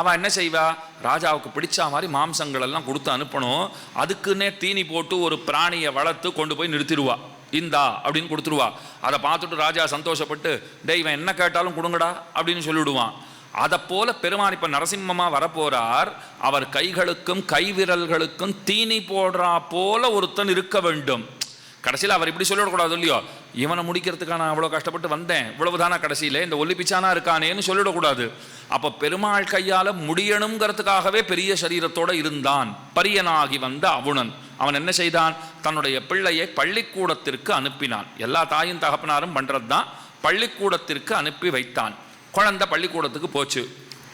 அவன் என்ன செய்வா, ராஜாவுக்கு பிடிச்ச மாதிரி மாம்சங்கள் எல்லாம் கொடுத்து அனுப்பணும். அதுக்குன்னே தீனி போட்டு ஒரு பிராணியை வளர்த்து கொண்டு போய் நிறுத்திடுவா. இந்தா அப்படின்னு கொடுத்துருவா. அதை பார்த்துட்டு ராஜா சந்தோஷப்பட்டு, டே இவன் என்ன கேட்டாலும் கொடுங்கடா அப்படின்னு சொல்லிவிடுவான். அதை போல பெருமான் இப்போ நரசிம்மமா வரப்போறார். அவர் கைகளுக்கும் கைவிரல்களுக்கும் தீனி போடுறா போல ஒருத்தன் இருக்க வேண்டும். கடைசியில் அவர் இப்படி சொல்லிடக்கூடாது இல்லையோ, இவனை முடிக்கிறதுக்காக நான் அவ்வளோ கஷ்டப்பட்டு வந்தேன், இவ்வளவுதானா கடைசியில் இந்த ஒல்லி பிச்சானா இருக்கானேன்னு சொல்லிடக்கூடாது. அப்போ பெருமாள் கையால் முடியணுங்கிறதுக்காகவே பெரிய சரீரத்தோடு இருந்தான் பரியனாகி வந்த அவுணன். அவன் என்ன செய்தான், தன்னுடைய பிள்ளையை பள்ளிக்கூடத்திற்கு அனுப்பினான். எல்லா தாயும் தகப்பனாரும் பண்ணுறது தான். பள்ளிக்கூடத்திற்கு அனுப்பி வைத்தான். குழந்தை பள்ளிக்கூடத்துக்கு போச்சு.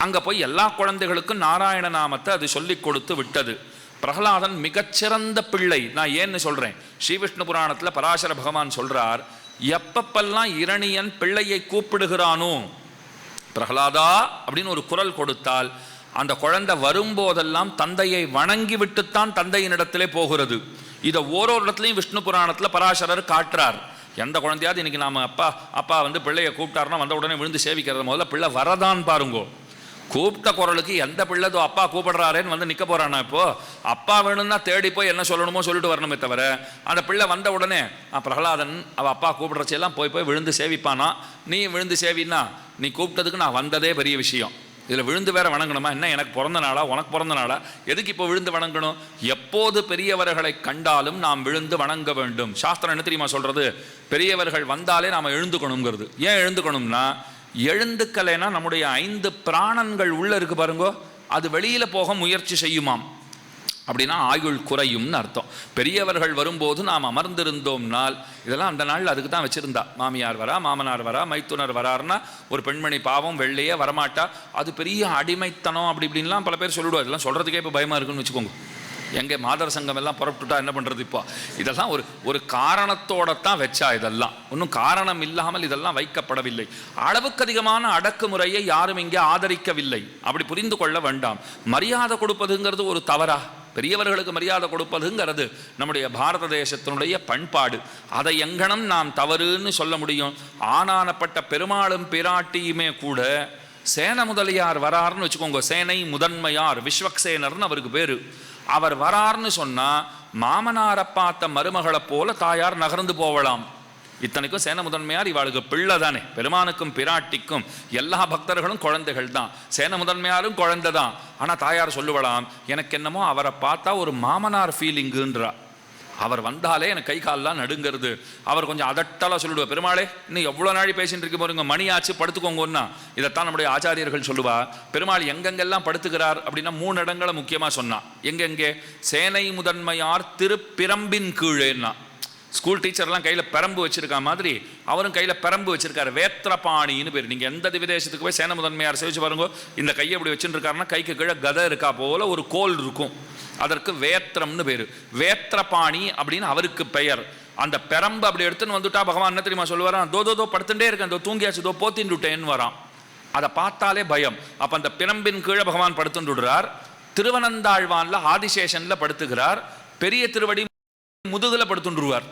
அங்கே போய் எல்லா குழந்தைகளுக்கும் நாராயண நாமத்தை அது சொல்லி கொடுத்து விட்டது. பிரகலாதன் மிகச்சிறந்த பிள்ளை. நான் ஏன்னு சொல்கிறேன், ஸ்ரீவிஷ்ணு புராணத்தில் பராசர பகவான் சொல்கிறார், எப்பப்பெல்லாம் இரணியன் பிள்ளையை கூப்பிடுகிறானோ, பிரகலாதா அப்படின்னு ஒரு குரல் கொடுத்தால் அந்த குழந்தை வரும்போதெல்லாம் தந்தையை வணங்கி விட்டுத்தான் தந்தையினிடத்திலே போகிறது. இதை ஓரொரு இடத்துலையும் விஷ்ணு புராணத்தில் பராசரர் காட்டுறார். எந்த குழந்தையாவது இன்னைக்கு நாம அப்பா வந்து பிள்ளையை கூப்பிட்டாருன்னா வந்த உடனே விழுந்து சேவிக்கிறது. முதல்ல பிள்ளை வரதான் பாருங்கோ. கூப்பிட்ட குரலுக்கு எந்த பிள்ளைதோ அப்பா கூப்பிடுறாரேன்னு வந்து நிற்க போறானா? இப்போ அப்பா வேணும்னா தேடி போய் என்ன சொல்லணுமோ சொல்லிட்டு வரணுமே தவிர, அந்த பிள்ளை வந்த உடனே பிரகலாதன் அவள் அப்பா கூப்பிடுறச்செல்லாம் போய் விழுந்து சேவிப்பானா? நீ விழுந்து சேவின்னா, நீ கூப்பிட்டதுக்கு நான் வந்ததே பெரிய விஷயம். இதில் விழுந்து வேற வணங்கணுமா? என்ன எனக்கு பிறந்த நாளா, உனக்கு பிறந்த நாளா? எதுக்கு இப்போ விழுந்து வணங்கணும்? எப்போது பெரியவர்களை கண்டாலும் நாம் விழுந்து வணங்க வேண்டும். சாஸ்திரம் என்ன தெரியுமா சொல்றது? பெரியவர்கள் வந்தாலே நாம் எழுந்துக்கணுங்கிறது. ஏன் எழுந்துக்கணும்னா, எழுந்துக்கலைன்னா நம்முடைய 5 பிராணன்கள் உள்ள இருக்கு பாருங்கோ, அது வெளியில போக முயற்சி செய்யுமாம். அப்படின்னா ஆயுள் குறையும்னு அர்த்தம். பெரியவர்கள் வரும்போது நாம் அமர்ந்திருந்தோம்னால், இதெல்லாம் அந்த நாள் அதுக்கு தான் வச்சுருந்தா. மாமியார் வரா, மாமனார் வரா, மைத்துனர் வராருன்னா ஒரு பெண்மணி பாவம் வெள்ளையே வரமாட்டா, அது பெரிய அடிமைத்தனம் அப்படி இப்படின்லாம் பல பேர் சொல்லிவிடுவா. இதெல்லாம் சொல்கிறதுக்கே இப்போ பயமாக இருக்குன்னு வச்சுக்கோங்க. எங்கே மாதர் சங்கம் எல்லாம் புறப்பட்டுட்டா என்ன பண்ணுறது? இப்போ இதெல்லாம் ஒரு காரணத்தோடத்தான் வச்சா. இதெல்லாம் ஒன்றும் காரணம் இல்லாமல் இதெல்லாம் வைக்கப்படவில்லை. அளவுக்கு அதிகமான அடக்குமுறையை யாரும் இங்கே ஆதரிக்கவில்லை. அப்படி புரிந்து கொள்ள வேண்டாம். மரியாதை கொடுப்பதுங்கிறது ஒரு தவறா? பெரியவர்களுக்கு மரியாதை கொடுப்பதுங்கிறது நம்முடைய பாரத தேசத்தினுடைய பண்பாடு. அதை எங்கனம் நாம் தவறுன்னு சொல்ல முடியும்? ஆனானப்பட்ட பெருமாளும் பிராட்டியுமே கூட சேன முதலியார் வராருன்னு வச்சுக்கோங்க. சேனை முதன்மையார் விஸ்வக்சேனர்னு அவருக்கு பேரு. அவர் வரார்னு சொன்னா மாமனாரை பார்த்த மருமகளை போல தாயார் நகர்ந்து போகலாம். இத்தனைக்கும் சேன முதன்மையார் இவாளுக்கு பிள்ளை தானே. பெருமானுக்கும் பிராட்டிக்கும் எல்லா பக்தர்களும் குழந்தைகள் தான். சேன முதன்மையாரும் குழந்தை தான். ஆனால் தாயார் சொல்லுவலாம், எனக்கு என்னமோ அவரை பார்த்தா ஒரு மாமனார் ஃபீலிங்குன்றா. அவர் வந்தாலே எனக்கு கை காலெலாம் நடுங்கிறது. அவர் கொஞ்சம் அதட்டலாம் சொல்லிடுவார், பெருமாளே இன்னும் எவ்வளோ நாள் பேசிட்டு இருக்க போறீங்க, மணியாச்சு படுத்துக்கோங்கன்னா. இதைத்தான் நம்முடைய ஆச்சாரியர்கள் சொல்லுவா. பெருமாள் எங்கெங்கெல்லாம் படுத்துக்கிறார் அப்படின்னா 3 இடங்களை முக்கியமாக சொன்னா. எங்கெங்கே? சேனை முதன்மையார் திருப்பிரம்பின் கீழேன்னா. ஸ்கூல் டீச்சர்லாம் கையில் பெரம்பு வச்சிருக்கா மாதிரி அவரும் கையில் பெரம்பு வச்சிருக்காரு. வேத்திரபாணின்னு பேர். நீங்கள் எந்த விதேசத்துக்கு போய் சேன முதன்மையார் சேவிச்சு பாருங்க, இந்த கையை இப்படி வச்சுருக்காருன்னா கைக்கு கீழே கதை இருக்கா போல ஒரு கோல் இருக்கும். அதற்கு வேத்திரம்னு பேர். வேத்திரபாணி அப்படின்னு அவருக்கு பெயர். அந்த பெரம்பு அப்படி எடுத்துன்னு வந்துட்டா பகவான் என்ன தெரியுமா சொல்லுவாராம், தோ படுத்துட்டே இருக்கேன், தோ தூங்கியாச்சு, தோ போத்தின்னுட்டேன்னு வரான். அதை பார்த்தாலே பயம். அப்போ அந்த பிரம்பின் கீழே பகவான் படுத்துடுறார். திருவனந்தாழ்வான்ல ஆதிசேஷன்ல படுத்துகிறார். பெரிய திருவடி முதுகுல படுத்துடுவார்.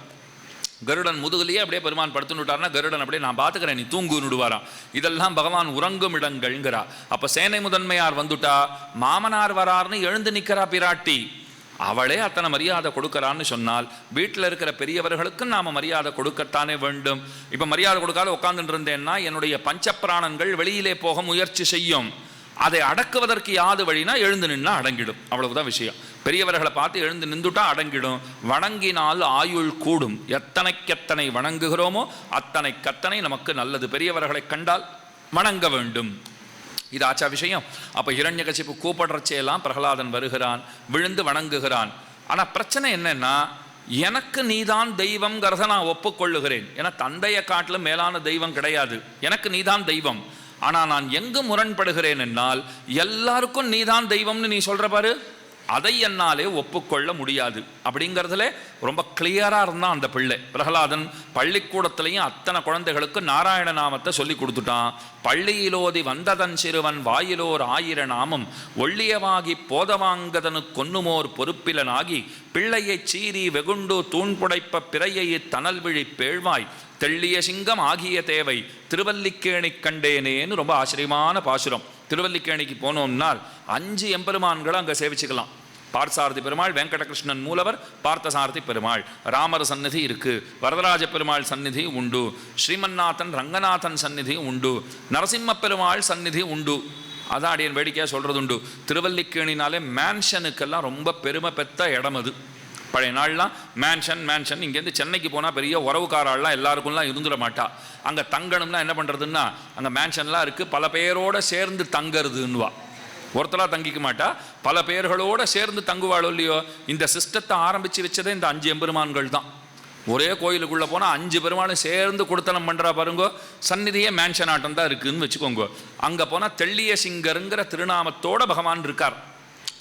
கருடன் முதுகுலையே அப்படியே பெருமான் படுத்துட்டார்னா கருடன் அப்படியே நான் பார்த்துக்கிறேன் நீ தூங்குன்னுடுவாராம். இதெல்லாம் பகவான் உறங்கும் இடங்கள்ங்கிறா. அப்போ சேனை முதன்மையார் வந்துட்டா மாமனார் வரார்னு எழுந்து நிற்கிறா பிராட்டி. அவளே அத்தனை மரியாதை கொடுக்கறான்னு சொன்னால் வீட்டில் இருக்கிற பெரியவர்களுக்கும் நாம் மரியாதை கொடுக்கத்தானே வேண்டும். இப்போ மரியாதை கொடுக்காத உட்கார்ந்துட்டு இருந்தேன்னா என்னுடைய பஞ்சப்பிராணங்கள் வெளியிலே போக முயற்சி செய்யும். அதை அடக்குவதற்கு யாது வழினா எழுந்து நின்னா அடங்கிடும். அவ்வளவுதான் விஷயம். பெரியவர்களை பார்த்து எழுந்து நின்றுட்டா அடங்கிடும். வணங்கினால் ஆயுள் கூடும். எத்தனைக்கெத்தனை வணங்குகிறோமோ அத்தனைக்கத்தனை நமக்கு நல்லது. பெரியவர்களை கண்டால் வணங்க வேண்டும். இது ஆச்சா விஷயம். அப்போ ஹிரண்யகசிப்பு கூப்பிடுறச்சையெல்லாம் பிரகலாதன் வருகிறான், விழுந்து வணங்குகிறான். ஆனால் பிரச்சனை என்னன்னா, எனக்கு நீதான் தெய்வம்ங்கிறத நான் ஒப்புக்கொள்ளுகிறேன். ஏன்னா தந்தையை காட்டிலும் மேலான தெய்வம் கிடையாது. எனக்கு நீதான் தெய்வம். ஆனால் நான் எங்கு முரண்படுகிறேன் என்னால், எல்லாருக்கும் நீதான் தெய்வம்னு நீ சொல்ற பாரு, அதை என்னாலே ஒப்புக்கொள்ள முடியாது அப்படிங்கிறதுல ரொம்ப கிளியராக இருந்தான் அந்த பிள்ளை. பிரகலாதன் பள்ளிக்கூடத்திலையும் அத்தனை குழந்தைகளுக்கு நாராயண நாமத்தை சொல்லி கொடுத்துட்டான். பள்ளியிலோதி வந்ததன் சிறுவன் வாயிலோர் 1000 நாமம் ஒள்ளியவாகி போதவாங்கதனு கொன்னுமோர் பொறுப்பிலனாகி பிள்ளையை சீறி வெகுண்டு தூண்புடைப்ப பிறையை தனல் விழி பேழ்வாய் தெள்ளிய சிங்கம் ஆகிய தேவை திருவல்லிக்கேணி கண்டேனேன்னு ரொம்ப ஆச்சரியமான பாசுரம். திருவல்லிக்கேணிக்கு போனோம்னால் 5 எம்பெருமான்களை அங்கே சேவிச்சுக்கலாம். பார்த்தசாரதி பெருமாள், வெங்கடகிருஷ்ணன் மூலவர், பார்த்தசாரதி பெருமாள், ராமர் சந்நிதி இருக்கு, வரதராஜ பெருமாள் சந்நிதி உண்டு, ஸ்ரீமன்னாதன் ரங்கநாதன் சந்நிதி உண்டு, நரசிம்ம பெருமாள் சந்நிதி உண்டு. அதான் அடியன் வேடிக்கையாக சொல்றது உண்டு. திருவல்லிக்கேணினாலே மேன்ஷனுக்கெல்லாம் ரொம்ப பெருமை பெற்ற இடம் அது. பழைய நாள்லாம் மேன்ஷன் இங்கேருந்து சென்னைக்கு போனால் பெரிய உறவுக்காரெல்லாம் எல்லாருக்கும்லாம் இருந்துட மாட்டா. அங்கே தங்கணும்னா என்ன பண்ணுறதுன்னா, அங்கே மேன்ஷன்லாம் இருக்குது, பல பேரோடு சேர்ந்து தங்கிறதுன்னுவா. ஒருத்தராக தங்கிக்க மாட்டா, பல பேர்களோடு சேர்ந்து தங்குவாளோ இல்லையோ. இந்த சிஸ்டத்தை ஆரம்பித்து வச்சதே இந்த 5 எம்பெருமான்கள் தான். ஒரே கோயிலுக்குள்ளே போனால் 5 பெருமாளும் சேர்ந்து கொடுத்தனம் பண்ணுறா பாருங்கோ. சந்நிதியே மேன்ஷன் ஆட்டம் தான் இருக்குதுன்னு வச்சுக்கோங்க. அங்கே போனால் தெள்ளிய சிங்கருங்கிற திருநாமத்தோட பகவான் இருக்கார்.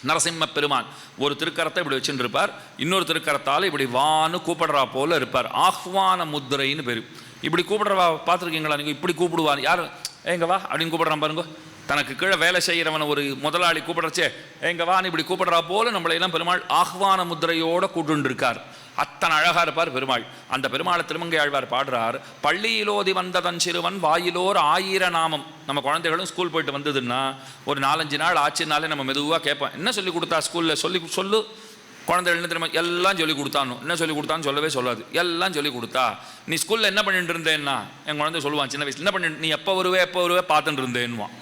நரசிம்ம பெருமான் ஒரு திருக்கரத்தை இப்படி வச்சுட்டு இருப்பார், இன்னொரு திருக்கரத்தால் இப்படி வான்னு கூப்பிடுறா போல இருப்பார். ஆஹ்வான முத்திரைன்னு பேர். இப்படி கூப்பிடுறவா பார்த்துருக்கீங்களா நீங்கள்? இப்படி கூப்பிடுவார். யார் எங்க வா அப்படின்னு கூப்பிடுறான் பாருங்க. தனக்கு கீழே வேலை செய்கிறவனை ஒரு முதலாளி கூப்பிடுறச்சே எங்க வான்னு இப்படி கூப்பிடுறா போல நம்மளையெல்லாம் பெருமாள் ஆஹ்வான முத்திரையோட கூட்டுண்டு இருக்கார். அத்தனை அழகா இருப்பார் பெருமாள். அந்த பெருமாளை திருமங்கை ஆழ்வார் பாடுறார். பள்ளியிலோதி வந்ததன் சிறுவன் வாயிலோர் 1000 நாமம். நம்ம குழந்தைகளும் ஸ்கூல் போயிட்டு வந்ததுன்னா ஒரு 4-5 நாள் ஆச்சுனாலே நம்ம மெதுவாக கேட்போம், என்ன சொல்லி கொடுத்தா ஸ்கூலில்? சொல்லு குழந்தைகள் என்ன தெரியுமா, எல்லாம் சொல்லி கொடுத்தானோ. என்ன சொல்லி கொடுத்தான்னு சொல்லவே சொல்லாது. எல்லாம் சொல்லி கொடுத்தா. நீ ஸ்கூலில் என்ன பண்ணிட்டு இருந்தேன்னா என் குழந்தை சொல்லுவான் சின்ன வயசு, என்ன பண்ணிட்டு நீ எப்போ வருவே பார்த்துட்டு இருந்தேன்னுவான்.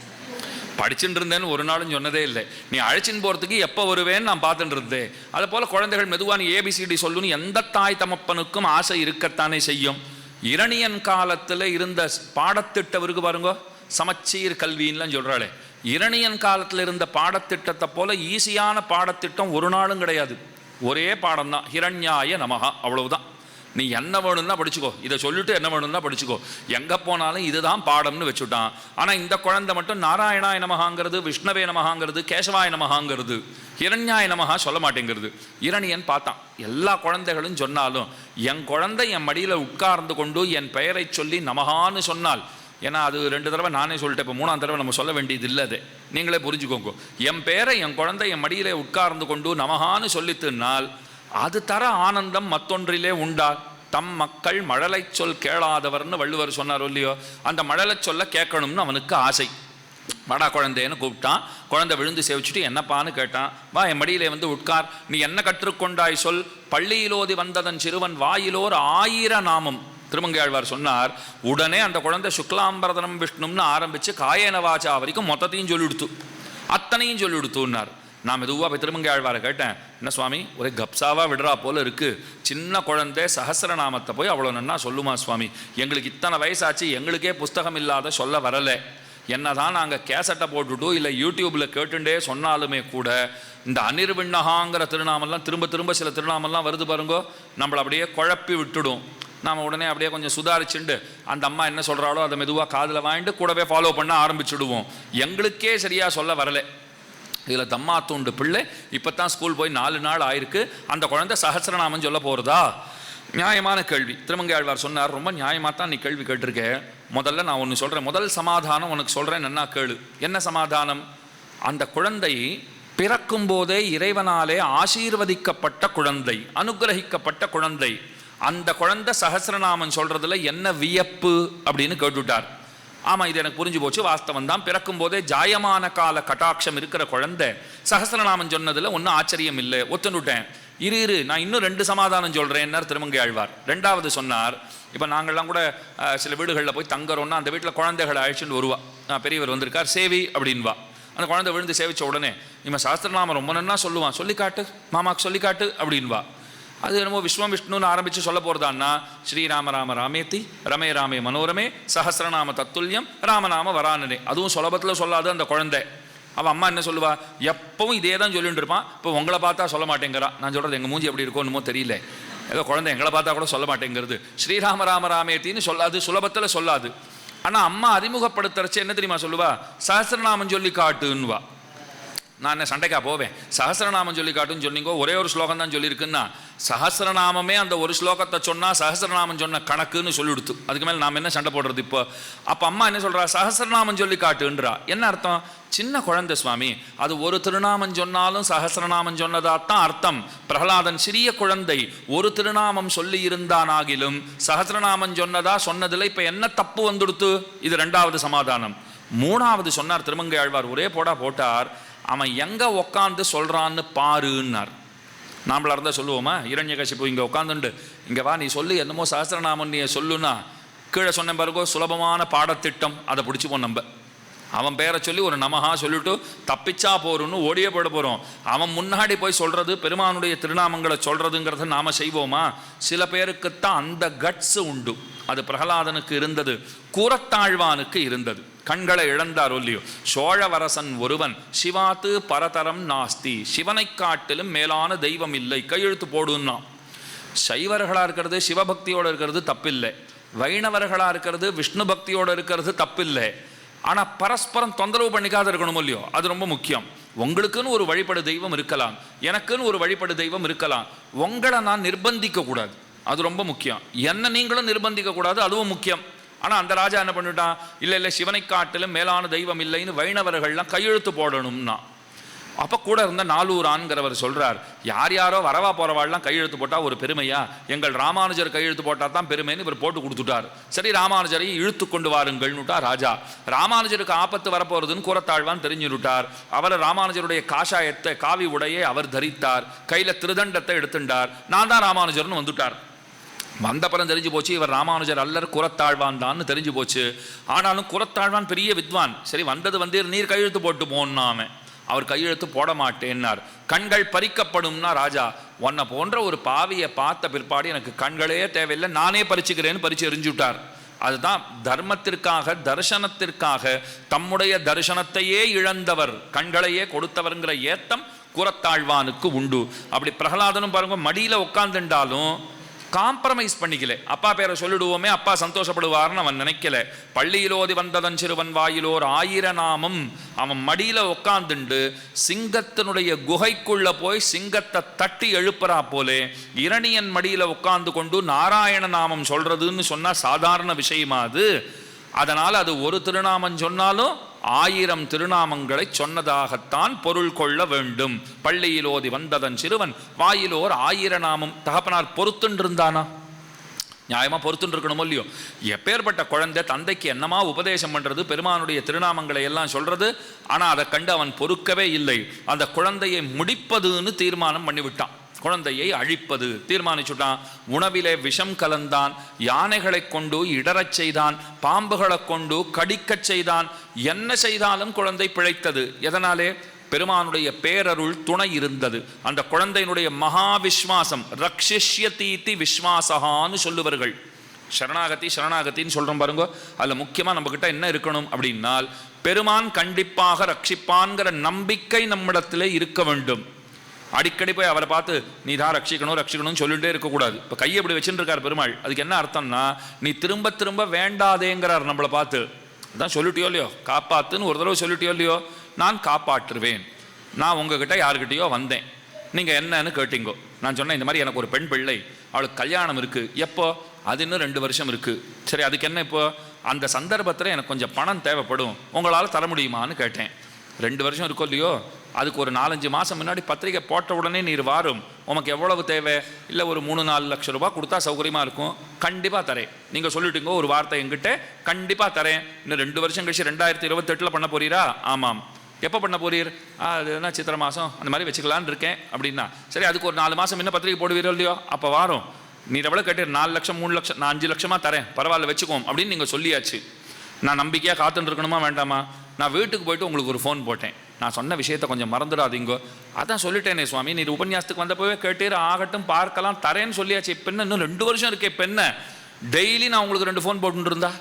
படிச்சுட்டு இருந்தேன்னு ஒரு நாளும் சொன்னதே இல்லை. நீ அழைச்சின்னு போகிறதுக்கு எப்போ வருவேன்னு நான் பார்த்துட்டு இருந்தேன். அதை போல் குழந்தைகள் மெதுவாக நீ ஏபிசிடி சொல்லுன்னு எந்த தாய் தமப்பனுக்கும் ஆசை இருக்கத்தானே செய்யும். இரணியன் காலத்தில் இருந்த பாடத்திட்டவருக்கு பாருங்க, சமச்சீர் கல்வின்லாம் சொல்கிறாளே. இரணியன் காலத்தில் இருந்த பாடத்திட்டத்தை போல ஈஸியான பாடத்திட்டம் ஒரு நாளும் கிடையாது. ஒரே பாடம் தான், ஹிரண்யாய நமஹா, அவ்வளவுதான். நீ என்ன வேணும்னா படிச்சுக்கோ, இதை சொல்லிட்டு என்ன வேணும்னா படிச்சுக்கோ, எங்கே போனாலும் இதுதான் பாடம்னு வச்சுட்டான். ஆனால் இந்த குழந்தை மட்டும் நாராயணாய நமஹாங்கிறது, விஷ்ணவே நமஹாங்கிறது, கேசவாய நமஹாங்கிறது, ஹிரண்யாய நமஹா சொல்ல மாட்டேங்கிறது. இரணியன் பார்த்தான், எல்லா குழந்தைகளும் சொன்னாலும் என் குழந்தை என் மடியில் உட்கார்ந்து கொண்டு என் பெயரை சொல்லி நமஹான்னு சொன்னால், ஏன்னா அது 2 தடவை நானே சொல்லிட்டேன், இப்போ 3ஆம் தடவை நம்ம சொல்ல வேண்டியது இல்லை. அது நீங்களே புரிஞ்சுக்கோங்க. என் பேரை என் குழந்தை என் மடியிலே உட்கார்ந்து கொண்டு நமஹான்னு சொல்லித்துனால் அது தர ஆனந்தம் மற்றொன்றிலே உண்டா. தம் மக்கள் மழலை சொல் கேளாதவர்னு வள்ளுவர் சொன்னார் இல்லையோ. அந்த மழலை சொல்ல கேட்கணும்னு அவனுக்கு ஆசை. வாடா குழந்தைன்னு கூப்பிட்டான். குழந்தை விழுந்து சேவிச்சுட்டு என்னப்பான்னு கேட்டான். வா என் மடியிலே வந்து உட்கார், நீ என்ன கற்றுக்கொண்டாய் சொல். பள்ளியிலோதி வந்ததன் சிறுவன் வாயிலோர் 1000 நாமம். திருமங்கையாழ்வார் சொன்னார். உடனே அந்த குழந்தை சுக்லாம்பரதனம் விஷ்ணும்னு ஆரம்பித்து காயேன வாச்சா வரைக்கும் மொத்தத்தையும் சொல்லிவிடுத்து, அத்தனையும் சொல்லிவிடுத்துன்னார். நான் மெதுவாக போய் திருமங்கையாழ்வாரை கேட்டேன், என்ன சுவாமி ஒரே கப்சாவாக விடுறா போல இருக்குது, சின்ன குழந்தை சஹஸ்ரநாமத்தை போய் அவ்வளோ நன்னா சொல்லுமா சுவாமி, எங்களுக்கு இத்தனை வயசாச்சு, எங்களுக்கே புஸ்தகம் இல்லாத சொல்ல வரலை, என்னதான் நாங்கள் கேசட்டை போட்டுட்டோ இல்லை யூடியூப்பில் கேட்டுட்டே சொன்னாலுமே கூட இந்த அனிர்விண்ணகாங்கிற திருநாமெல்லாம் திரும்ப திரும்ப சில திருநாமெல்லாம் வருது பாருங்கோ, நம்மளை அப்படியே குழப்பி விட்டுடும். நாம் உடனே அப்படியே கொஞ்சம் சுதாரிச்சுண்டு அந்த அம்மா என்ன சொல்கிறாளோ அதை மெதுவாக காதில் வாங்கிட்டு கூடவே ஃபாலோ பண்ண ஆரம்பிச்சுடுவோம். எங்களுக்கே சரியாக சொல்ல வரலை. இதில் தம்மாத்தூண்டு பிள்ளை இப்போ தான் ஸ்கூல் போய் 4 நாள் ஆயிருக்கு, அந்த குழந்தை சஹஸ்ரநாமம் சொல்ல போகிறதா? நியாயமான கேள்வி. திருமங்கையாழ்வார் சொன்னார், ரொம்ப நியாயமாக தான் நீ கேள்வி கேட்டிருக்கேன். முதல்ல நான் ஒன்று சொல்கிறேன், முதல் சமாதானம் உனக்கு சொல்கிறேன், என்ன கேளு. என்ன சமாதானம்? அந்த குழந்தை பிறக்கும் போதே இறைவனாலே ஆசீர்வதிக்கப்பட்ட குழந்தை, அனுகிரகிக்கப்பட்ட குழந்தை. அந்த குழந்தை சஹஸ்ரநாமம் சொல்கிறதுல என்ன வியப்பு அப்படின்னு கேட்டுட்டார். ஆமாம், இது எனக்கு புரிஞ்சு போச்சு, வாஸ்தவம் தான். பிறக்கும் போதே ஜாயமான கால கட்டாட்சம் இருக்கிற குழந்தை சஹஸ்ரநாமம் சொன்னதில் ஒன்றும் ஆச்சரியம் இல்லை, ஒத்துண்டுட்டேன். இரு நான் இன்னும் 2 சமாதானம் சொல்கிறேன்னார் திருமங்கையாழ்வார். 2வது சொன்னார், இப்போ நாங்கள்லாம் கூட சில வீடுகளில் போய் தங்குறோன்னா அந்த வீட்டில் குழந்தைகளை அழைச்சிட்டு வருவா. பெரியவர் வந்திருக்கார் சேவி அப்படின்வா. அந்த குழந்தை விழுந்து சேவிச்ச உடனே இவன் சாஸ்திரநாமம் ரொம்ப நன்னா சொல்லுவான், சொல்லிக்காட்டு மாமாக்கு சொல்லிக்காட்டு அப்படின்வா. அது என்னமோ விஸ்வம் விஷ்ணுன்னு ஆரம்பித்து சொல்ல போகிறதான்னா ஸ்ரீராம ராம ராமேத்தி ரமே ராமே மனோரமே சஹஸ்ரநாம தத்துல்யம் ராமநாம வரானனே. அதுவும் சுலபத்தில் சொல்லாது அந்த குழந்தை. அவள் அம்மா என்ன சொல்லுவா, எப்பவும் இதே தான் சொல்லிட்டு இருப்பான். இப்போ உங்களை பார்த்தா சொல்ல மாட்டேங்கிறா. நான் சொல்கிறது எங்கள் மூஞ்சி எப்படி இருக்கோன்னுமோ தெரியல, ஏதோ குழந்தை எங்களை பார்த்தா கூட சொல்ல மாட்டேங்கிறது. ஸ்ரீராம ராம ராமேத்தின்னு சொல்லாது, சுலபத்தில் சொல்லாது. ஆனால் அம்மா அறிமுகப்படுத்துறச்சு என்ன தெரியுமா சொல்லுவா, சஹஸ்ரநாமம் சொல்லி காட்டுன்னுவா. நான் என்ன சண்டைக்கா போவேன், சஹஸ்ரநாமம் சொல்லி காட்டுன்னு சொன்னீங்க, ஒரே ஒரு ஸ்லோகம் தான் சொல்லியிருக்குன்னா சஹஸ்ரநாமமே அந்த ஒரு ஸ்லோகத்தை சொன்னால் சஹஸ்ரநாமம் சொன்ன கணக்குன்னு சொல்லிவிடுத்து. அதுக்கு மேலே நாம் என்ன சண்டை போடுறது இப்போ? அப்போ அம்மா என்ன சொல்கிறா, சஹஸ்ரநாமம் சொல்லி காட்டுன்றா. என்ன அர்த்தம்? சின்ன குழந்தை சுவாமி, அது ஒரு திருநாமம் சொன்னாலும் சஹஸ்ரநாமம் சொன்னதாத்தான் அர்த்தம். பிரகலாதன் சிறிய குழந்தை, ஒரு திருநாமம் சொல்லி இருந்தானாகிலும் சஹஸ்ரநாமம் சொன்னதில் இப்போ என்ன தப்பு வந்துடுத்து? இது 2வது சமாதானம். 3வது சொன்னார் திருமங்கையாழ்வார், ஒரே போட்டார், அவன் எங்கே உக்காந்து சொல்கிறான்னு பாருன்னார். நாமளாக இருந்தால் சொல்லுவோமா, இரண்யகசிப்பு இங்கே உட்காந்துண்டு இங்கே வா நீ சொல்லு என்னமோ சஹஸ்ரநாமம் நீ சொல்லுன்னா கீழே சொன்ன பிறகோ சுலபமான பாடத்திட்டம் அதை பிடிச்சிப்போம். நம்ம அவன் பேரை சொல்லி ஒரு நமஹா சொல்லிட்டு தப்பிச்சா போறோன்னு ஓடியே போட போகிறோம். அவன் முன்னாடி போய் சொல்கிறது, பெருமானுடைய திருநாமங்களை சொல்கிறதுங்கிறத நாம் செய்வோமா? சில பேருக்குத்தான் அந்த கட்ஸ் உண்டு. அது பிரகலாதனுக்கு இருந்தது, கூரத்தாழ்வானுக்கு இருந்தது. கண்களை இழந்தார் ஒல்லியோ. சோழவரசன் ஒருவன் சிவாத்து பரதரம் நாஸ்தி, சிவனை காட்டிலும் மேலான தெய்வம் இல்லை, கையெழுத்து போடுன்னா. சைவர்களாக இருக்கிறது சிவபக்தியோடு இருக்கிறது தப்பில்லை, வைணவர்களாக இருக்கிறது விஷ்ணு பக்தியோடு இருக்கிறது தப்பில்லை. ஆனால் பரஸ்பரம் தொந்தரவு பண்ணிக்காத இருக்கணும் இல்லையோ, அது ரொம்ப முக்கியம். உங்களுக்குன்னு ஒரு வழிபடு தெய்வம் இருக்கலாம், எனக்குன்னு ஒரு வழிபடு தெய்வம் இருக்கலாம். உங்களை நான் நிர்பந்திக்க கூடாது, அது ரொம்ப முக்கியம். என்ன நீங்களும் நிர்பந்திக்க கூடாது, அதுவும் முக்கியம். ஆனால் அந்த ராஜா என்ன பண்ணிட்டான், இல்லை சிவனை காட்டிலும் மேலான தெய்வம் இல்லைன்னு வைணவர்கள்லாம் கையெழுத்து போடணும்னா. அப்போ கூட இருந்த நாலூரான்கிறவர் சொல்கிறார், யார் யாரோ வரவா போகிறவாள்லாம் கையெழுத்து போட்டால் ஒரு பெருமையா? எங்கள் ராமானுஜர் கையெழுத்து போட்டால் தான் பெருமைன்னு இவர் போட்டு கொடுத்துட்டார். சரி, ராமானுஜரை இழுத்து கொண்டு வாருங்கள்னுட்டா ராஜா. ராமானுஜருக்கு ஆபத்து வரப்போகிறதுன்னு கூரத்தாழ்வான் தெரிஞ்சுட்டார். அவர் ராமானுஜருடைய காஷாயத்தை காவி உடையை அவர் தரித்தார், கையில் திருதண்டத்தை எடுத்துட்டார். நான் தான் ராமானுஜர்னு வந்துட்டார். வந்தப்பறம் தெரிஞ்சு போச்சு இவர் ராமானுஜர் அல்லர் கூரத்தாழ்வான் தான் தெரிஞ்சு போச்சு. ஆனாலும் கூரத்தாழ்வான் பெரிய வித்வான். சரி, வந்தது நீர் கையெழுத்து போட்டு போனாமே. அவர் கையெழுத்து போட மாட்டேன்னார். கண்கள் பறிக்கப்படும்னா ராஜா, உன்னை போன்ற ஒரு பாவியை பார்த்த பிற்பாடு எனக்கு கண்களே தேவையில்லை, நானே பறிச்சுக்கிறேன்னு பறிச்சு எறிஞ்சுட்டார். அதுதான் தர்மத்திற்காக தரிசனத்திற்காக தம்முடைய தரிசனத்தையே இழந்தவர், கண்களையே கொடுத்தவர்ங்கிற ஏத்தம் கூரத்தாழ்வானுக்கு உண்டு. அப்படி பிரகலாதனும் பாருங்க, மடியில் உட்காந்துட்டாலும் காம்ப்ரமைஸ் பண்ணிக்கல. அப்பா பேரை சொல்லிடுவோமே, அப்பா சந்தோஷப்படுவார்னு அவன் நினைக்கல. பள்ளியிலோதி வந்ததன் சிறுவன் வாயிலோர் 1000 நாமம். அவன் மடியில் உட்காந்துண்டு சிங்கத்தினுடைய குகைக்குள்ள போய் சிங்கத்தை தட்டி எழுப்புறா போலே இரணியன் மடியில் உட்கார்ந்து கொண்டு நாராயண நாமம் சொல்றதுன்னு சொன்னா சாதாரண விஷயமா அது? அதனால் அது ஒரு திருநாமம் சொன்னாலும் 1000 திருநாமங்களை சொன்னதாகத்தான் பொருள் கொள்ள வேண்டும். பள்ளியிலோதி வந்ததன் சிறுவன் வாயிலோர் 1000 நாமம். தகப்பனார் பொறுத்துன்னு இருந்தானா? நியாயமாக பொறுத்துன்னு இருக்கணும் இல்லையோ? எப்பேற்பட்ட குழந்தை தந்தைக்கு என்னமா உபதேசம் பண்ணுறது, பெருமானுடைய திருநாமங்களை எல்லாம் சொல்கிறது. ஆனால் அதை கண்டு அவன் பொறுக்கவே இல்லை. அந்த குழந்தையை முடிப்பதுன்னு தீர்மானம் பண்ணிவிட்டான். குழந்தையை அழிப்பது தீர்மானிச்சுட்டான். உணவிலே விஷம் கலந்தான், யானைகளை கொண்டு இடறச் செய்தான், பாம்புகளை கொண்டு கடிக்கச் செய்தான். என்ன செய்தாலும் குழந்தை பிழைத்தது. எதனாலே? பெருமானுடைய பேரருள் துணை இருந்தது. அந்த குழந்தையினுடைய மகா விஸ்வாசம், ரக்ஷிஷ்யதீதி விஸ்வாசகான்னு சொல்லுவார்கள். சரணாகதி சரணாகத்தின்னு சொல்கிறோம் பாருங்க. அதில் முக்கியமாக நம்மக்கிட்ட என்ன இருக்கணும் அப்படின்னால், பெருமான் கண்டிப்பாக ரட்சிப்பான்கிற நம்பிக்கை நம்மிடத்தில் இருக்க வேண்டும். அடிக்கடி போய் அவரை பார்த்து நீ தான் ரட்சிக்கணும் ரட்சிக்கணும்னு சொல்லிகிட்டே இருக்கக்கூடாது. இப்போ கையை இப்படி வச்சுட்டு இருக்கார் பெருமாள், அதுக்கு என்ன அர்த்தம்னா நீ திரும்ப திரும்ப வேண்டாதேங்கிறார் நம்மளை பார்த்து. அதான் சொல்லிட்டியோ இல்லையோ, காப்பாத்துன்னு ஒரு தடவை சொல்லிட்டியோ இல்லையோ, நான் காப்பாற்றுவேன். நான் உங்ககிட்ட யாருக்கிட்டையோ வந்தேன், நீங்கள் என்னன்னு கேட்டீங்கோ. நான் சொன்னேன் இந்த மாதிரி எனக்கு ஒரு பெண் பிள்ளை, அவளுக்கு கல்யாணம் இருக்குது. எப்போ? அது இன்னும் 2 வருஷம் இருக்குது. சரி, அதுக்கு என்ன இப்போ? அந்த சந்தர்ப்பத்தில் எனக்கு கொஞ்சம் பணம் தேவைப்படும், உங்களால் தர முடியுமான்னு கேட்டேன். 2 வருஷம் இருக்கோ இல்லையோ, அதுக்கு ஒரு 4-5 மாதம் முன்னாடி பத்திரிக்கை போட்ட உடனே நீர் வாரும், உனக்கு எவ்வளவு தேவை? இல்லை ஒரு 3-4 லட்சம் ரூபா கொடுத்தா சௌகரியமாக இருக்கும், கண்டிப்பாக தரேன். நீங்கள் சொல்லிட்டீங்க ஒரு வார்த்தை என்கிட்ட, கண்டிப்பாக தரேன். இன்னும் 2 வருஷம் கழிச்சு 2028 பண்ண போறீரா? ஆமாம். எப்போ பண்ண போறீர்? அது என்ன சித்திரை மாதம் அந்த மாதிரி வச்சுக்கலான்னு இருக்கேன் அப்படின்னா, சரி அதுக்கு ஒரு 4 மாதம் இன்னும் பத்திரிக்கை போடுவீரோ இல்லையோ, அப்போ வாரும். நீ எவ்வளோ கேட்டீர்? 4 லட்சம் 3 லட்சம், நான் 5 லட்சமாக தரேன், பரவாயில்ல வச்சுக்கோம் அப்படின்னு நீங்கள் சொல்லியாச்சு. நான் நம்பிக்கையாக காத்துட்டு இருக்கணுமா வேண்டாமா? நான் வீட்டுக்கு போயிட்டு உங்களுக்கு ஒரு ஃபோன் போட்டேன், நான் சொன்ன விஷயத்தை கொஞ்சம் மறந்துடாதீங்கோ. அதான் சொல்லிட்டேனே சுவாமி, நீ உபன்யாசத்துக்கு வந்தப்போவே கேட்டீர், ஆகட்டும் பார்க்கலாம் தரேன்னு சொல்லியாச்சு. இப்போ என்ன இன்னும் 2 வருஷம் இருக்கே, இப்போ என்ன டெய்லி நான் உங்களுக்கு 2 ஃபோன் போட்டுட்டு இருந்தா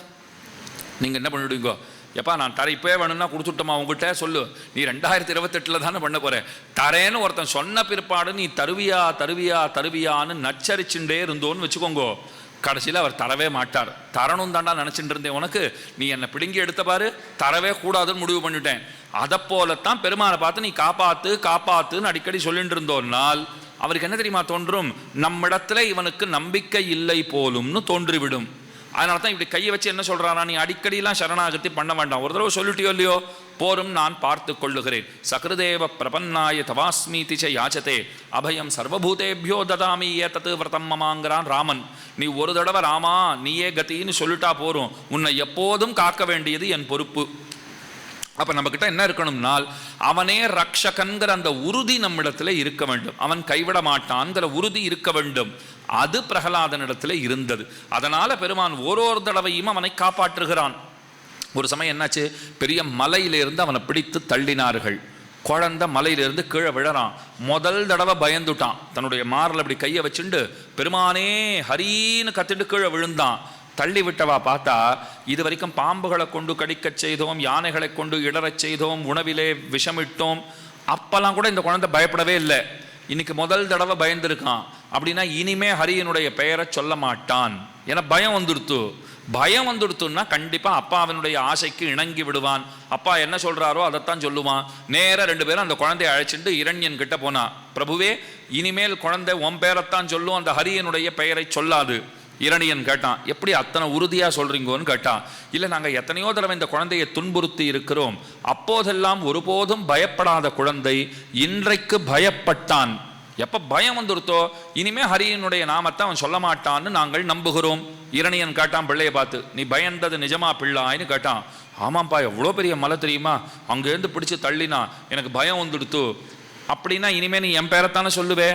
நீங்கள் என்ன பண்ணிவிடுவீங்கோ? எப்பா நான் தர இப்போயே வேணும்னா கொடுத்துட்டோமா உங்ககிட்ட சொல்லு, நீ 2028 தானே பண்ண போகிற. தரேன்னு ஒருத்தன் சொன்ன பிற்பாடு நீ தருவியா தருவியா தருவியான்னு நச்சரிச்சுட்டே இருந்தோன்னு வச்சுக்கோங்கோ, கடைசியில் அவர் தரவே மாட்டார். தரணும் தாண்டா நினச்சிட்டு இருந்தேன் உனக்கு, நீ என்னை பிடுங்கி எடுத்த பாரு, தரவே கூடாதுன்னு முடிவு பண்ணிட்டேன். அதை போலத்தான் பெருமானை பார்த்து நீ காப்பாற்று காப்பாற்றுன்னு அடிக்கடி சொல்லிட்டு இருந்தோன்னால் அவருக்கு என்ன தெரியுமா தோன்றும்? நம்மிடத்துல இவனுக்கு நம்பிக்கை இல்லை போலும்னு தோன்றிவிடும். அதனால தான் இப்படி கையை வச்சு என்ன சொல்கிறாரா, நீ அடிக்கடிலாம் சரணாகதி பண்ண வேண்டாம், ஒரு தடவை சொல்லிட்டியோ இல்லையோ, போரும் நான் பார்த்து கொள்ளுகிறேன். சகிருதேவ பிரபன்னாய தவாஸ்மீதி ச யாச்சதே அபயம் சர்வபூதேபியோ ததாமி ஏதத்து விரதம் மமாங்கிறான் ராமன். நீ ஒரு தடவை ராமா நீயே கத்தின்னு சொல்லிட்டா போரும், உன்னை எப்போதும் காக்க வேண்டியது என் பொறுப்பு. அப்போ நம்மக்கிட்ட என்ன இருக்கணும்னால், அவனே ரக்ஷகன்கிற அந்த உறுதி நம்மிடத்தில் இருக்க வேண்டும், அவன் கைவிட மாட்டான்கிற உறுதி இருக்க வேண்டும். அது பிரகலாதனிடத்தில் இருந்தது. அதனால பெருமான் ஒரு தடவையும் அவனை காப்பாற்றுகிறான். ஒரு சமயம் என்னாச்சு, பெரிய மலையிலிருந்து அவனை பிடித்து தள்ளினார்கள். குழந்தை மலையிலிருந்து கீழே விழறான். முதல் தடவை பயந்துட்டான், தன்னுடைய மாரில் அப்படி கையை வச்சுண்டு பெருமானே ஹரின்னு கத்திட்டு கீழே விழுந்தான். தள்ளி விட்டவா பார்த்தா, இது வரைக்கும் பாம்புகளை கொண்டு கடிக்கச் செய்தோம், யானைகளை கொண்டு இடறச் செய்தோம், உணவிலே விஷமிட்டோம், அப்பெல்லாம் கூட இந்த குழந்தை பயப்படவே இல்லை. இன்னைக்கு முதல் தடவை பயந்துருக்கான். அப்படின்னா இனிமே ஹரியனுடைய பெயரை சொல்ல மாட்டான், ஏன்னா பயம் வந்துடுத்து. பயம் வந்துடுத்துன்னா கண்டிப்பாக அப்பா அவனுடைய ஆசைக்கு இணங்கி விடுவான். அப்பா என்ன சொல்கிறாரோ அதைத்தான் சொல்லுவான். நேராக 2 பேரும் அந்த குழந்தையை அழைச்சிட்டு இரண்யன் கிட்ட போனான். பிரபுவே, இனிமேல் குழந்தை உன் பெயரைத்தான் சொல்லும், அந்த ஹரியனுடைய பெயரை சொல்லாது. இரணியன் கேட்டான், எப்படி அத்தனை உறுதியாக சொல்கிறீங்கோன்னு கேட்டான். இல்லை, நாங்கள் எத்தனையோ தடவை இந்த குழந்தையை துன்புறுத்தி இருக்கிறோம், அப்போதெல்லாம் ஒருபோதும் பயப்படாத குழந்தை இன்றைக்கு பயப்பட்டான். எப்போ பயம் வந்துருத்தோ இனிமே ஹரியனுடைய நாமத்தை அவன் சொல்ல மாட்டான்னு நாங்கள் நம்புகிறோம். இரணியன் கேட்டான் பிள்ளையை பார்த்து, நீ பயந்தது நிஜமா பிள்ளாயின்னு கேட்டான். ஆமாம்ப்பா, எவ்வளோ பெரிய மலை தெரியுமா, அங்கேருந்து பிடிச்சி தள்ளினா எனக்கு பயம் வந்துடுத்து. அப்படின்னா இனிமே நீ என் பேரைத்தானே சொல்லுவே?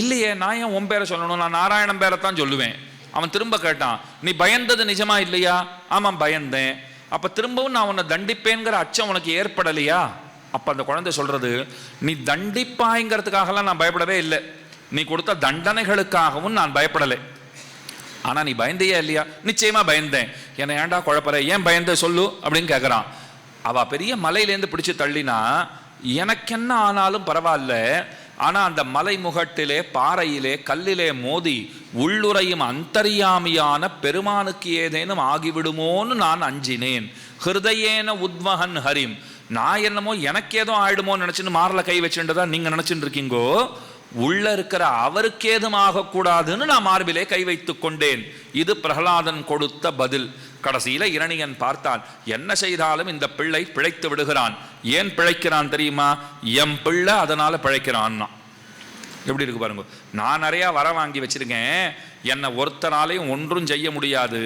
இல்லையே, நான் ஏன் உன் பேரை சொல்லணும், நான் நாராயணன் பேரைத்தான் சொல்லுவேன். அவன் திரும்ப கேட்டான், நீ பயந்தது நிஜமா இல்லையா? ஆமாம் பயந்தேன். அப்போ திரும்பவும் நான் உன்னை தண்டிப்பேங்கிற அச்சம் உனக்கு ஏற்படலையா? அப்போ அந்த குழந்தை சொல்றது, நீ தண்டிப்பாய்ங்கிறதுக்காகலாம் நான் பயப்படவே இல்லை, நீ கொடுத்த தண்டனைகளுக்காகவும் நான் பயப்படலை. ஆனால் நீ பயந்தையா இல்லையா? நிச்சயமா பயந்தேன். என்னை ஏன்டா குழப்பற, ஏன் பயந்த சொல்லு அப்படின்னு கேட்குறான். அவ பெரிய மலையிலேருந்து பிடிச்சி தள்ளினா எனக்கென்ன ஆனாலும் பரவாயில்ல, ஆனால் அந்த மலை முகட்டிலே பாறையிலே கல்லிலே மோதி உள்ளுரையும் அந்தரியாமியான பெருமானுக்கு ஏதேனும் ஆகிவிடுமோன்னு நான் அஞ்சினேன். ஹிருதயேன உத்வகன் ஹரிம், நான் என்னமோ எனக்கு ஏதோ ஆயிடுமோன்னு நினச்சின்னு மாரில் கை வச்சுன்றதா நீங்கள் நினச்சிட்டு இருக்கீங்கோ, உள்ள இருக்கிற அவருக்கு ஏதும் ஆகக்கூடாதுன்னு நான் மார்பிலே கை வைத்து கொண்டேன். இது பிரகலாதன் கொடுத்த பதில். கடைசியில இரணியன் பார்த்தான், என்ன செய்தாலும் இந்த பிள்ளை பிழைத்து விடுகிறான். ஏன் பிழைக்கிறான் தெரியுமா? எம் பிள்ளை அதனால பிழைக்கிறான்னா. எப்படி இருக்கு பாருங்க. நான் நிறைய வர வாங்கி வச்சிருக்கேன், என்னை ஒருத்தனாலையும் ஒன்றும் செய்ய முடியாது.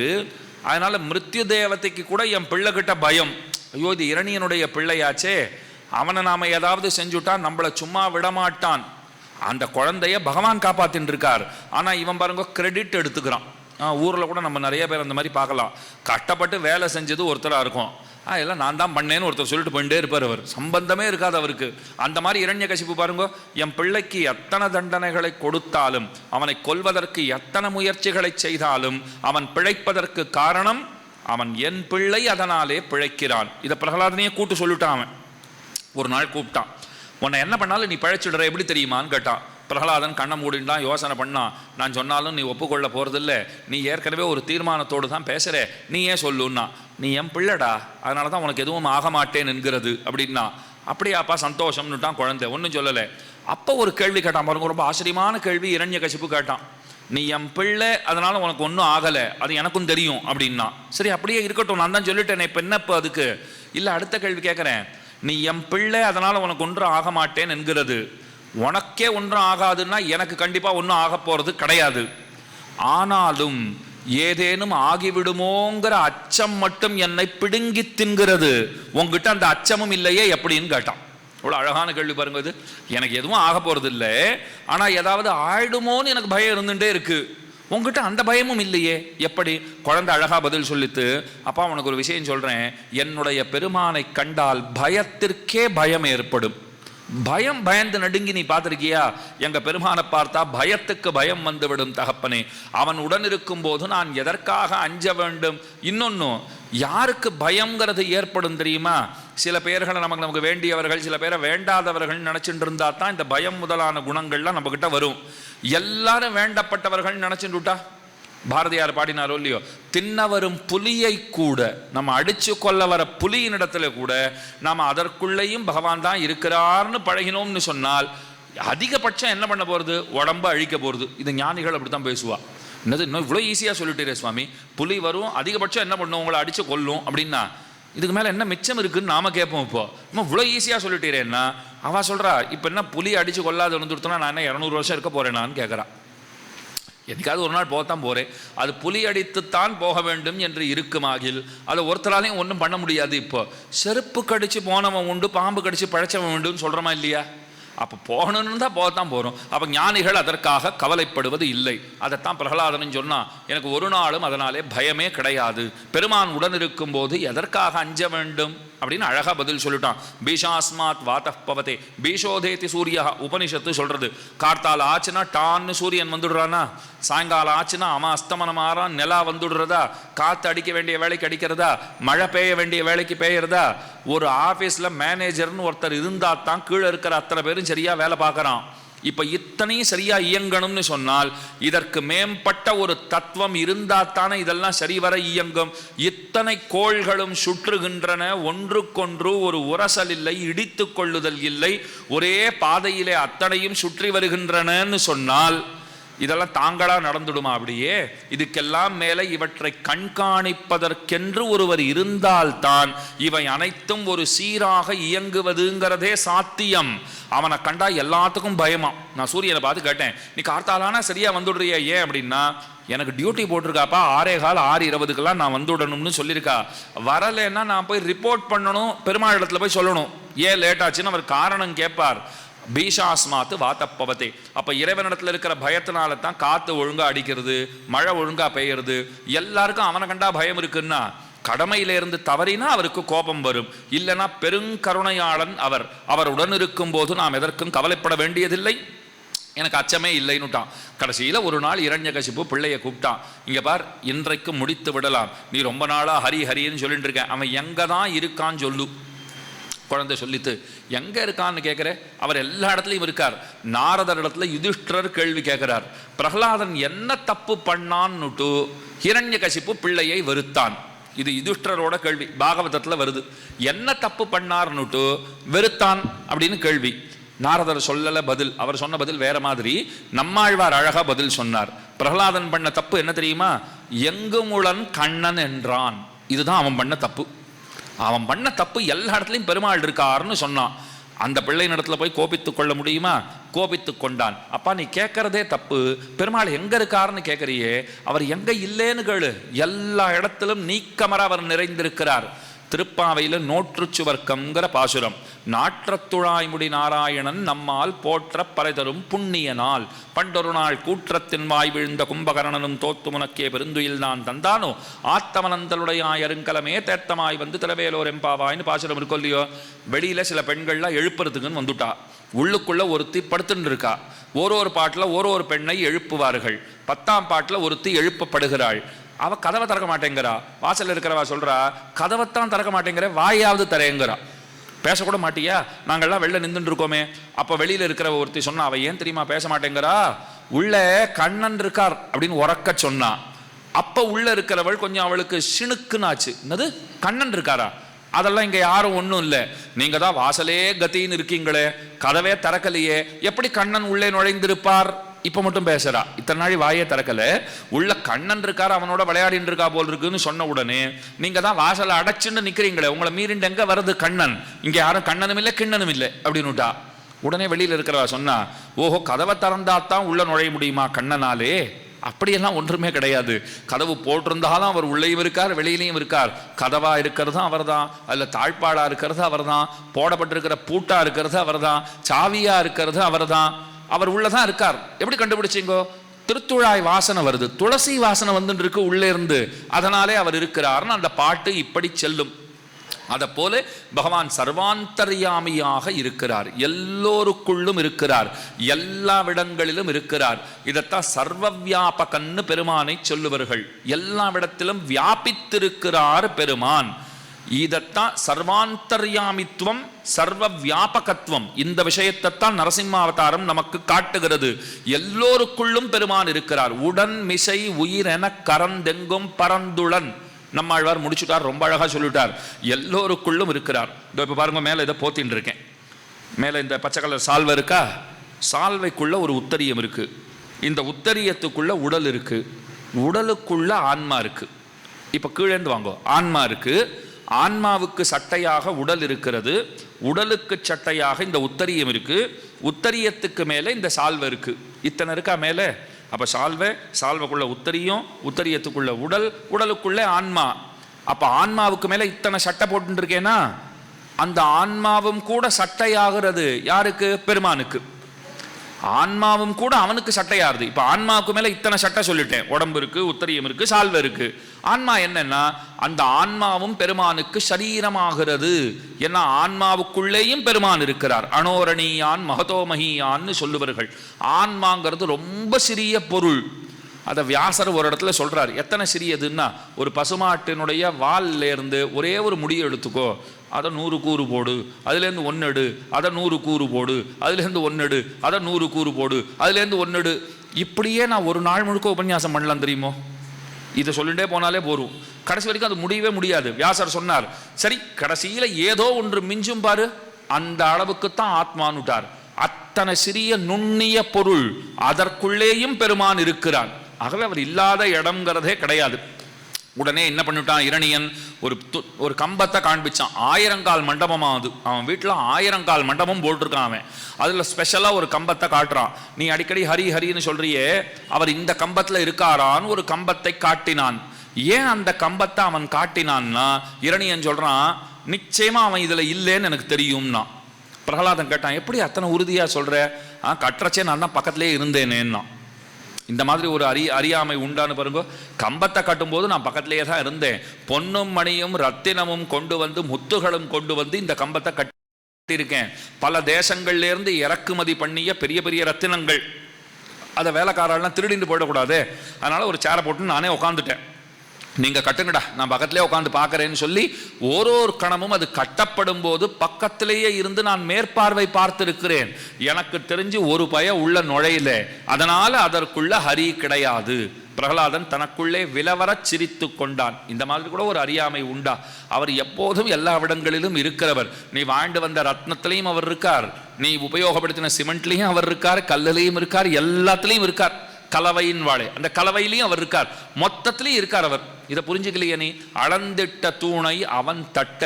அதனால மிருத்யு தேவதைக்கு கூட என் பிள்ளை கிட்ட பயம். ஐயோ, இது இரணியனுடைய பிள்ளையாச்சே, அவனை நாம ஏதாவது செஞ்சுட்டா நம்மளை சும்மா விடமாட்டான். அந்த குழந்தைய பகவான் காப்பாத்தின்னு இருக்கார். ஆனா இவன் பாருங்க கிரெடிட் எடுத்துக்கிறான். ஊரில் கூட நம்ம நிறைய பேர் அந்த மாதிரி பார்க்கலாம். கஷ்டப்பட்டு வேலை செஞ்சது ஒருத்தராக இருக்கும், எல்லாம் நான் தான் பண்ணேன்னு ஒருத்தர் சொல்லிட்டு போயிட்டே இருப்பார். அவர் சம்பந்தமே இருக்காது அவருக்கு. அந்த மாதிரி இரண்யகசிப்பு பாருங்க, என் பிள்ளைக்கு எத்தனை தண்டனைகளை கொடுத்தாலும், அவனை கொல்வதற்கு எத்தனை முயற்சிகளை செய்தாலும் அவன் பிழைப்பதற்கு காரணம் அவன் என் பிள்ளை, அதனாலே பிழைக்கிறான். இதை பிரகலாதனையே கூட்டு சொல்லிட்டான். அவன் ஒரு நாள் கூப்பிட்டான், உன்னை என்ன பண்ணாலும் நீ பிழைச்சிடுற, எப்படி தெரியுமான்னு கேட்டான். பிரகலாதன் கண்ணை மூடின்டான், யோசனை பண்ணான். நான் சொன்னாலும் நீ ஒப்புக்கொள்ள போகிறதில்ல, நீ ஏற்கனவே ஒரு தீர்மானத்தோடு தான் பேசுகிற, நீ ஏன் சொல்லுன்னா. நீ என் பிள்ளைடா, அதனால தான் உனக்கு எதுவும் ஆக மாட்டேன் என்கிறது அப்படின்னா. அப்படியாப்பா சந்தோஷம்னுட்டான் குழந்தை, ஒன்றும் சொல்லலை. அப்போ ஒரு கேள்வி கேட்டான் பாருங்க, ரொம்ப ஆச்சரியமான கேள்வி. இரண்யகசிப்பு கேட்டான், நீ என் பிள்ளை அதனால உனக்கு ஒன்றும் ஆகலை, அது எனக்கும் தெரியும் அப்படின்னா. சரி அப்படியே இருக்கட்டும், நான் தான் சொல்லிட்டேன், இப்போ என்ன இப்போ அதுக்கு? இல்லை, அடுத்த கேள்வி கேட்குறேன். நீ என் பிள்ளை அதனால உனக்கு ஒன்றும் ஆக மாட்டேன் என்கிறது, உனக்கே ஒன்றும் ஆகாதுன்னா எனக்கு கண்டிப்பாக ஒன்றும் ஆக போகிறது கிடையாது. ஆனாலும் ஏதேனும் ஆகிவிடுமோங்கிற அச்சம் மட்டும் என்னை பிடுங்கி தின்கிறது, உங்ககிட்ட அந்த அச்சமும் இல்லையே எப்படின்னு கேட்டான். இவ்வளோ அழகான கேள்வி பாருங்க. இது எனக்கு எதுவும் ஆக போகிறது இல்லை, ஆனால் ஏதாவது ஆயிடுமோன்னு எனக்கு பயம் இருந்துகிட்டே இருக்கு, உங்ககிட்ட அந்த பயமும் இல்லையே எப்படி? குழந்தை அழகா பதில் சொல்லித்து, அப்பா உனக்கு ஒரு விஷயம் சொல்கிறேன், என்னுடைய பெருமானை கண்டால் பயத்திற்கே பயம் ஏற்படும். பயந்து நடுங்கி நீ பார்த்திருக்கியா? எங்க பெருமானை பார்த்தா பயத்துக்கு பயம் வந்துவிடும் தகப்பனே. அவன் உடன் இருக்கும் போது நான் எதற்காக அஞ்ச வேண்டும்? இன்னொன்னு, யாருக்கு பயம்ங்கிறது ஏற்படும் தெரியுமா? சில பேர்களை நமக்கு வேண்டியவர்கள், சில பேரை வேண்டாதவர்கள் நினைச்சுட்டு இருந்தா தான் இந்த பயம் முதலான குணங்கள்லாம் நம்ம கிட்ட வரும். எல்லாரும் வேண்டப்பட்டவர்கள் நினைச்சுட்டுட்டா, பாரதியார் பாடினாரோ இல்லையோ, தின்ன வரும் புலியை கூட, நம்ம அடிச்சு கொள்ள வர புலியின் இடத்துல கூட நாம் அதற்குள்ளேயும் பகவான் தான் இருக்கிறார்னு பழகினோம்னு சொன்னால் அதிகபட்சம் என்ன பண்ண போகிறது? உடம்பு அழிக்க போகிறது. இது ஞானிகள் அப்படி தான் பேசுவா. என்னது இன்னும் இவ்வளோ ஈஸியாக சொல்லிட்டீரே சுவாமி, புலி வரும், அதிகபட்சம் என்ன பண்ணும்? உங்களை அடித்து கொல்லும் அப்படின்னா இதுக்கு மேலே என்ன மிச்சம் இருக்குன்னு நாம கேட்போம். இப்போ இன்னும் இவ்வளோ ஈஸியாக சொல்லிட்டீரேன்னா அவள் சொல்கிறா, இப்போ என்ன புலி அடித்து கொள்ளாது வந்துடுத்தோன்னா நான் என்ன 200 வருஷம் இருக்க போகிறேனான்னு கேட்குறான். என்னைக்காவது ஒரு நாள் போகத்தான் போகிறேன், அது புலி அடித்துத்தான் போக வேண்டும் என்று இருக்குமாகில் அதை ஒருத்தராலையும் ஒன்றும் பண்ண முடியாது. இப்போ செருப்பு கடிச்சு போனவன் உண்டு, பாம்பு கடிச்சு பழைச்சவன் உண்டுன்னு சொல்கிறோமா இல்லையா? அப்போ போகணுன்னு தான் போகத்தான் போகிறோம். அப்போ ஞானிகள் அதற்காக கவலைப்படுவது இல்லை. அதைத்தான் பிரகலாதனும் சொன்னான், எனக்கு ஒரு நாளும் அதனாலே பயமே கிடையாது, பெருமான் உடன் இருக்கும் போது எதற்காக அஞ்ச வேண்டும் அப்படின்னு அழகா பதில் சொல்லிட்டான். பீஷாஸ்மாத் வாதः பவதே பீஷோதேதி சூரியா, உபனிஷத்து சொல்றது. கார்த்தால் ஆச்சுன்னா டான்னு சூரியன் வந்துடுறானா, சாயங்காலம் ஆச்சுன்னா அவன் அஸ்தமனம் ஆறான், நிலா வந்துடுறதா, காற்று அடிக்க வேண்டிய வேலைக்கு அடிக்கிறதா, மழை பெய்ய வேண்டிய வேலைக்கு பெய்யறதா. ஒரு ஆஃபீஸில் மேனேஜர்னு ஒருத்தர் இருந்தால் தான் கீழே இருக்கிற அத்தனை பேரும் சரியாக வேலை பார்க்குறான். இப்போ இத்தனையும் சரியா இயங்கணும்னு சொன்னால் இதற்கு மேம்பட்ட ஒரு தத்துவம் இருந்தால் தானே இதெல்லாம் சரிவர இயங்கும். இத்தனை கோள்களும் சுற்றுகின்றன, ஒன்றுக்கொன்று ஒரு உரசல் இல்லை, இடித்து கொள்ளுதல் இல்லை, ஒரே பாதையிலே அத்தனையும் சுற்றி வருகின்றனன்னு சொன்னால் இதெல்லாம் தாங்களா நடந்துடுமா? அப்படியே இதுக்கெல்லாம் மேலே இவற்றை கண்காணிப்பதற்கென்று ஒருவர் இருந்தால்தான் இவை அனைத்தும் ஒரு சீராக இயங்குவதுங்கிறதே சாத்தியம். அவனை கண்டா எல்லாத்துக்கும் பயமா. நான் சூரியனை பார்த்து கேட்டேன், நீ கார்த்தாலானா சரியா வந்துடுறியா? ஏன் அப்படின்னா, எனக்கு டியூட்டி போட்டிருக்காப்பா 6:15 6:20 நான் வந்துடணும்னு சொல்லியிருக்கா. வரலைன்னா நான் போய் ரிப்போர்ட் பண்ணணும், பெருமாள் இடத்துல போய் சொல்லணும், ஏன் லேட் ஆச்சுன்னு அவர் காரணம் கேட்பார். பீஷாஸ்மாத்து வாத்தப்பவதே. அப்போ இறைவனிடத்தில் இருக்கிற பயத்தினால தான் காற்று ஒழுங்காக அடிக்கிறது, மழை ஒழுங்காக பெய்யறது. எல்லாருக்கும் அவனை கண்டா பயம் இருக்குன்னா, கடமையிலிருந்து தவறினா அவருக்கு கோபம் வரும். இல்லைன்னா பெருங்கருணையாளன் அவர், அவருடன் இருக்கும் போது நாம் எதற்கும் கவலைப்பட வேண்டியதில்லை, எனக்கு அச்சமே இல்லைன்னுட்டான். கடைசியில் ஒரு நாள் இரண்யகசிப்பு பிள்ளையை கூப்பிட்டான், இங்கே பார், இன்றைக்கு முடித்து விடலாம், நீ ரொம்ப நாளாக ஹரி ஹரின்னு சொல்லிட்டு இருக்க, அவன் எங்கே தான் இருக்கான்னு சொல்லு. குழந்தை சொல்லித்து, எங்க இருக்கான்னு கேட்குற? அவர் எல்லா இடத்துலையும் இருக்கார். நாரதர் இடத்துல யுதிஷ்டர் கேள்வி கேட்கிறார், பிரகலாதன் என்ன தப்பு பண்ணான்னுட்டு ஹிரண்யகசிப்பு பிள்ளையை வெறுத்தான். இது யுதிஷ்டரோட கேள்வி, பாகவதத்தில் வருது. என்ன தப்பு பண்ணார்னுட்டு வெறுத்தான் அப்படின்னு கேள்வி. நாரதர் சொல்லல பதில், அவர் சொன்ன பதில் வேற மாதிரி. நம்மாழ்வார் அழகா பதில் சொன்னார். பிரகலாதன் பண்ண தப்பு என்ன தெரியுமா? எங்குமுளன் கண்ணன் என்றான். இதுதான் அவன் பண்ண தப்பு. அவன் பண்ண தப்பு எல்லா இடத்துலையும் பெருமாள் இருக்காருன்னு சொன்னான். அந்த பிள்ளை இடத்துல போய் கோபித்து கொள்ள முடியுமா? கோபித்து கொண்டான். அப்பா நீ கேட்கறதே தப்பு, பெருமாள் எங்க இருக்காருன்னு கேட்கறியே, அவர் எங்க இல்லேன்னு கேளு, எல்லா இடத்திலும் நீக்கமர அவர் நிறைந்திருக்கிறார். திருப்பாவையில் நோற்றுச்சுவர்க்கம்ங்கிற பாசுரம். நாற்றத்துழாய்முடி நாராயணன் நம்மால் போற்ற பறைதரும் புண்ணிய நாள், பண்டொரு நாள் கூற்றத்தின் வாய் விழுந்த கும்பகரணனும் தோத்து முனக்கே பெருந்துயில் நான் தந்தானோ, ஆத்தமனந்தலுடையாய் அருங்கலமே தேத்தமாய் வந்து திரவேலோர் எம்பாவாய்னு பாசுரம் இருக்கும் இல்லையோ. வெளியில் சில பெண்கள்லாம் எழுப்புறதுக்குன்னு வந்துட்டா, உள்ளுக்குள்ள ஒருத்தி படுத்துன்னு இருக்கா. ஒரு பாட்டில் ஒரு பெண்ணை எழுப்புவார்கள். 10ஆம் பாட்டில் ஒருத்தி எழுப்பப்படுகிறாள். அவ கதவை திறக்க மாட்டேங்கிறா. வாசல் இருக்கிறவா சொல்றா, கதவைத்தான் திறக்க மாட்டேங்கிற, வாயாவது தரேங்கிறா. பேசக்கூட மாட்டியா, நாங்கள்லாம் வெளில நின்றுட்டு இருக்கோமே. அப்போ வெளியில் இருக்கிற ஒருத்தி சொன்னா, அவ ஏன் தெரியுமா பேச மாட்டேங்கிறா, உள்ள கண்ணன் இருக்கார் அப்படின்னு உறக்க சொன்னா. அப்போ உள்ள இருக்கிறவள் கொஞ்சம் அவளுக்கு சிணுக்குனாச்சு. என்னது கண்ணன் இருக்காரா, அதெல்லாம் இங்கே யாரும் ஒன்றும் இல்லை, நீங்கள் தான் வாசலே கத்தின்னு இருக்கீங்களே, கதவே திறக்கலையே, எப்படி கண்ணன் உள்ளே நுழைந்திருப்பார்? இப்போ மட்டும் பேசுறா, இத்தனை நாள் வாயே திறக்கல, உள்ள கண்ணன் இருக்கார் அவனோட விளையாடின்னு இருக்கா போல் இருக்குன்னு சொன்ன உடனே நீங்கள் தான் வாசலை அடைச்சுன்னு நிற்கிறீங்களே, உங்களை மீறிண்டு எங்கே வருது கண்ணன்? இங்கே யாரும் கண்ணனும் இல்லை கிண்ணனும் இல்லை அப்படின்னுட்டா. உடனே வெளியில் இருக்கிறவா சொன்னா, ஓஹோ கதவை திறந்தாத்தான் உள்ள நுழைய முடியுமா கண்ணனாலே? அப்படியெல்லாம் ஒன்றுமே கிடையாது. கதவு போட்டிருந்தாலும் அவர் உள்ளேயும் இருக்கார் வெளியிலையும் இருக்கார். கதவா இருக்கிறதும் அவர் தான், அதில் தாழ்பாடா இருக்கிறது அவர் தான், போடப்பட்டிருக்கிற பூட்டா இருக்கிறது அவர் தான், சாவியா இருக்கிறது அவர் தான். அவர் உள்ளதான் இருக்கார். எப்படி கண்டுபிடிச்சிங்கோ? திருத்துழாய் வாசனை வருது, துளசி வாசனை வந்துட்டு இருக்கு உள்ளே இருந்து, அதனாலே அவர் இருக்கிறார்னு அந்த பாட்டு இப்படி செல்லும். அதை போல பகவான் சர்வாந்தர்யாமியாக இருக்கிறார், எல்லோருக்குள்ளும் இருக்கிறார், எல்லா இடங்களிலும் இருக்கிறார். இதைத்தான் சர்வ வியாபகன்னு பெருமானை சொல்லுவார்கள். எல்லா இடத்திலும் வியாபித்திருக்கிறார் பெருமான். இதைத்தான் சர்வாந்தர்யாமித்துவம் சர்வ வியாபகத்துவம். இந்த விஷயத்தைத்தான் நரசிம்மாவதாரம் நமக்கு காட்டுகிறது. எல்லோருக்குள்ளும் பெருமான் இருக்கிறார். உடன் மிசை உயிர் என கரந்தெங்கும் பரந்துளன் நம்மாழ்வார் முடிச்சுட்டார், ரொம்ப அழகா சொல்லிட்டார். எல்லோருக்குள்ளும் இருக்கிறார். இப்போ பாருங்க, மேலே இதை போத்தின்னு இருக்கேன். மேலே இந்த பச்சை கலர் சால்வை இருக்கா, சால்வைக்குள்ள ஒரு உத்தரியம் இருக்கு. இந்த உத்தரியத்துக்குள்ள உடல் இருக்கு, உடலுக்குள்ள ஆன்மா இருக்கு. இப்போ கீழேந்து வாங்கோ, ஆன்மா இருக்கு, ஆன்மாவுக்கு சட்டையாக உடல் இருக்கிறது, உடலுக்கு சட்டையாக இந்த உத்தரியம் இருக்கு, உத்தரியத்துக்கு மேலே இந்த சால்வை இருக்கு. இத்தனை இருக்கா மேலே. அப்போ சால்வைக்குள்ள உத்தரியம், உத்தரியத்துக்குள்ள உடல், உடலுக்குள்ளே ஆன்மா. அப்போ ஆன்மாவுக்கு மேலே இத்தனை சட்டை போட்டு இருக்கேன்னா, அந்த ஆன்மாவும் கூட சட்டையாகிறது யாருக்கு? பெருமானுக்கு. ஆன்மாவும் கூட அவனுக்கு சட்டையாருது. இப்போ ஆன்மாவுக்கு மேலே இத்தனை சட்டை சொல்லிட்டேன், உடம்பு இருக்கு, உத்தரியம் இருக்கு, சால்வை இருக்கு. ஆன்மா என்னன்னா, அந்த ஆன்மாவும் பெருமானுக்கு சரீரமாகிறது. ஏன்னா ஆன்மாவுக்குள்ளேயும் பெருமான் இருக்கிறார். அனோரணியான் மகதோமகியான்னு சொல்லுவார்கள். ஆன்மாங்கிறது ரொம்ப சிறிய பொருள். அதை வியாசர் ஒரு இடத்துல சொல்றார். எத்தனை சிறியதுன்னா, ஒரு பசுமாட்டினுடைய வால்ல இருந்து ஒரே ஒரு முடியை எடுத்துக்கோ, அதை 100 கூறு போடு, அதுலேருந்து 1 எடு, அதை 100 கூறு போடு, அதுலேருந்து 1 எடு, அதை 100 கூறு போடு, அதுலேருந்து 1 எடு. இப்படியே நான் ஒரு நாள் முழுக்க உபன்யாசம் பண்ணலாம் தெரியுமோ? இதை சொல்லிட்டே போனாலே போரும், கடைசி வரைக்கும் அது முடியவே முடியாது. வியாசர் சொன்னார், சரி கடைசியில் ஏதோ ஒன்று மிஞ்சும் பாரு, அந்த அளவுக்குத்தான் ஆத்மானுட்டார். அத்தனை சிறிய நுண்ணிய பொருள், அதற்குள்ளேயும் பெருமான் இருக்கிறான். ஆகவே அவர் இல்லாத இடம்ங்கிறதே கிடையாது. உடனே என்ன பண்ணிட்டான் இரணியன், ஒரு கம்பத்தை காண்பிச்சான். 1000 கால் மண்டபமாகுது. அவன் வீட்டில் 1000 கால் மண்டபம் போட்டிருக்கான். அவன் அதில் ஸ்பெஷலாக ஒரு கம்பத்தை காட்டுறான். நீ அடிக்கடி ஹரி ஹரின்னு சொல்றியே, அவர் இந்த கம்பத்தில் இருக்காரான்னு ஒரு கம்பத்தை காட்டினான். ஏன் அந்த கம்பத்தை அவன் காட்டினான்னா, இரணியன் சொல்றான், நிச்சயமா அவன் இதில் இல்லைன்னு எனக்கு தெரியும்னா. பிரகலாதன் கேட்டான், எப்படி அத்தனை உறுதியாக சொல்ற? கட்டுறச்சே நான் தான் பக்கத்திலே இருந்தேனேன்னா. இந்த மாதிரி ஒரு அறியாமை உண்டான்னு பாருங்க. கம்பத்தை கட்டும்போது நான் பக்கத்திலேயே தான் இருந்தேன். பொன்னும் மணியும் ரத்தினமும் கொண்டு வந்து, முத்துகளும் கொண்டு வந்து இந்த கம்பத்தை கட்டியிருக்கேன். பல தேசங்கள்லேருந்து இறக்குமதி பண்ணிய பெரிய பெரிய ரத்தினங்கள். அதை வேலைக்காரெல்லாம் திருடிட்டு போயிடக்கூடாது, அதனால ஒரு சேரை போட்டு நானே உட்காந்துட்டேன். நீங்கள் கட்டுங்கடா, நான் பக்கத்திலே உட்காந்து பார்க்குறேன்னு சொல்லி ஒரு கணமும் அது கட்டப்படும் போது பக்கத்திலேயே இருந்து நான் மேற்பார்வை பார்த்திருக்கிறேன். எனக்கு தெரிஞ்சு ஒரு பய உள்ள நுழையில, அதனால அதற்குள்ள ஹரி கிடையாது. பிரகலாதன் தனக்குள்ளே விலவரச் சிரித்து கொண்டான். இந்த மாதிரி கூட ஒரு அறியாமை உண்டா? அவர் எப்போதும் எல்லா இடங்களிலும் இருக்கிறவர். நீ வாழ்ந்து வந்த ரத்னத்திலையும் அவர் இருக்கார், நீ உபயோகப்படுத்தின சிமெண்ட்லையும் அவர் இருக்கார், கல்லுலையும் இருக்கார், எல்லாத்துலேயும் இருக்கார். கலவையின் வாழை, அந்த கலவையிலையும் அவர் இருக்கார், மொத்தத்திலையும் இருக்கார் அவர். இதை புரிஞ்சுக்கலையே நீ? அளந்திட்ட தூணை அவன் தட்ட,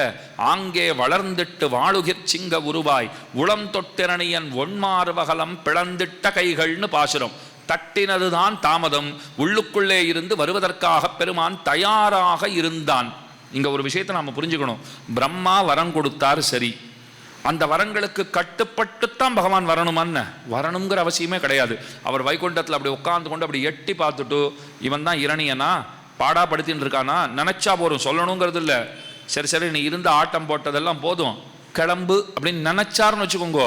ஆங்கே வளர்ந்திட்டு வாழுகிற் சிங்க உருவாய், உளம் தொட்டிரணியன் ஒன்மார்வகலம் பிளந்திட்ட கைகள்னு பாசுரம். தட்டினதுதான் தாமதம், உள்ளுக்குள்ளே இருந்து வருவதற்காக பெருமான் தயாராக இருந்தான். இங்கே ஒரு விஷயத்தை நாம் புரிஞ்சுக்கணும். பிரம்மா வரம் கொடுத்தார், சரி, அந்த வரங்களுக்கு கட்டுப்பட்டுத்தான் பகவான் வரணுமான்னு வரணுங்கிற அவசியமே கிடையாது. அவர் வைகுண்டத்தில் அப்படி உட்கார்ந்து கொண்டு அப்படி எட்டி பார்த்துட்டு இவன் தான் இரணியனா பாடாப்படுத்தின்னு இருக்கானா நினைச்சா போதும், சொல்லணுங்கிறது இல்லை. சரி சரி நீ இருந்த ஆட்டம் போட்டதெல்லாம் போதும், கிளம்பு அப்படின்னு நினைச்சாருன்னு வச்சுக்கோங்க,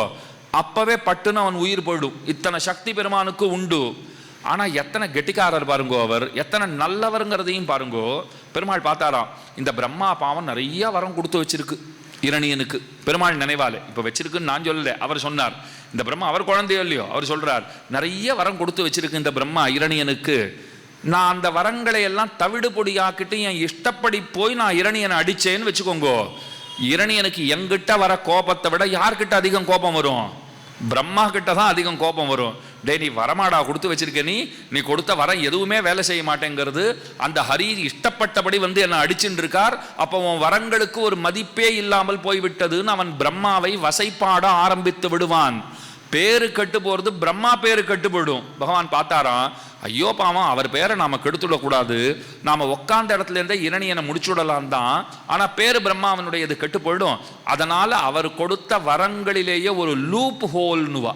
அப்பவே பட்டுன்னு அவன் உயிர் போயிடும். இத்தனை சக்தி பெருமானுக்கு உண்டு. ஆனால் எத்தனை கெட்டிக்காரர் பாருங்கோ, அவர் எத்தனை நல்லவருங்கிறதையும் பாருங்கோ. பெருமாள் பார்த்தாராம், இந்த பிரம்மா பாவம் நிறைய வரம் கொடுத்து வச்சிருக்கு இரணியனுக்கு, பெருமாள் நினைவாலே. இப்போ வச்சிருக்குன்னு நான் சொல்லலை, அவர் சொன்னார். இந்த பிரம்மா அவர் குழந்தையோ இல்லையோ, அவர் சொல்றார் நிறைய வரம் கொடுத்து வச்சிருக்கு இந்த பிரம்மா இரணியனுக்கு. நான் அந்த வரங்களை எல்லாம் தவிடு பொடியாக்கிட்டு என் இஷ்டப்படி போய் நான் இரணியனை அடிச்சேன்னு வச்சுக்கோங்கோ, இரணியனுக்கு எங்கிட்ட வர கோபத்தை விட யார்கிட்ட அதிகம் கோபம் வரும்? பிரம்மா கிட்ட தான் அதிகம் கோபம் வரும். டே நீ வரமாடா கொடுத்து வச்சிருக்க, நீ கொடுத்த வரம் எதுவுமே வேலை செய்ய மாட்டேங்கிறது, அந்த ஹரி இஷ்டப்பட்டபடி வந்து என்னை அடிச்சுட்டு இருக்கார், அப்போ உன் வரங்களுக்கு ஒரு மதிப்பே இல்லாமல் போய்விட்டதுன்னு அவன் பிரம்மாவை வசைப்பாட ஆரம்பித்து விடுவான். பேரு கெட்டு போறது, பிரம்மா பேரு கெட்டு போயிடும். பகவான் பார்த்தாராம், ஐயோ பாவம் அவர் பேரை நாம கெடுத்துடக்கூடாது, நாம உட்கார்ந்த இடத்துல இருந்தே இரணியனை முடிச்சுடலாம் தான், ஆனா பேரு பிரம்மாவனுடையது கெட்டு போயிடும். அதனால அவர் கொடுத்த வரங்களிலேயே ஒரு லூப் ஹோல்னுவா,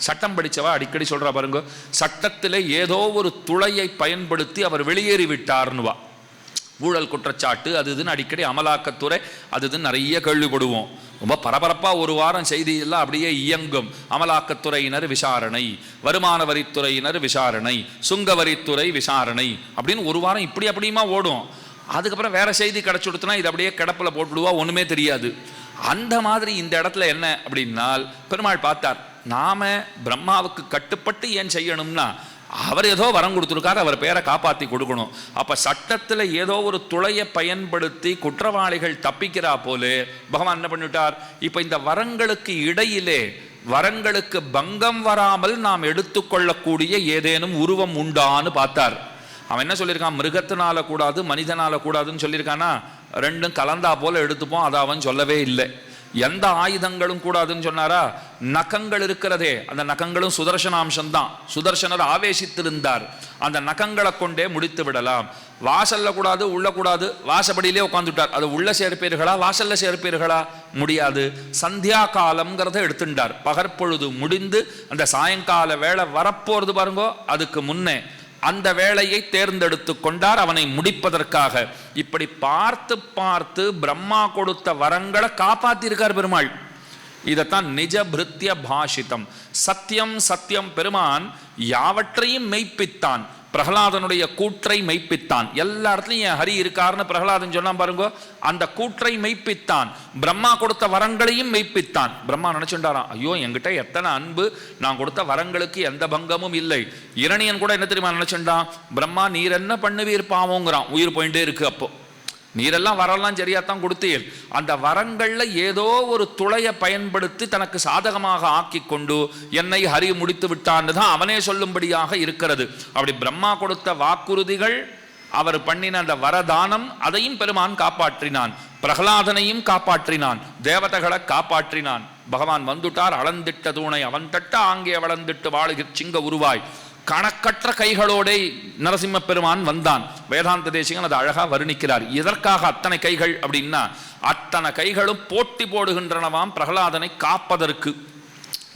சட்டம் படிச்சவா அடிக்கடி சொல்றா பாருங்க, சட்டத்திலே ஏதோ ஒரு துளையை பயன்படுத்தி அவர் வெளியேறி விட்டார்னுவா. ஊழல் குற்றச்சாட்டு அது இதுன்னு அடிக்கடி அமலாக்கத்துறை அது இதுன்னு நிறைய கேள்விப்படுவோம். ரொம்ப பரபரப்பாக ஒரு வாரம் செய்தியெல்லாம் அப்படியே இயங்கும். அமலாக்கத்துறையினர் விசாரணை, வருமான வரித்துறையினர் விசாரணை, சுங்க வரித்துறை விசாரணை அப்படின்னு ஒரு வாரம் இப்படி அப்படியுமா ஓடும். அதுக்கப்புறம் வேற செய்தி கிடச்சி கொடுத்தனா இது அப்படியே கிடப்பில் போட்டுடுவா, ஒன்றுமே தெரியாது. அந்த மாதிரி இந்த இடத்துல என்ன அப்படின்னால், பெருமாள் பார்த்தார், நாம பிரம்மாவுக்கு கட்டுப்பட்டு ஏன் செய்யணும்னா, அவர் ஏதோ வரம் கொடுத்துருக்காரு, அவர் பேரை காப்பாற்றி கொடுக்கணும். அப்போ சட்டத்தில் ஏதோ ஒரு துளையை பயன்படுத்தி குற்றவாளிகள் தப்பிக்கிறா போலே பகவான் என்ன பண்ணிவிட்டார், இப்போ இந்த வரங்களுக்கு இடையிலே வரங்களுக்கு பங்கம் வராமல் நாம் எடுத்துக்கொள்ளக்கூடிய ஏதேனும் உருவம் உண்டான்னு பார்த்தார். அவன் என்ன சொல்லியிருக்கான், மிருகத்தினால கூடாது மனிதனால கூடாதுன்னு சொல்லியிருக்கானா, ரெண்டும் கலந்தா போல எடுத்துப்போம், அதை அவன் சொல்லவே இல்லை. எந்த ஆயுதங்களும் கூடாதுன்னு சொன்னாரா, நகங்கள் இருக்கிறதே அந்த நகங்களும் சுதர்சனாம்சம் தான், சுதர்சனர் ஆவேசித்திருந்தார், அந்த நகங்களை கொண்டே முடித்து விடலாம். வாசல்ல கூடாது உள்ள கூடாது, வாசப்படியிலே உட்காந்துட்டார், அது உள்ள சேர்ப்பீர்களா வாசல்ல சேர்ப்பீர்களா, முடியாது. சந்தியா காலம்ங்கிறத எடுத்துட்டார், பகற்பொழுது முடிந்து அந்த சாயங்கால வேளை வரப்போறது பாருங்கோ, அதுக்கு முன்னே அந்த வேளையை தேர்ந்தெடுத்து கொண்டார் அவனை முடிப்பதற்காக. இப்படி பார்த்து பார்த்து பிரம்மா கொடுத்த வரங்களை காப்பாத்திருக்கார் பெருமாள். இதைத்தான் நிஜ பிருத்திய பாஷிதம், சத்தியம் சத்தியம். பெருமான் யாவற்றையும் மெய்ப்பித்தான், பிரகலாதனுடைய கூற்றை மெய்ப்பித்தான். எல்லா இடத்துலையும் என் ஹரி இருக்காருன்னு பிரகலாதன் சொன்னா பாருங்க, அந்த கூற்றை மெய்ப்பித்தான். பிரம்மா கொடுத்த வரங்களையும் மெய்ப்பித்தான். பிரம்மா நினைச்சுட்டாராம், ஐயோ என்கிட்ட எத்தனை அன்பு, நான் கொடுத்த வரங்களுக்கு எந்த பங்கமும் இல்லை. இரணியன் கூட என்ன தெரியுமா நினைச்சுட்டான், பிரம்மா நீர் என்ன பண்ணுவீர் பாவோங்கிறான், உயிர் போயிட்டே இருக்கு. அப்போ நீரெல்லாம் வரலாம் சரியாத்தான் கொடுத்தீர், அந்த வரங்கள்ல ஏதோ ஒரு துளையை பயன்படுத்தி தனக்கு சாதகமாக ஆக்கி கொண்டு என்னை ஹரி முடித்து விட்டான்னு தான் அவனே சொல்லும்படியாக இருக்கிறது. அப்படி பிரம்மா கொடுத்த வாக்குறுதிகள், அவர் பண்ணின அந்த வரதானம், அதையும் பெருமான் காப்பாற்றினான், பிரகலாதனையும் காப்பாற்றினான், தேவதைகளை காப்பாற்றினான். பகவான் வந்துட்டார், அளந்திட்ட தூணை அவன் தட்ட ஆங்கே வளர்ந்துட்டு வாழுகிற சிங்க உருவாய், கணக்கற்ற கைகளோட நரசிம்ம பெருமான் வந்தான். வேதாந்த தேசிகன் அதை அழகா வர்ணிக்கிறார். எதற்காக அத்தனை கைகள் அப்படின்னா, அத்தனை கைகளும் போட்டி போடுகின்றனவாம் பிரகலாதனை காப்பதற்கு.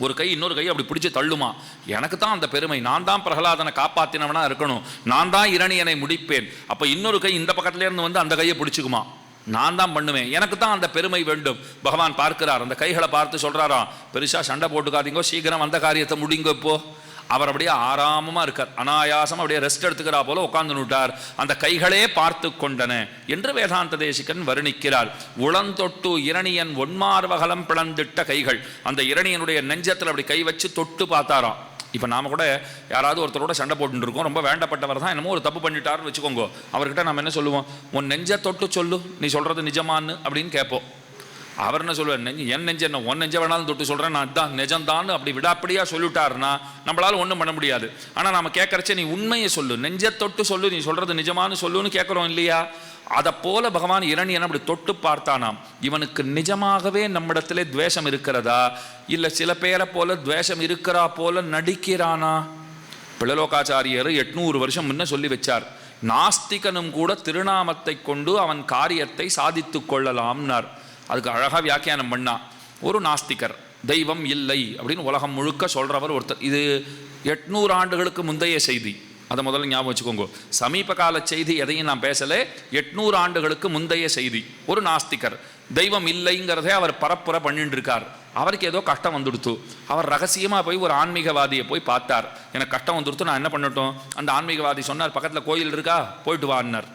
ஒரு கை இன்னொரு கை அப்படி பிடிச்சி தள்ளுமா, எனக்கு தான் அந்த பெருமை, நான் தான் பிரகலாதனை காப்பாத்தினவனா இருக்கணும், நான் தான் இரணியனை முடிப்பேன். அப்ப இன்னொரு கை இந்த பக்கத்துல இருந்து வந்து அந்த கையை பிடிச்சுக்குமா, நான் தான் பண்ணுவேன், எனக்கு தான் அந்த பெருமை வேண்டும். பகவான் பார்க்கிறார், அந்த கைகளை பார்த்து சொல்றாராம், பெருசா சண்டை போட்டுக்காதீங்கோ, சீக்கிரம் அந்த காரியத்தை முடிங்க. இப்போ அவர் அப்படியே ஆராமமா இருக்கார், அனாயாசம் அப்படியே ரெஸ்ட் எடுத்துக்கிறா போல உட்கார்ந்து விட்டார். அந்த கைகளே பார்த்து கொண்டன என்று வேதாந்த தேசிகன் வர்ணிக்கிறார். உளந்தொட்டு இரணியன் ஒன்மார்வகலம் பிளந்திட்ட கைகள், அந்த இரணியனுடைய நெஞ்சத்தில் அப்படி கை வச்சு தொட்டு பார்த்தாராம். இப்போ நாம கூட யாராவது ஒருத்தரோட சண்டை போட்டு இருக்கோம், ரொம்ப வேண்டப்பட்டவர் தான் என்னமோ ஒரு தப்பு பண்ணிட்டாருன்னு வச்சுக்கோங்க, அவர்கிட்ட நம்ம என்ன சொல்லுவோம், உன் நெஞ்ச தொட்டு சொல்லு, நீ சொல்றது நிஜமான்னு அப்படின்னு கேட்போம். அவர் என்ன சொல்லுவார், என் நெஞ்ச என்ன, ஒன் நெஞ்ச வேணாலும் தொட்டு சொல்கிறேன், நான் தான் நிஜம்தான் அப்படி விடாப்படியாக சொல்லிட்டாருன்னா நம்மளால ஒன்றும் பண்ண முடியாது. ஆனால் நம்ம கேட்கறச்சே நீ உண்மையை சொல்லு, நெஞ்ச தொட்டு சொல்லு, நீ சொல்றது நிஜமானு சொல்லுன்னு கேட்குறோம் இல்லையா. அதை போல பகவான் இரணியன் அப்படி தொட்டு பார்த்தானாம். இவனுக்கு நிஜமாகவே நம்மிடத்திலே துவேஷம் இருக்கிறதா, இல்லை சில பேரை போல துவேஷம் இருக்கிறா போல நடிக்கிறானா? பிள்ளலோகாச்சாரியர் 800 வருஷம் முன்ன சொல்லி வச்சார், நாஸ்திகனும் கூட திருநாமத்தை கொண்டு அவன் காரியத்தை சாதித்து கொள்ளலாம்னார். அதுக்கு அழகாக வியாக்கியானம் பண்ணா. ஒரு நாஸ்திகர் தெய்வம் இல்லை அப்படின்னு உலகம் முழுக்க சொல்கிறவர் ஒருத்தர். இது 800 ஆண்டுகளுக்கு முந்தைய செய்தி, அதை முதல்ல ஞாபகம் வச்சுக்கோங்க. சமீப கால செய்தி எதையும் நான் பேசலை, 800 ஆண்டுகளுக்கு முந்தைய செய்தி. ஒரு நாஸ்திகர் தெய்வம் இல்லைங்கிறதே அவர் பரப்புரை பண்ணிட்டு இருக்கார். அவருக்கு ஏதோ கஷ்டம் வந்துடுத்து. அவர் ரகசியமாக போய் ஒரு ஆன்மீகவாதியை போய் பார்த்தார். எனக்கு கஷ்டம் வந்துடுத்து, நான் என்ன பண்ணட்டும்? அந்த ஆன்மீகவாதி சொன்னார், பக்கத்தில் கோயில் இருக்கா, போயிட்டு வான்னார்.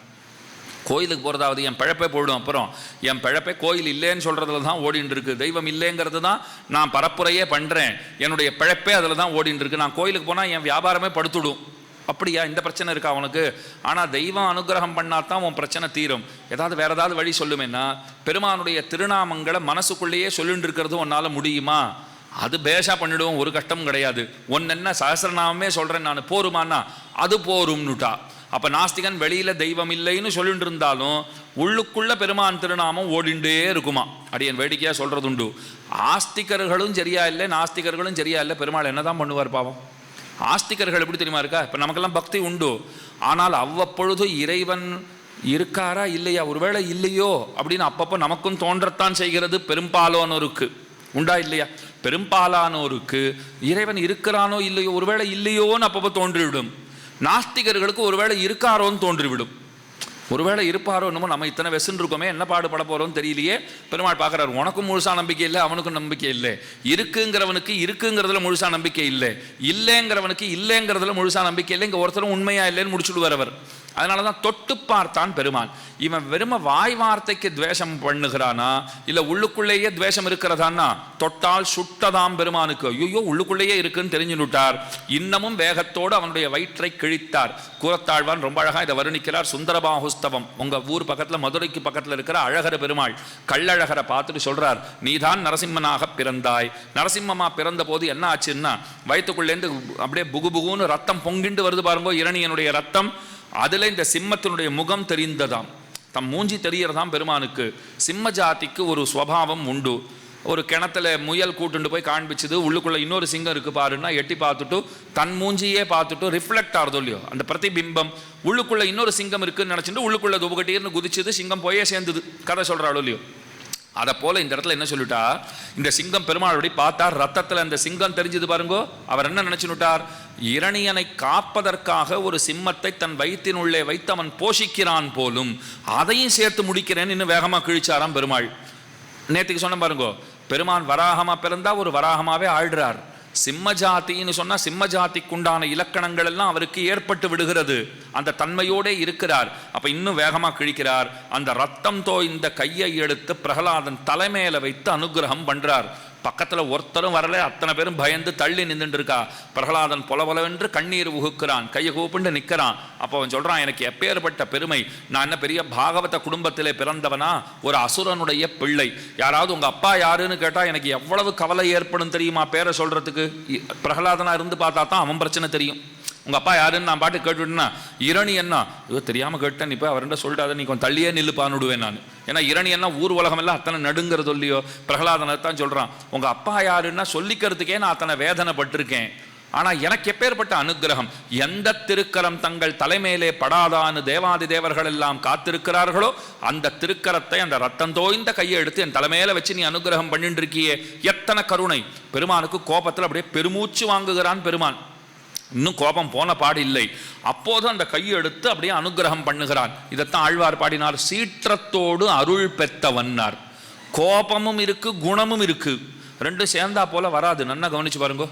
கோயிலுக்கு போகிறதாவது என் பிழப்பே போயிடும். அப்புறம் என் பிழப்பே கோயில் இல்லைன்னு சொல்கிறதுல தான் ஓடின்னு இருக்கு. தெய்வம் இல்லைங்கிறது தான் நான் பரப்புரையே பண்ணுறேன். என்னுடைய பிழப்பே அதில் தான் ஓடின்னு இருக்கு. நான் கோயிலுக்கு போனால் என் வியாபாரமே படுத்துடும். அப்படியா, இந்த பிரச்சனை இருக்கா அவனுக்கு? ஆனால் தெய்வம் அனுகிரகம் பண்ணாதான் உன் பிரச்சனை தீரும். ஏதாவது வேறு ஏதாவது வழி சொல்லுமேன்னா, பெருமானுடைய திருநாமங்களை மனசுக்குள்ளேயே சொல்லிட்டு இருக்கிறது உன்னால் முடியுமா? அது பேஷா பண்ணிடுவோம், ஒரு கஷ்டமும் கிடையாது. ஒன்னென்ன சஹஸ்ரநாமமே சொல்கிறேன் நான், போருமானா? அது போரும்னுட்டா. அப்போ நாஸ்திகன் வெளியில் தெய்வம் இல்லைன்னு சொல்லிட்டு இருந்தாலும் உள்ளுக்குள்ள பெருமான் திருநாமம் ஓடிண்டே இருக்குமா. அடியன் வேடிக்கையாக சொல்கிறது உண்டு. ஆஸ்திகர்களும் சரியா இல்லை, நாஸ்திகர்களும் சரியா இல்லை, பெருமாள் என்ன தான் பண்ணுவார் பாவம்? ஆஸ்திகர்கள் எப்படி தெரியுமா இருக்கா? இப்போ நமக்கெல்லாம் பக்தி உண்டு, ஆனால் அவ்வப்பொழுது இறைவன் இருக்காரா இல்லையா, ஒருவேளை இல்லையோ அப்படின்னு அப்பப்போ நமக்கும் தோன்றத்தான் செய்கிறது. பெரும்பாலானோருக்கு உண்டா இல்லையா? பெரும்பாலானோருக்கு இறைவன் இருக்கிறானோ இல்லையோ, ஒருவேளை இல்லையோன்னு அப்பப்போ தோன்றிவிடும். நாஸ்திகர்களுக்கு ஒருவேளை இருக்காரோன்னு தோன்றிவிடும். ஒருவேளை இருப்பாரோ என்னமோ, நம்ம இத்தனை வெசுன்னு இருக்கோமே, என்ன பாடுபட போகிறோன்னு தெரியலையே. பெருமாள் பார்க்குறாரு, உனக்கும் முழுசாக நம்பிக்கை இல்லை, அவனுக்கும் நம்பிக்கை இல்லை. இருக்குங்கிறவனுக்கு இருக்குங்கிறதுல முழுசாக நம்பிக்கை இல்லை, இல்லைங்கிறவனுக்கு இல்லைங்கிறதுல முழுசாக நம்பிக்கை இல்லை. இங்கே ஒருத்தரும் உண்மையா இல்லைன்னு முடிச்சுடுவார் அவர். அதனால தான் தொட்டு பார்த்தான் பெருமான். இவன் வெறும வாய் வார்த்தைக்கு துவேஷம் பண்ணுகிறானா, இல்லை உள்ளுக்குள்ளேயே துவேஷம் இருக்கிறதான்னா? தொட்டால் சுட்டதாம் பெருமானுக்கு. ஐயோ, உள்ளுக்குள்ளேயே இருக்குன்னு தெரிஞ்சுட்டார். இன்னமும் வேகத்தோடு அவனுடைய வயிற்றை கிழித்தார். கூரத்தாழ்வான் ரொம்ப அழகாக இதை வருணிக்கிறார். சுந்தரபாஹுஸ்தவம், உங்கள் ஊர் பக்கத்தில், மதுரைக்கு பக்கத்தில் இருக்கிற அழகர பெருமாள் கள்ளழகரை பார்த்துட்டு சொல்கிறார், நீதான் நரசிம்மனாக பிறந்தாய். நரசிம்மமா பிறந்த போது என்ன ஆச்சுன்னா, வயிற்றுக்குள்ளேருந்து அப்படியே புகுபுகுன்னு ரத்தம் பொங்கிண்டு வருது பாருங்கோ, இரணியனுடைய ரத்தம். அதில் இந்த சிம்மத்தினுடைய முகம் தெரிந்ததாம், தம் மூஞ்சி தெரியறதாம் பெருமானுக்கு. சிம்ம ஜாதிக்கு ஒரு ஸ்வபாவம் உண்டு. ஒரு கிணத்துல முயல் கூட்டுண்டு போய் காண்பிச்சுது, உள்ளுக்குள்ளே இன்னொரு சிங்கம் இருக்குது பாருன்னா, எட்டி பார்த்துட்டு தன் மூஞ்சியே பார்த்துட்டு ரிஃப்ளெக்ட் ஆகுதோ இல்லையோ, அந்த பிரதிபிம்பம் உள்ளுக்குள்ளே இன்னொரு சிங்கம் இருக்குன்னு நினச்சிட்டு உள்ளுக்குள்ளே துபகட்டீர்னு குதிச்சுது, சிங்கம் போயே சேர்ந்தது. கதை சொல்கிறாளோ இல்லையோ. அதை போல் இந்த இடத்துல என்ன சொல்லிட்டா, இந்த சிங்கம் பெருமாளுடைய பார்த்தார், ரத்தத்தில் அந்த சிங்கம் தெரிஞ்சது பாருங்கோ. அவர் என்ன நினைச்சுட்டார், இரணியனை காப்பதற்காக ஒரு சிம்மத்தை தன் வயிற்றினுள்ளே வைத்து அவன் போஷிக்கிறான் போலும், அதையும் சேர்த்து முடிக்கிறேன்னு இன்னும் வேகமாக கிழிச்சாராம் பெருமாள். நேற்றுக்கு சொன்ன பாருங்கோ, பெருமான் வராகமா பிறந்தா ஒரு வராகமாவே ஆழ்றார். சிம்ம ஜாத்தின்னு சொன்னால் சிம்ம ஜாதிக்குண்டான இலக்கணங்கள் எல்லாம் அவருக்கு ஏற்பட்டு விடுகிறது. அந்த தன்மையோடே இருக்கிறார். அப்போ இன்னும் வேகமாக கிழிக்கிறார். அந்த ரத்தம் தோய்ந்த கையை எடுத்து பிரகலாதன் தலைமையில வைத்து அனுகிரகம் பண்றார். பக்கத்தில் ஒருத்தரும் வரல, அத்தனை பேரும் பயந்து தள்ளி நின்றுட்டு இருக்கா. பிரகலாதன் பொலவென்று கண்ணீர் உகுக்கிறான், கையை கூப்பிட்டு நிற்கிறான். அப்போ அவன் சொல்கிறான், எனக்கு எப்பேற்பட்ட பெருமை, நான் என்ன பெரிய பாகவத குடும்பத்திலே பிறந்தவனா, ஒரு அசுரனுடைய பிள்ளை. யாராவது உங்கள் அப்பா யாருன்னு கேட்டால் எனக்கு எவ்வளவு கவலை ஏற்படும் தெரியுமா பேரை சொல்கிறதுக்கு. பிரகலாதனாக இருந்து பார்த்தா தான் அவன் பிரச்சனை தெரியும். உங்கள் அப்பா யாருன்னு நான் பாட்டு கேட்டுவிட்டேன்னா, இரணி என்ன ஐயோ தெரியாமல் கேட்டேன், இப்போ அவர்கிட்ட சொல்லிட்டாத, நீ கொஞ்சம் தள்ளியே நில்லுப்பான்னு விடுவேன் நான். ஏன்னா இரணி என்ன ஊர் உலகமெல்லாம் அத்தனை நடுங்கிறது இல்லையோ. பிரகலாதனை தான் சொல்கிறான், உங்கள் அப்பா யாருன்னா சொல்லிக்கிறதுக்கே நான் அத்தனை வேதனைப்பட்டிருக்கேன். ஆனால் எனக்கு எப்பேற்பட்ட அனுகிரகம், எந்த திருக்கரம் தங்கள் தலைமையிலே படாதான்னு தேவாதி தேவர்கள் எல்லாம் காத்திருக்கிறார்களோ, அந்த திருக்கரத்தை, அந்த ரத்தம் தோய்ந்த கையை எடுத்து என் தலைமையில வச்சு நீ அனுகிரகம் பண்ணிட்டு இருக்கியே, எத்தனை கருணை. பெருமானுக்கு கோபத்தில் அப்படியே பெருமூச்சு வாங்குகிறான் பெருமான். இன்னும் கோபம் போன பாடு இல்லை. அப்போது அந்த கையை எடுத்து அப்படியே அனுகிரகம் பண்ணுகிறான். இதைத்தான் ஆழ்வார் பாடினார், சீற்றத்தோடு அருள் பெத்தவன்னார். கோபமும் இருக்கு, குணமும் இருக்கு, ரெண்டும் சேர்ந்தா போல வராது. நல்லா கவனிச்சு பாருங்க.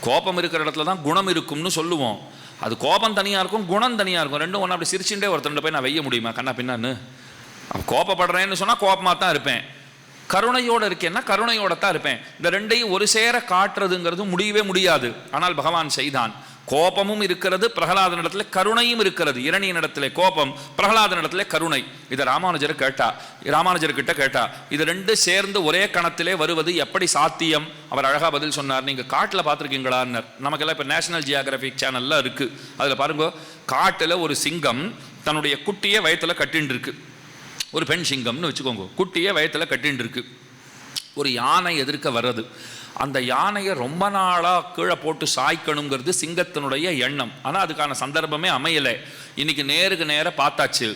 கோபம் இருக்கிற இடத்துல தான் குணம் இருக்கும்னு சொல்லுவோம். அது கோபம் தனியாக இருக்கும், குணம் தனியாக இருக்கும். ரெண்டும் ஒன்று அப்படி சிரிச்சுட்டே ஒருத்தர் போய் நான் வெய்ய முடியுமா கண்ணா பின்னான்னு? கோபப்படுறேன்னு சொன்னால் கோபமாக தான் இருப்பேன், கருணையோடு இருக்கேன்னா கருணையோட தான் இருப்பேன். இந்த ரெண்டையும் ஒரு சேர காட்டுறதுங்கிறது முடியவே முடியாது. ஆனால் பகவான் செய்தான். கோபமும் இருக்கிறது பிரகலாதனிடத்துல, கருணையும் இருக்கிறது. இரணியனிடத்திலே கோபம், பிரகலாதனிடத்திலே கருணை. இதை ராமானுஜர்கிட்ட கேட்டா, இது ரெண்டு சேர்ந்து ஒரே கணத்திலே வருவது எப்படி சாத்தியம்? அவர் அழகா பதில் சொன்னார். நீங்க காட்டில் பார்த்துருக்கீங்களான்னு. நமக்கெல்லாம் இப்போ நேஷனல் ஜியாகிரபிக் சேனல்லாம் இருக்கு. அதில் பாருங்க, காட்டில் ஒரு சிங்கம் தன்னுடைய குட்டியை வயத்தில் கட்டின்னு இருக்கு. ஒரு பெண் சிங்கம்னு வச்சுக்கோங்க, குட்டியை வயத்தில் கட்டின்னு இருக்கு. ஒரு யானை எதிர்க்க வர்றது. அந்த யானையை ரொம்ப நாளாக கீழே போட்டு சாய்க்கணுங்கிறது சிங்கத்தினுடைய எண்ணம். ஆனால் அதுக்கான சந்தர்ப்பமே அமையலை. இன்னைக்கு நேருக்கு நேர பார்த்தாச்சு.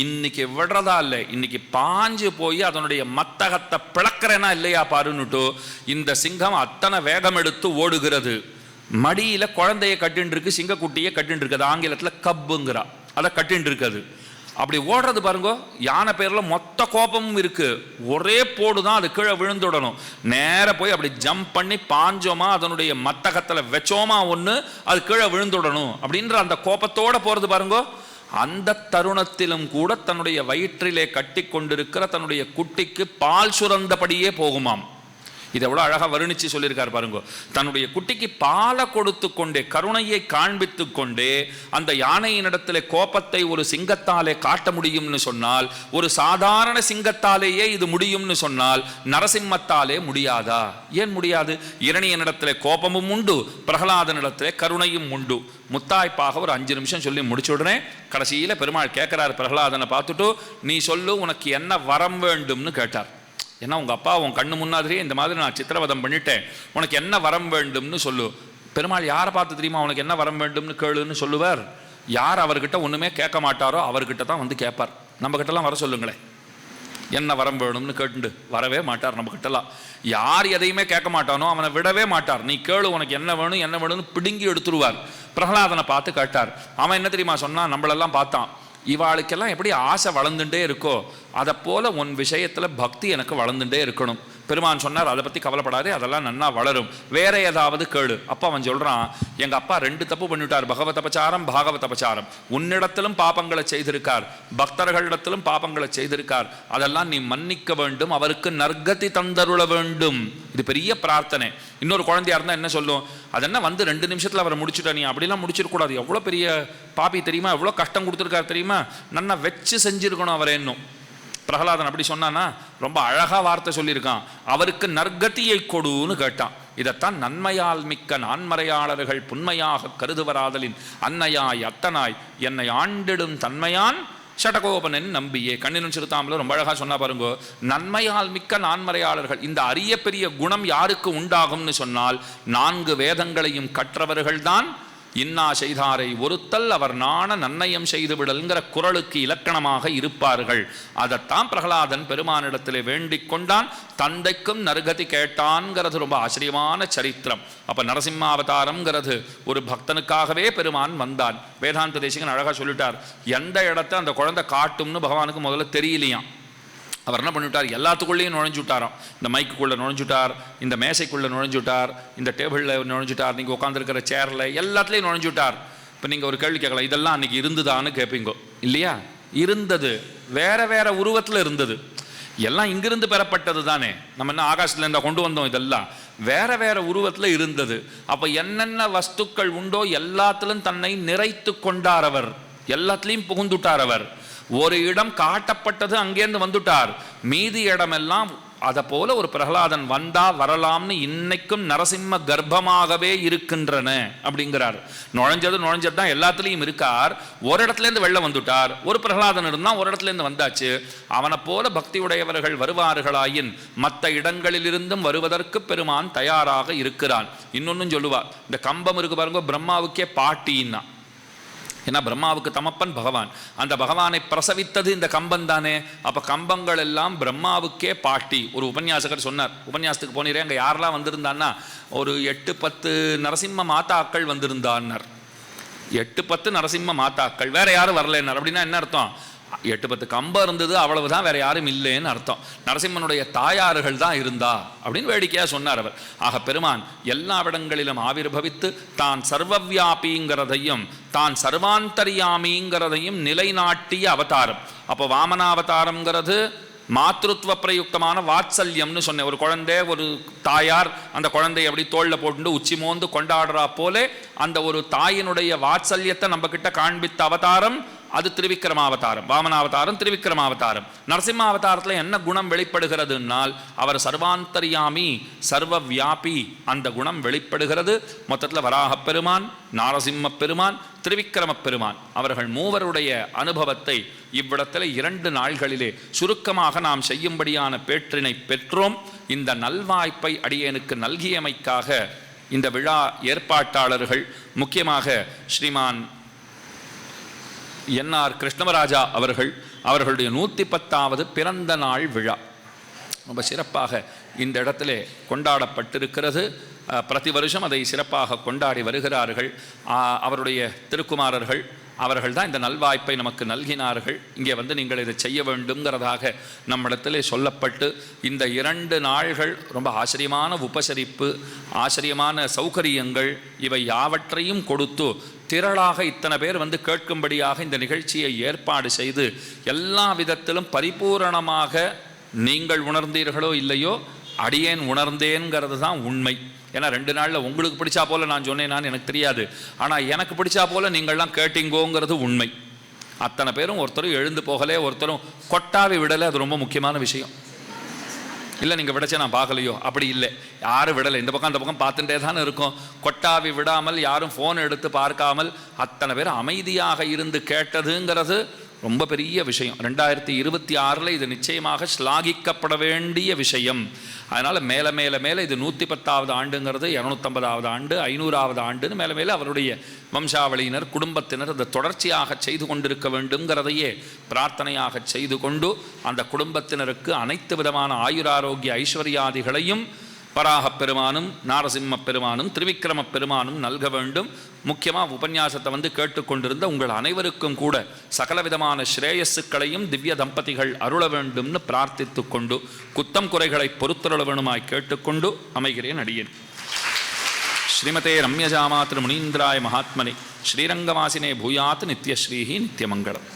இன்னைக்கு விடுறதா இல்லை, இன்னைக்கு பாஞ்சு போய் அதனுடைய மத்தகத்தை பிளக்கிறேனா இல்லையா பாருன்னுட்டு இந்த சிங்கம் அத்தனை வேகம் எடுத்து ஓடுகிறது. மடியில குழந்தைய கட்டின்னு இருக்கு, சிங்கக்குட்டியை கட்டின்னு இருக்குது, ஆங்கிலத்தில் கப்புங்கிறா, அதை கட்டின்னு இருக்குது. அப்படி ஓடுறது பாருங்க. யானை பேர்ல மொத்த கோபமும் இருக்கு. ஒரே போடுதான், அது கீழே விழுந்துடணும். நேர போய் அப்படி ஜம்ப் பண்ணி பாஞ்சோமா அதனுடைய மத்தகத்துல வச்சோமா ஒண்ணு, அது கீழே விழுந்துடணும் அப்படின்ற அந்த கோபத்தோட போறது பாருங்க. அந்த தருணத்திலும் கூட தன்னுடைய வயிற்றிலே கட்டி கொண்டிருக்கிற தன்னுடைய குட்டிக்கு பால் சுரந்தபடியே போகுமாம். இதை எவ்வளோ அழகாக வருணிச்சு சொல்லியிருக்கார் பாருங்க. தன்னுடைய குட்டிக்கு பாலை கொடுத்து கொண்டே, கருணையை காண்பித்து கொண்டே அந்த யானையினிடத்தில் கோபத்தை ஒரு சிங்கத்தாலே காட்ட முடியும்னு சொன்னால், ஒரு சாதாரண சிங்கத்தாலேயே இது முடியும்னு சொன்னால் நரசிம்மத்தாலே முடியாதா? ஏன் முடியாது? இரணியனிடத்தில் கோபமும் உண்டு, பிரகலாதனிடத்தில் கருணையும் உண்டு. முத்தாய்ப்பாக ஒரு 5 நிமிஷம் சொல்லி முடிச்சு உடனே கடைசியில் பெருமாள் கேட்கிறார் பிரகலாதனை பார்த்துட்டு, நீ சொல்லு உனக்கு என்ன வரம் வேண்டும்னு கேட்டார். ஏன்னா உங்கள் அப்பா உன் கண்ணு முன்னாடியே இந்த மாதிரி நான் சித்திரவதம் பண்ணிட்டேன், உனக்கு என்ன வரம் வேண்டும்னு சொல்லு. பெருமாள் யாரை பார்த்து தெரியுமா உனக்கு என்ன வரம் வேண்டும்னு கேளுன்னு சொல்லுவார்? யார் அவர்கிட்ட ஒன்றுமே கேட்க மாட்டாரோ அவர்கிட்ட தான் வந்து கேட்பார். நம்மக்கிட்டலாம் வர சொல்லுங்களேன், என்ன வரம் வேணும்னு கேட்டு வரவே மாட்டார். நம்மக்கிட்டலாம் யார் எதையுமே கேட்க மாட்டானோ அவனை விடவே மாட்டார். நீ கேளு உனக்கு என்ன வேணும் என்ன வேணும்னு பிடுங்கி எடுத்துருவார். பிரகலாதனை பார்த்து கேட்டார். அவன் என்ன தெரியுமா சொன்னான்? நம்மளெல்லாம் பார்த்தான், இவாளுக்கெல்லாம் எப்படி ஆசை வளர்ந்துட்டே இருக்கோ அதை போல உன் விஷயத்துல பக்தி எனக்கு வளர்ந்துட்டே இருக்கணும். பெருமான் சொன்னார், அதை பற்றி கவலைப்படாதே, அதெல்லாம் நன்னா வளரும், வேற ஏதாவது கேளு. அப்போ அவன் சொல்கிறான், எங்கள் அப்பா 2 தப்பு பண்ணிவிட்டார், பகவத் அபச்சாரம் பாகவத் அபச்சாரம். உன்னிடத்திலும் பாபங்களை செய்திருக்கார், பக்தர்களிடத்திலும் பாபங்களை செய்திருக்கார், அதெல்லாம் நீ மன்னிக்க வேண்டும், அவருக்கு நற்கதி தந்தருள வேண்டும். இது பெரிய பிரார்த்தனை. இன்னொரு குழந்தையா இருந்தால் என்ன சொல்லும்? அதென்ன வந்து 2 நிமிஷத்தில் அவரை முடிச்சுட்டா, நீ அப்படிலாம் முடிச்சிடக்கூடாது, எவ்வளோ பெரிய பாப்பி தெரியுமா, எவ்வளோ கஷ்டம் கொடுத்துருக்காரு தெரியுமா, நன்னா வச்சு செஞ்சிருக்கணும் அவரை. இன்னும் பிரகலாதன் அப்படி சொன்னானா? ரொம்ப அழகா வார்த்தை சொல்லியிருக்கான், அவருக்கு நற்கதியை கொடுன்னு கேட்டான். இதைத்தான் நன்மையால் மிக்க நான்மறையாளர்கள் புன்மையாக கருதுவராதலின் அன்னையாய் அத்தனாய் என்னை ஆண்டிடும் தன்மையான் ஷடகோபனன் நம்பியே. கண்ணினும் சிறுத்தாமல ரொம்ப அழகா சொன்னா பாருங்க. நன்மையால் மிக்க நான்மறையாளர்கள், இந்த அரிய பெரிய குணம் யாருக்கு உண்டாகும்னு சொன்னால் 4 வேதங்களையும் கற்றவர்கள் தான் இன்னா செய்தாரை ஒருத்தல் அவர் நாண நன்னயம் செய்து விடல்ங்கிற குறளுக்கு இலக்கணமாக இருப்பார்கள். அதைத்தான் பிரகலாதன் பெருமானிடத்திலே வேண்டிக் கொண்டான். தந்தைக்கும் நற்கதி கேட்டான்ங்கிறது ரொம்ப ஆச்சரியமான சரித்திரம். அப்ப நரசிம்மாவதாரம்ங்கிறது ஒரு பக்தனுக்காகவே பெருமான் வந்தான். வேதாந்த தேசிகன் அழகா சொல்லிட்டார், எந்த இடத்த அந்த குழந்தை காட்டும்னு பகவானுக்கு முதல்ல தெரியலையாம். அவர் என்ன பண்ணிவிட்டார்? எல்லாத்துக்குள்ளேயும் நுழைஞ்சுட்டாராம். இந்த மைக்குள்ளே நுழைஞ்சுட்டார், இந்த மேசைக்குள்ளே நுழைஞ்சுட்டார், இந்த டேபிளில் நுழைஞ்சுட்டார், நீங்கள் உட்காந்துருக்கிற சேரில் எல்லாத்துலேயும் நுழைஞ்சுட்டார். இப்போ நீங்கள் ஒரு கேள்வி கேட்கலாம், இதெல்லாம் அன்றைக்கி இருந்துதான்னு கேட்பீங்க இல்லையா? இருந்தது, வேற வேற உருவத்தில் இருந்தது. எல்லாம் இங்கிருந்து பெறப்பட்டது தானே, நம்ம என்ன ஆகாசத்தில் இருந்தால் கொண்டு வந்தோம், இதெல்லாம் வேற வேற உருவத்தில் இருந்தது. அப்போ என்னென்ன வஸ்துக்கள் உண்டோ எல்லாத்திலும் தன்னை நிறைத்து கொண்டார் அவர், எல்லாத்துலேயும் புகுந்துட்டார் அவர். ஒரு இடம் காட்டப்பட்டது, அங்கேருந்து வந்துட்டார். மீதி இடமெல்லாம் அதை போல ஒரு பிரகலாதன் வந்தா வரலாம்னு இன்னைக்கும் நரசிம்ம கர்ப்பமாகவே இருக்கின்றன அப்படிங்கிறார். நுழைஞ்சது தான் எல்லாத்துலேயும் இருக்கார். ஒரு இடத்துலேருந்து வெளில வந்துட்டார். ஒரு பிரகலாதன் இருந்தால் ஒரு இடத்துலேருந்து வந்தாச்சு. அவனை போல பக்தி உடையவர்கள் வருவார்களாயின் மற்ற இடங்களிலிருந்தும் வருவதற்கு பெருமான் தயாராக இருக்கிறான். இன்னொன்னும் சொல்லுவார், இந்த கம்பம் இருக்கு பாருங்க, பிரம்மாவுக்கே பாட்டின்னா. ஏன்னா பிரம்மாவுக்கு தமப்பன் பகவான், அந்த பகவானை பிரசவித்தது இந்த கம்பம் தானே. அப்போ கம்பங்கள் எல்லாம் பிரம்மாவுக்கே பாட்டி. ஒரு உபன்யாசகர் சொன்னார், உபன்யாசத்துக்கு போனீரே, அங்கே யாரெல்லாம் வந்திருந்தான்னா ஒரு 8-10 நரசிம்ம மாதாக்கள் வந்திருந்தான்னார். 8-10 நரசிம்ம மாதாக்கள், வேற யாரும் வரலன்னார். அப்படின்னா என்ன அர்த்தம்? 8-10 கம்பம் இருந்தது, அவ்வளவுதான், வேற யாரும் இல்லைன்னு அர்த்தம். நரசிம்மனுடைய தாயார்கள் தான் இருந்தா அப்படின்னு வேடிக்கையா சொன்னார் அவர். ஆக பெருமான் எல்லா இடங்களிலும் ஆவிர்பவித்து தான் சர்வவியாபிங்கிறதையும் தான் சர்வாந்தரியாமிங்கிறதையும் நிலைநாட்டிய அவதாரம். அப்போ வாமனாவதாரம்ங்கிறது மாத்ருத்வ பிரயுக்தமான வாத்சல்யம்னு சொன்னேன். ஒரு குழந்தை, ஒரு தாயார் அந்த குழந்தைய அப்படி தோளில் போட்டு உச்சி மோந்து கொண்டாடுறா போலே அந்த ஒரு தாயினுடைய வாத்சல்யத்தை நம்ம கிட்ட காண்பித்த அவதாரம் அது திருவிக்கிரமாவதாரம். வாமனாவதாரம் திருவிக்கிரமாவதாரம். நரசிம்மாவதாரத்தில் என்ன குணம் வெளிப்படுகிறதுனால் அவர் சர்வாந்தரியாமி சர்வ வியாபி, அந்த குணம் வெளிப்படுகிறது. மொத்தத்தில் வராகப் பெருமான், நாரசிம்ம பெருமான், திருவிக்கிரம பெருமான் அவர்கள் மூவருடைய அனுபவத்தை இவ்விடத்தில் 2 நாள்களிலே சுருக்கமாக நாம் செய்யும்படியான பேற்றினை பெற்றோம். இந்த நல்வாய்ப்பை அடியேனுக்கு நல்கியமைக்காக இந்த விழா ஏற்பாட்டாளர்கள், முக்கியமாக ஸ்ரீமான் என்ஆர் கிருஷ்ணமராஜா அவர்களுடைய 110வது பிறந்த நாள் விழா ரொம்ப சிறப்பாக இந்த இடத்திலே கொண்டாடப்பட்டிருக்கிறது. பிரதி வருஷம் அதை சிறப்பாக கொண்டாடி வருகிறார்கள். அவருடைய திருக்குமாரர்கள் அவர்கள் தான் இந்த நல்வாய்ப்பை நமக்கு நல்கினார்கள். இங்கே வந்து நீங்கள் இதை செய்ய வேண்டுங்கிறதாக நம்மிடத்திலே சொல்லப்பட்டு இந்த 2 நாள்கள் ரொம்ப ஆச்சரியமான உபசரிப்பு, ஆச்சரியமான சௌகரியங்கள் இவை யாவற்றையும் கொடுத்து திரளாக இத்தனை பேர் வந்து கேட்கும்படியாக இந்த நிகழ்ச்சியை ஏற்பாடு செய்து எல்லா விதத்திலும் பரிபூரணமாக நீங்கள் உணர்ந்தீர்களோ இல்லையோ அடியேன் உணர்ந்தேங்கிறது தான் உண்மை. ஏன்னா 2 நாளில் உங்களுக்கு பிடிச்சா போல் நான் சொன்னேனான்னு எனக்கு தெரியாது, ஆனால் எனக்கு பிடிச்சா போல் நீங்கள்லாம் கேட்டீங்கோங்கிறது உண்மை. அத்தனை பேரும் ஒருத்தரும் எழுந்து போகலே, ஒருத்தரும் கொட்டாவி விடலை. அது ரொம்ப முக்கியமான விஷயம். இல்லை நீங்கள் விடச்சே நான் பார்க்கலையோ, அப்படி இல்லை, யாரும் விடலை. இந்த பக்கம் அந்த பக்கம் பார்த்துட்டே தானே இருக்கும். கொட்டாவி விடாமல் யாரும் ஃபோன் எடுத்து பார்க்காமல் அத்தனை பேர் அமைதியாக இருந்து கேட்டதுங்கிறது ரொம்ப பெரிய விஷயம். 2026 இது நிச்சயமாக ஸ்லாகிக்கப்பட வேண்டிய விஷயம். அதனால் மேலே மேலே மேலே இது 110வது ஆண்டுங்கிறது 250வது ஆண்டு, 500வது ஆண்டுன்னு மேலே மேலே அவருடைய வம்சாவளியினர், குடும்பத்தினர் அதை தொடர்ச்சியாக செய்து கொண்டிருக்க வேண்டுங்கிறதையே பிரார்த்தனையாக செய்து கொண்டு அந்த குடும்பத்தினருக்கு அனைத்து விதமான ஆயுராரோக்கிய ஐஸ்வர்யாதிகளையும் வராகப் பெருமானும் நாரசிம்மப் பெருமானும் திருவிக்கிரமப் பெருமானும் நல்க வேண்டும். முக்கியமாக உபன்யாசத்தை வந்து கேட்டுக்கொண்டிருந்த உங்கள் அனைவருக்கும் கூட சகலவிதமான ஸ்ரேயஸுக்களையும் திவ்ய தம்பதிகள் அருள வேண்டும்னு பிரார்த்தித்து கொண்டு குத்தம் குறைகளை பொறுத்தருள வேணுமாய் கேட்டுக்கொண்டு அமைகிறேன் அடியேன். ஸ்ரீமதே ரம்யஜாமாத்ரு முனீந்திராய மகாத்மனே ஸ்ரீரங்கவாசினே பூயாத் நித்யஸ்ரீஹி நித்யமங்கலம்.